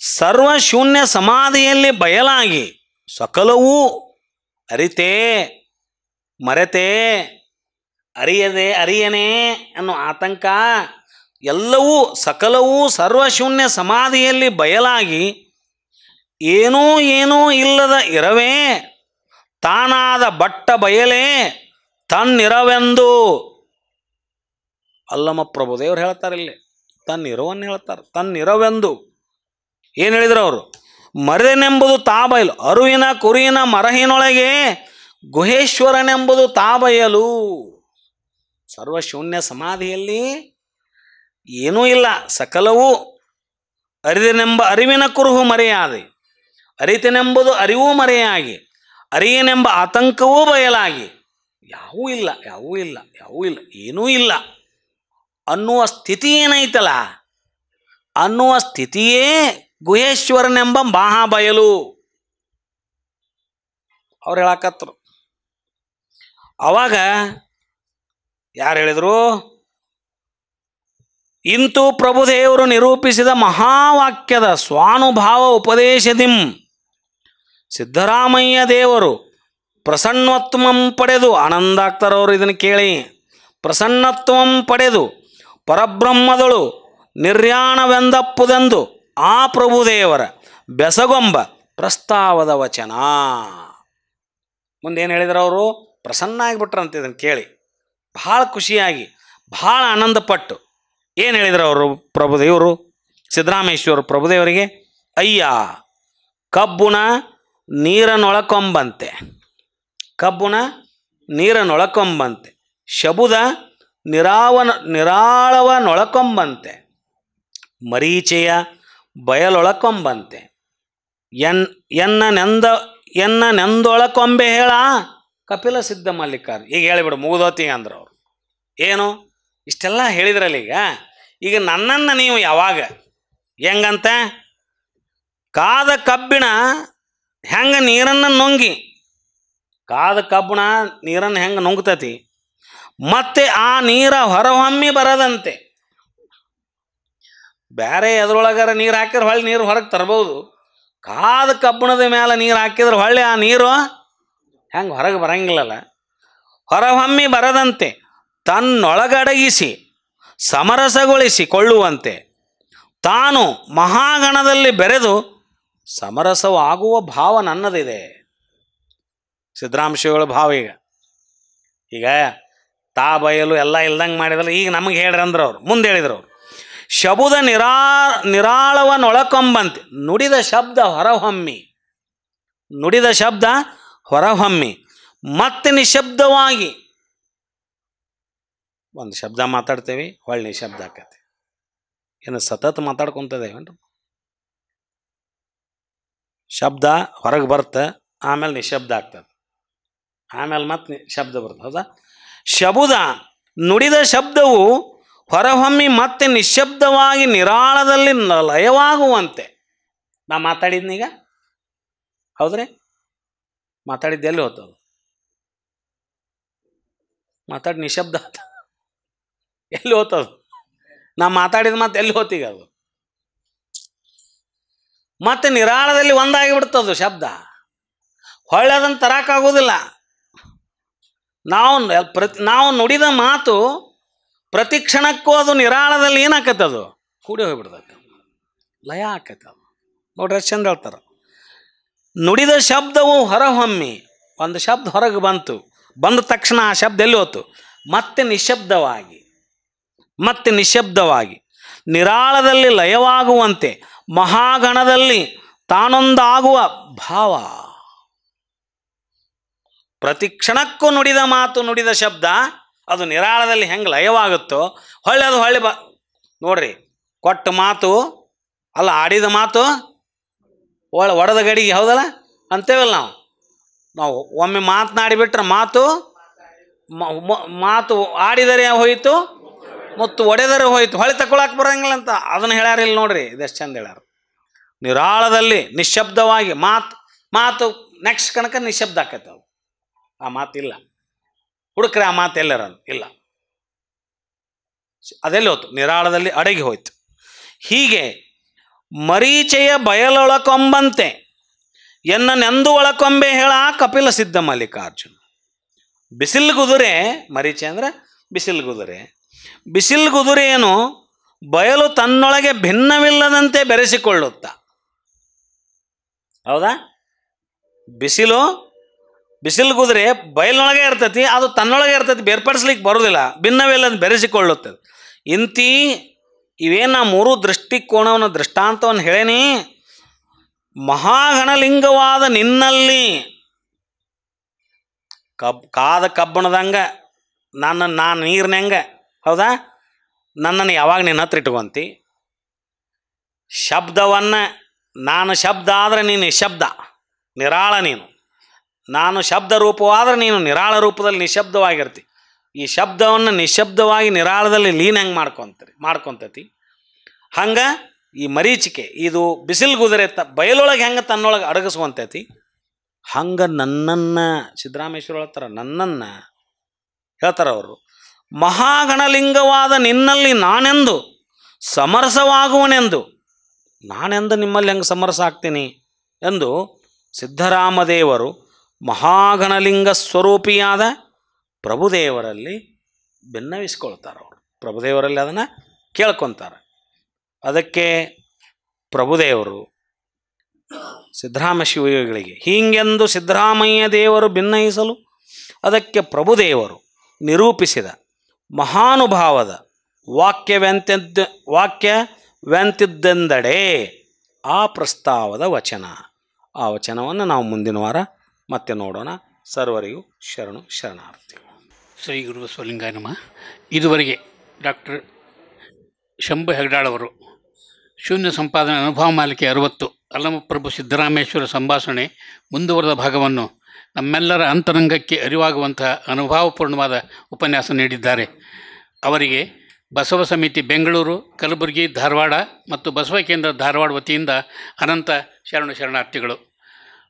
ಸರ್ವಶೂನ್ಯ ಸಮಾಧಿಯಲ್ಲಿ ಬಯಲಾಗಿ, ಸಕಲವೂ ಅರಿತೇ ಮರೆತೇ ಅರಿಯದೆ ಅರಿಯನೇ ಅನ್ನೋ ಆತಂಕ ಎಲ್ಲವೂ ಸಕಲವೂ ಸರ್ವಶೂನ್ಯ ಸಮಾಧಿಯಲ್ಲಿ ಬಯಲಾಗಿ, ಏನೂ ಇಲ್ಲದ ಇರವೇ ತಾನಾದ ಬಟ್ಟ ಬಯಲೇ ತನ್ನಿರವೆಂದು. ಅಲ್ಲಮ್ಮ ಪ್ರಭುದೇವ್ರು ಹೇಳ್ತಾರೆ ಇಲ್ಲಿ, ತನ್ನಿರವನ್ನು ಹೇಳ್ತಾರೆ, ತನ್ನಿರವೆಂದು. ಏನು ಹೇಳಿದ್ರು ಅವರು? ಮರೆದೆನೆಂಬುದು ತಾ ಬಯಲು, ಅರುವಿನ ಕುರಿಯಿನ ಮರಹಿನೊಳಗೆ ಗುಹೇಶ್ವರನೆಂಬುದು ತಾ ಬಯಲು. ಸರ್ವಶೂನ್ಯ ಸಮಾಧಿಯಲ್ಲಿ ಏನೂ ಇಲ್ಲ, ಸಕಲವೂ. ಅರಿದೆನೆಂಬ ಅರಿವಿನ ಕುರುಹು ಮರೆಯಾದೆ, ಅರಿತೆನೆಂಬುದು ಅರಿವೂ ಮರೆಯಾಗಿ, ಅರಿಯನೆಂಬ ಆತಂಕವೂ ಬಯಲಾಗಿ, ಯಾವೂ ಇಲ್ಲ ಏನೂ ಇಲ್ಲ ಅನ್ನುವ ಸ್ಥಿತಿ ಏನೈತಲ್ಲ, ಅನ್ನುವ ಸ್ಥಿತಿಯೇ ಗುಹೇಶ್ವರನೆಂಬ ಮಹಾಬಯಲು. ಅವ್ರು ಹೇಳಕತ್ತರು. ಅವಾಗ ಯಾರು ಹೇಳಿದರು? ಇಂತು ಪ್ರಭುದೇವರು ನಿರೂಪಿಸಿದ ಮಹಾವಾಕ್ಯದ ಸ್ವಾನುಭಾವ ಉಪದೇಶದಿಂ ಸಿದ್ದರಾಮಯ್ಯ ದೇವರು ಪ್ರಸನ್ನತ್ವಂ ಪಡೆದು, ಆನಂದ ಆಗ್ತಾರವರು ಇದನ್ನು ಕೇಳಿ, ಪ್ರಸನ್ನತ್ವಂ ಪಡೆದು ಪರಬ್ರಹ್ಮದಳು ನಿರ್ಯಾಣವೆಂದಪ್ಪುದೆಂದು ಆ ಪ್ರಭುದೇವರ ಬೆಸಗೊಂಬ ಪ್ರಸ್ತಾವದ ವಚನ. ಮುಂದೇನು ಹೇಳಿದ್ರು ಅವರು? ಪ್ರಸನ್ನ ಆಗಿಬಿಟ್ರಂತ ಇದನ್ನು ಕೇಳಿ, ಭಾಳ ಖುಷಿಯಾಗಿ, ಭಾಳ ಆನಂದಪಟ್ಟು ಏನು ಹೇಳಿದ್ರು ಅವರು ಪ್ರಭುದೇವರು? ಸಿದ್ದರಾಮೇಶ್ವರ ಪ್ರಭುದೇವರಿಗೆ, ಅಯ್ಯ ಕಬ್ಬುಣ ನೀರನೊಳಕೊಂಬಂತೆ, ಕಬ್ಬುಣ ನೀರನೊಳಕೊಂಬಂತೆ, ಶಬುದ ನಿರಾಳವನೊಳಕೊಂಬಂತೆ, ಮರೀಚೆಯ ಬಯಲೊಳಕೊಂಬಂತೆ, ಎನ್ನ ನೆಂದೊಳಕೊಂಬೆ ಹೇಳ ಕಪಿಲ ಸಿದ್ಧ ಮಲ್ಲಿಕಾರ್. ಈಗ ಹೇಳಿಬಿಡು ಮುಗಿದೋತಿ ಅಂದ್ರು ಅವರು. ಏನು ಇಷ್ಟೆಲ್ಲ ಹೇಳಿದ್ರಲ್ಲ, ಈಗ ನನ್ನನ್ನು ನೀವು ಯಾವಾಗ ಹೆಂಗಂತ ಕಾದ ಕಬ್ಬಿಣ ಹೆಂಗೆ ನೀರನ್ನು ನುಂಗಿ, ಕಾದ ಕಬ್ಬಿಣ ನೀರನ್ನು ಹೆಂಗೆ ನುಂಗ್ತತಿ, ಮತ್ತೆ ಆ ನೀರ ಹೊರಹೊಮ್ಮಿ ಬರದಂತೆ. ಬೇರೆ ಎದ್ರೊಳಗಾರ ನೀರು ಹಾಕಿದ್ರೆ ಹೊಳ್ಳಿ ನೀರು ಹೊರಗೆ ತರ್ಬೋದು, ಕಾದ ಕಬ್ಬಿಣದ ಮೇಲೆ ನೀರು ಹಾಕಿದ್ರೆ ಹೊಳ್ಳಿ ಆ ನೀರು ಹೆಂಗೆ ಹೊರಗೆ ಬರಂಗಿಲ್ಲಲ್ಲ, ಹೊರಹೊಮ್ಮಿ ಬರದಂತೆ ತನ್ನೊಳಗಡಗಿಸಿ ಸಮರಸಗೊಳಿಸಿಕೊಳ್ಳುವಂತೆ ತಾನು ಮಹಾಗಣದಲ್ಲಿ ಬೆರೆದು ಸಮರಸವಾಗುವ ಭಾವ ನನ್ನದಿದೆ. ಸಿದ್ದರಾಮಶಿವಗಳ ಭಾವ ಈಗ ತಾ ಬಯಲು ಎಲ್ಲ ಇಲ್ದಂಗೆ ಮಾಡಿದಲ್ಲ, ಈಗ ನಮಗೆ ಹೇಳ್ರಿ ಅಂದ್ರೆ ಅವ್ರು ಮುಂದೆ ಹೇಳಿದ್ರು ಅವರು, ಶಬುದ ನಿರಾಳವನೊಳಕೊಂಬಂತೆ ನುಡಿದ ಶಬ್ದ ಹೊರಹೊಮ್ಮಿ, ನುಡಿದ ಶಬ್ದ ಹೊರಹೊಮ್ಮಿ ಮತ್ತೆ ನಿಶಬ್ದವಾಗಿ. ಒಂದು ಶಬ್ದ ಮಾತಾಡ್ತೇವೆ, ಹೊಳ್ಳಿ ನಿಶಬ್ದ ಆಕತಿ. ಏನು ಸತತ ಮಾತಾಡ್ಕೊತದೇವೇನ್ರಿ? ಶಬ್ದ ಹೊರಗೆ ಬರುತ್ತೆ, ಆಮೇಲೆ ನಿಶಬ್ದ ಆಗ್ತದೆ, ಆಮೇಲೆ ಮತ್ತೆ ಶಬ್ದ ಬರ್ತದೆ. ಹೌದಾ? ಶಬುದ ನುಡಿದ ಶಬ್ದವು ಹೊರಹೊಮ್ಮಿ ಮತ್ತೆ ನಿಶಬ್ದವಾಗಿ ನಿರಾಳದಲ್ಲಿ ಲಯವಾಗುವಂತೆ. ನಾ ಮಾತಾಡಿದ್ನೀಗ, ಹೌದ್ರಿ? ಮಾತಾಡಿದ್ದು ಎಲ್ಲಿ ಹೋತದು? ಮಾತಾಡಿ ನಿಶಬ್ದ ಎಲ್ಲಿ ಹೋತದು? ನಾ ಮಾತಾಡಿದ ಮತ್ತೆ ಎಲ್ಲಿ ಹೋತೀಗ ಅದು? ಮತ್ತೆ ನಿರಾಳದಲ್ಲಿ ಒಂದಾಗಿಬಿಡ್ತದು ಶಬ್ದ. ಹೊಳ್ಳೆ ಅದನ್ನು ತರಕ್ಕಾಗೋದಿಲ್ಲ. ನಾವು ನುಡಿದ ಮಾತು ಪ್ರತಿ ಕ್ಷಣಕ್ಕೂ ಅದು ನಿರಾಳದಲ್ಲಿ ಏನಾಕತ್ತದು? ಕೂಡಿ ಹೋಗ್ಬಿಡ್ತೈತೆ, ಲಯ ಆಕತ್ತದು. ನೋಡ್ರಿ ಎಷ್ಟು ಚಂದ ಹೇಳ್ತಾರೆ. ನುಡಿದ ಶಬ್ದವು ಹೊರಹೊಮ್ಮಿ, ಒಂದು ಶಬ್ದ ಹೊರಗೆ ಬಂದ ತಕ್ಷಣ ಆ ಶಬ್ದ ಎಲ್ಲಿ ಹೋತು? ಮತ್ತೆ ನಿಶಬ್ದವಾಗಿ ನಿರಾಳದಲ್ಲಿ ಲಯವಾಗುವಂತೆ ಮಹಾಗಣದಲ್ಲಿ ತಾನೊಂದಾಗುವ ಭಾವ. ಪ್ರತಿ ಕ್ಷಣಕ್ಕೂ ನುಡಿದ ಮಾತು ನುಡಿದ ಶಬ್ದ ಅದು ನಿರಾಳದಲ್ಲಿ ಹೆಂಗೆ ಲಯವಾಗುತ್ತೋ ಹೊಳ್ಳಿ ನೋಡ್ರಿ, ಕೊಟ್ಟ ಮಾತು ಅಲ್ಲ, ಆಡಿದ ಮಾತು ಒಡೆದ ಗಡಿಗೆ, ಹೌದಲ್ಲ ಅಂತೇವಲ್ಲ ನಾವು ಒಮ್ಮೆ ಮಾತನಾಡಿಬಿಟ್ರೆ ಮಾತು ಆಡಿದರೆ ಹೋಯಿತು, ಮತ್ತು ಒಡೆದರೆ ಹೋಯಿತು, ಹೊಳೆ ತಗೊಳಕ್ಕೆ ಬರೋಂಗಿಲ್ಲ ಅಂತ ಅದನ್ನು ಹೇಳ್ಯಾರ. ಇಲ್ಲಿ ನೋಡ್ರಿ, ಇದೆಷ್ಟು ಚಂದ ಹೇಳ್ಯಾರ. ನಿರಾಳದಲ್ಲಿ ನಿಶಬ್ದವಾಗಿ ಮಾತು ನೆಕ್ಸ್ಟ್ ಕಣಕ ನಿಶಬ್ದ ಆಕೈತೆ. ಅದು ಆ ಮಾತಿಲ್ಲ, ಹುಡುಕ್ರೆ ಆ ಮಾತು ಎಲ್ಲರ ಇಲ್ಲ, ಅದೆಲ್ಲಿ ಹೋಯ್ತು? ನಿರಾಳದಲ್ಲಿ ಅಡಗಿ ಹೋಯ್ತು. ಹೀಗೆ ಮರೀಚೆಯ ಬಯಲೊಳಕೊಂಬಂತೆ ಎನ್ನನೆಂದು ಒಳಕೊಂಬೆ ಹೇಳ ಕಪಿಲ ಸಿದ್ಧ ಮಲ್ಲಿಕಾರ್ಜುನ. ಬಿಸಿಲ್ಗುದುರೆ, ಮರೀಚೆ ಅಂದರೆ ಬಿಸಿಲ್ಗುದುರೆಯನ್ನು ಬಯಲು ತನ್ನೊಳಗೆ ಭಿನ್ನವಿಲ್ಲದಂತೆ ಬೆರೆಸಿಕೊಳ್ಳುತ್ತ. ಹೌದಾ? ಬಿಸಿಲ್ಗುದುರೆ ಬಯಲಿನೊಳಗೆ ಇರ್ತೈತಿ, ಅದು ತನ್ನೊಳಗೆ ಇರ್ತೈತಿ, ಬೇರ್ಪಡಿಸ್ಲಿಕ್ಕೆ ಬರೋದಿಲ್ಲ, ಭಿನ್ನವಿಲ್ಲದ ಬೆರೆಸಿಕೊಳ್ಳುತ್ತದೆ. ಇವೇನು ಮೂರು ದೃಷ್ಟಿಕೋನವನ್ನು ದೃಷ್ಟಾಂತವನ್ನು ಹೇಳೇನಿ. ಮಹಾಗಣಲಿಂಗವಾದ ನಿನ್ನಲ್ಲಿ ಕಾದ ಕಬ್ಬಣದಂಗೆ ನಾನು ನೀರಿನಂಗೆ, ಹೌದಾ? ನನ್ನನ್ನು ಯಾವಾಗ ನಿನ್ನ ಹತ್ರ ಇಟ್ಕೊಂತಿ? ಶಬ್ದವನ್ನು ನಾನು ಶಬ್ದ ಆದರೆ ನೀನು ನಿಶಬ್ದ, ನಿರಾಳ. ನಾನು ಶಬ್ದ ರೂಪವಾದರೆ ನೀನು ನಿರಾಳ ರೂಪದಲ್ಲಿ ನಿಶಬ್ದವಾಗಿರ್ತಿ. ಈ ಶಬ್ದವನ್ನು ನಿಶಬ್ದವಾಗಿ ನಿರಾಳದಲ್ಲಿ ಲೀನ್ ಹೆಂಗೆ ಮಾಡ್ಕೊತತಿ, ಹಂಗೆ ಈ ಮರೀಚಿಕೆ ಇದು ಬಿಸಿಲ್ಗುದುರೆ ಬಯಲೊಳಗೆ ಹೆಂಗೆ ತನ್ನೊಳಗೆ ಅಡಗಿಸುವಂತೈತಿ, ಹಂಗೆ ನನ್ನನ್ನು ಸಿದ್ದರಾಮೇಶ್ವರ ಹೇಳ್ತಾರೆ. ನನ್ನನ್ನು ಹೇಳ್ತಾರೆ ಅವರು, ಮಹಾಗಣಲಿಂಗವಾದ ನಿನ್ನಲ್ಲಿ ನಾನೆಂದು ಸಮರಸವಾಗುವನೆಂದು, ನಾನೆಂದು ನಿಮ್ಮಲ್ಲಿ ಹೆಂಗೆ ಸಮರಸ ಆಗ್ತೀನಿ ಎಂದು ಸಿದ್ದರಾಮದೇವರು ಮಹಾಗಣಲಿಂಗ ಸ್ವರೂಪಿಯಾದ ಪ್ರಭುದೇವರಲ್ಲಿ ಭಿನ್ನವಿಸ್ಕೊಳ್ತಾರೆ. ಅವರು ಪ್ರಭುದೇವರಲ್ಲಿ ಅದನ್ನು ಕೇಳ್ಕೊತಾರೆ. ಅದಕ್ಕೆ ಪ್ರಭುದೇವರು ಸಿದ್ದರಾಮ ಶಿವಯೋಗಿಗಳಿಗೆ ಹೀಗೆಂದು ಸಿದ್ದರಾಮಯ್ಯ ದೇವರು ಭಿನ್ನಯಿಸಲು ಅದಕ್ಕೆ ಪ್ರಭುದೇವರು ನಿರೂಪಿಸಿದ ಮಹಾನುಭಾವದ ವಾಕ್ಯವೆಂತಿದ್ದೆಂದಡೆ ಆ ಪ್ರಸ್ತಾವದ ವಚನ. ಆ ವಚನವನ್ನು ನಾವು ಮುಂದಿನ ವಾರ ಮತ್ತೆ ನೋಡೋಣ. ಸರ್ವರಿಗೂ ಶರಣಾರ್ಥಿ. ಶ್ರೀ ಗುರು ಬಸವಲಿಂಗಾಯ ನಮಃ. ಇದುವರೆಗೆ ಡಾಕ್ಟರ್ ಶಂಭು ಹೆಗ್ಡಾಳ್ ಅವರು ಶೂನ್ಯ ಸಂಪಾದನೆ ಅನುಭವ ಮಾಲಿಕೆ 60 ಅಲ್ಲಮಪ್ರಭು ಸಿದ್ದರಾಮೇಶ್ವರ ಸಂಭಾಷಣೆ ಮುಂದುವರೆದ ಭಾಗವನ್ನು ನಮ್ಮೆಲ್ಲರ ಅಂತರಂಗಕ್ಕೆ ಅರಿವಾಗುವಂತಹ ಅನುಭವಪೂರ್ಣವಾದ ಉಪನ್ಯಾಸ ನೀಡಿದ್ದಾರೆ. ಅವರಿಗೆ ಬಸವ ಸಮಿತಿ ಬೆಂಗಳೂರು, ಕಲಬುರಗಿ, ಧಾರವಾಡ ಮತ್ತು ಬಸವ ಕೇಂದ್ರ ಧಾರವಾಡ ವತಿಯಿಂದ ಅನಂತ ಶರಣಾರ್ಥಿಗಳು.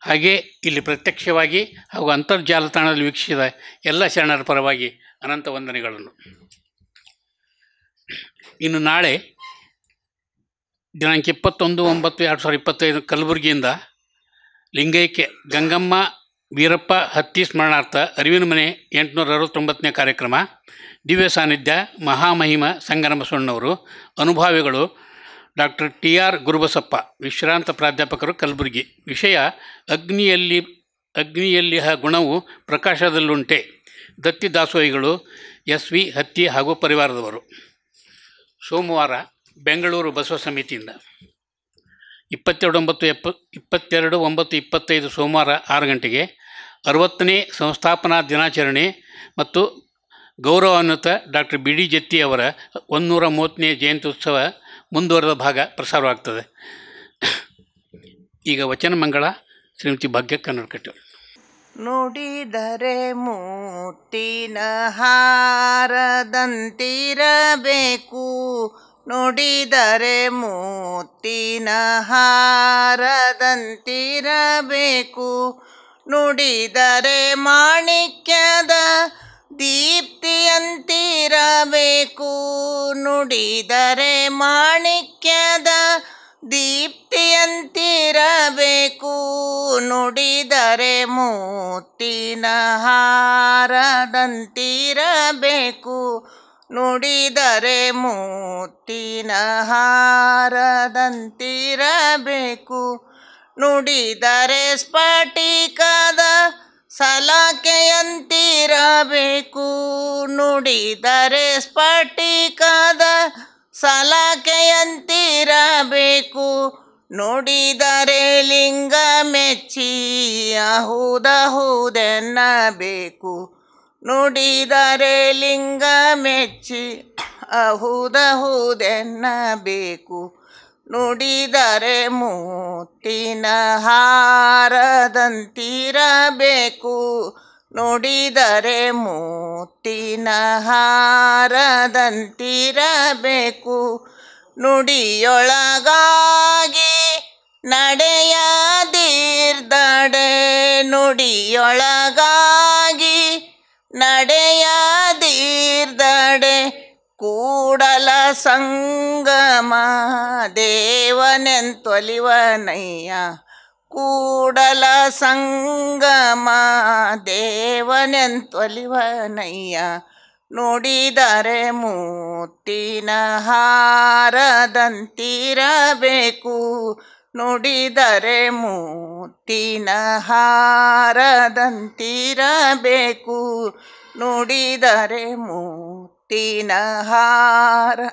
ಹಾಗೆ ಇಲ್ಲಿ ಪ್ರತ್ಯಕ್ಷವಾಗಿ ಹಾಗೂ ಅಂತರ್ಜಾಲ ತಾಣದಲ್ಲಿ ವೀಕ್ಷಿಸಿದ ಎಲ್ಲ ಶರಣರ ಪರವಾಗಿ ಅನಂತ ವಂದನೆಗಳನ್ನು. ಇನ್ನು ನಾಳೆ ದಿನಾಂಕ 21/9/2025 ಕಲಬುರಗಿಯಿಂದ ಲಿಂಗೈಕ್ಯ ಗಂಗಮ್ಮ ವೀರಪ್ಪ ಹತ್ತಿ ಸ್ಮರಣಾರ್ಥ ಅರಿವಿನ ಮನೆ 869ನೇ ಕಾರ್ಯಕ್ರಮ. ದಿವ್ಯ ಸಾನ್ನಿಧ್ಯ ಮಹಾಮಹಿಮ ಸಂಗಮಬಸವಣ್ಣವರು. ಅನುಭಾವಿಗಳು ಡಾಕ್ಟರ್ TR ಗುರುಬಸಪ್ಪ, ವಿಶ್ರಾಂತ ಪ್ರಾಧ್ಯಾಪಕರು, ಕಲಬುರಗಿ. ವಿಷಯ ಅಗ್ನಿಯಲ್ಲಿ ಗುಣವು ಪ್ರಕಾಶದಲ್ಲುಂಟೆ. ದತ್ತಿ ದಾಸೋಹಿಗಳು SV ಹತ್ತಿ ಹಾಗೂ ಪರಿವಾರದವರು. ಸೋಮವಾರ ಬೆಂಗಳೂರು ಬಸವ ಸಮಿತಿಯಿಂದ 22/9/25 ಸೋಮವಾರ 6 ಗಂಟೆಗೆ 60ನೇ ಸಂಸ್ಥಾಪನಾ ದಿನಾಚರಣೆ ಮತ್ತು ಗೌರವಾನ್ವಿತ ಡಾಕ್ಟರ್ BD ಜತ್ತಿ ಅವರ 130ನೇ ಜಯಂತ್ಯುತ್ಸವ ಮುಂದುವರೆದ ಭಾಗ ಪ್ರಸಾರವಾಗ್ತದೆ. ಈಗ ವಚನ ಮಂಗಳ ಶ್ರೀಮತಿ ಭಾಗ್ಯ ಕನ್ನಡಕಟ್ಟಿ. ನುಡಿದರೆ ಮುತ್ತಿನ ಹಾರದಂತಿರಬೇಕು, ನುಡಿದರೆ ಮುತ್ತಿನ ಹಾರದಂತಿರಬೇಕು, ನುಡಿದರೆ ಮಾಣಿಕ್ಯದ ದೀಪ್ತಿಯಂತಿರಬೇಕು, ನುಡಿದರೆ ಮಾಣಿಕ್ಯದ ದೀಪ್ತಿಯಂತಿರಬೇಕು, ನುಡಿದರೆ ಮುತ್ತಿನ ಹಾರದಂತಿರಬೇಕು, ನುಡಿದರೆ ಮುತ್ತಿನ ಹಾರದಂತಿರಬೇಕು, ನುಡಿದರೆ ಸ್ಫಟಿಕದ ಸಲಾಕೆಯಂತಿರಬೇಕು, ನುಡಿದರೆ ಸ್ಫಟಿಕದ ಸಲಾಕೆಯಂತಿರಬೇಕು, ನುಡಿದರೆ ಲಿಂಗ ಮೆಚ್ಚಿ ಅಹುದಹುದೆನ್ನಬೇಕು, ನುಡಿದರೆ ಲಿಂಗ ಮೆಚ್ಚಿ ಅಹುದಹುದೆನ್ನಬೇಕು, ನುಡಿದರೆ ಮುತ್ತಿನ ಹಾರದಂತಿರಬೇಕು, ನುಡಿದರೆ ಮುತ್ತಿನ ಹಾರದಂತಿರಬೇಕು, ನುಡಿಯೊಳಗಾಗಿ ನಡೆಯದಿರ್ದಡೆ, ನುಡಿಯೊಳಗಾಗಿ ನಡೆಯದಿರ್ದಡೆ, ಕೂಡಲ ಸಂಗಮ ದೇವನೆಂತೊಲಿವನಯ್ಯ, ಕೂಡಲ ಸಂಗಮ ದೇವನೆಂತೊಲಿವನಯ್ಯ, ನುಡಿದರೆ ಮುತ್ತಿನ ಹಾರದಂತಿರಬೇಕು, ನುಡಿದರೆ ಮುತ್ತಿನ ಹಾರದಂತಿರಬೇಕು, ನುಡಿದರೆ ಮುತ್ತಿನ ಹಾರದಂತಿರಬೇಕು.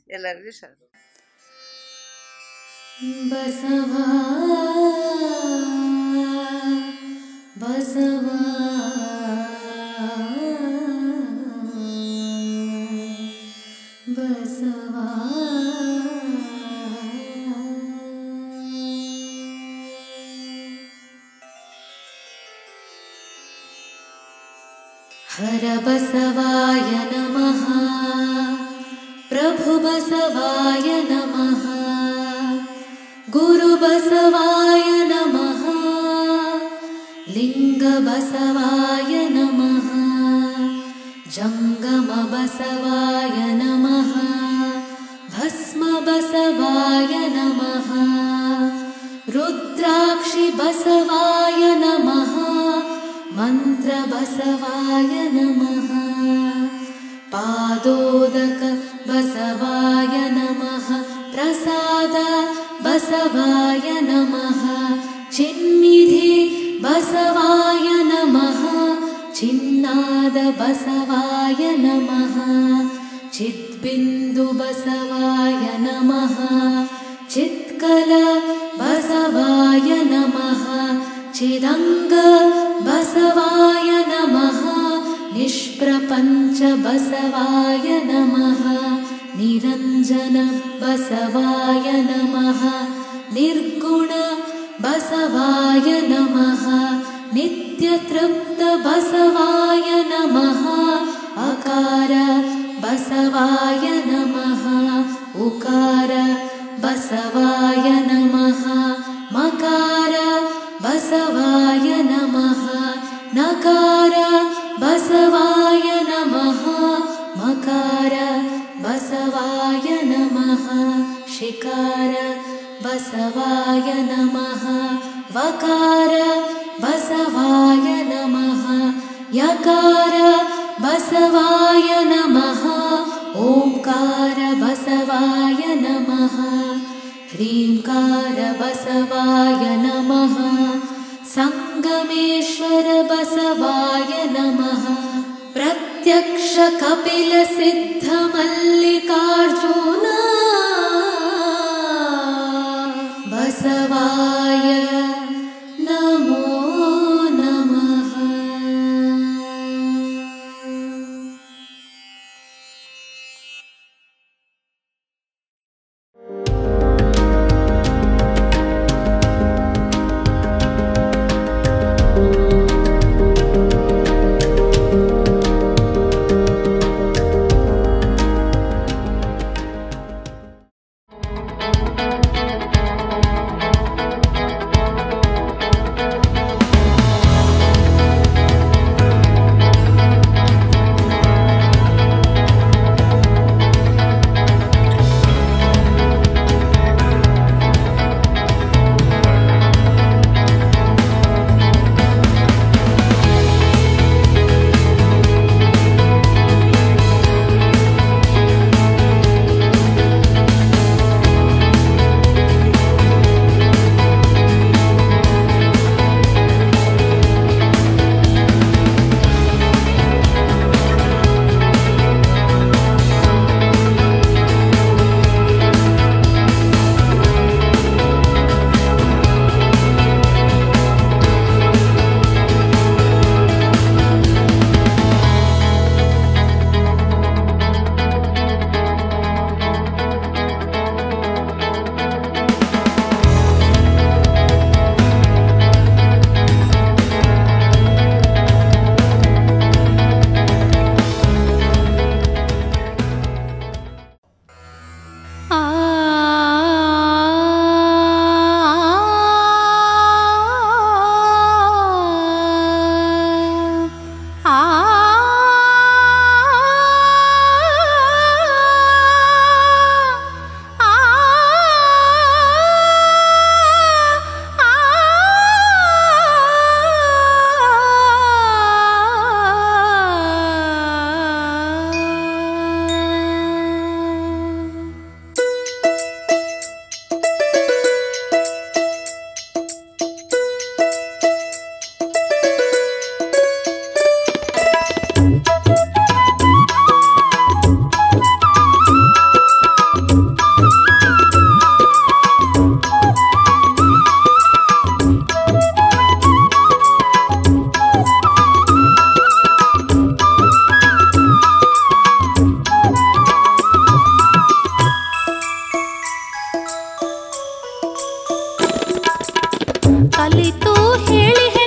ಎಲ್ಲರಿಗೂ ಸರ್. ಬಸವ ಬಸವ ಬಸವ ಹರ ಬಸವಾಯ ನಮಃ, ಪ್ರಭು ಬಸವಾಯ ನಮಃ, ಗುರು ಬಸವಾಯ ನಮಃ, ಲಿಂಗ ಬಸವಾಯ ನಮಃ, ಜಂಗಮ ಬಸವಾಯ ನಮಃ, ಭಸ್ಮ ಬಸವಾಯ ನಮಃ, ರುದ್ರಾಕ್ಷಿ ಬಸವಾಯ ನಮಃ, ಮಂತ್ರ ಬಸವಾಯ ನಮಃ, ಪಾದೋದಕ ಬಸವಾಯ ನಮಃ, ಪ್ರಸಾದ ಬಸವಾಯ ನಮಃ, ಚಿನ್ನಿಧಿ ಬಸವಾಯ ನಮಃ, ಚಿನ್ನಾದ ಬಸವಾಯ ನಮಃ, ಚಿದ್ಬಿಂದು ಬಸವಾಯ ನಮಃ, ಚಿತ್ಕಲ ಬಸವಾಯ ನಮಃ, ಚಿದಂಗ ಬಸವಾಯ ನಮಃ, ನಿಷ್ಪ್ರಪಂಚ ಬಸವಾಯ ನಮಃ, ನಿರಂಜನ ಬಸವಾಯ ನಮಃ, ನಿರ್ಗುಣ ಬಸವಾಯ ನಮಃ, ನಿತ್ಯತೃಪ್ತ ಬಸವಾಯ ನಮಃ, ಅಕಾರ ಬಸವಾಯ ನಮಃ, ಉಕಾರ ಬಸವಾಯ ನಮಃ, ಮಕಾರ ಬಸವಾಯ ನಮಃ, ನಕಾರ ಬಸವಾಯ ನಮಃ, ಮಕಾರ ಬಸವಾಯ ನಮಃ, ಶಿಕಾರ ಬಸವಾಯ ನಮಃ, ವಕಾರ ಬಸವಾಯ ನಮಃ, ಯಕಾರ ಬಸವಾಯ ನಮಃ ಓಂಕಾರ ಬಸವಾಯ ನಮಃ ಹ್ರೀಂಕಾರ ಬಸವಾಯ ನಮಃ ಸಂಗಮೇಶ್ವರ ಬಸವಾಯ ನಮಃ ಪ್ರತ್ಯಕ್ಷ ಕಪಿಲ ಸಿದ್ಧ ಮಲ್ಲಿಕಾರ್ಜುನ ಬಸವಾಯ ನಮೋ ನಮಃ. ಕಲಿತು ಹೇಳಿ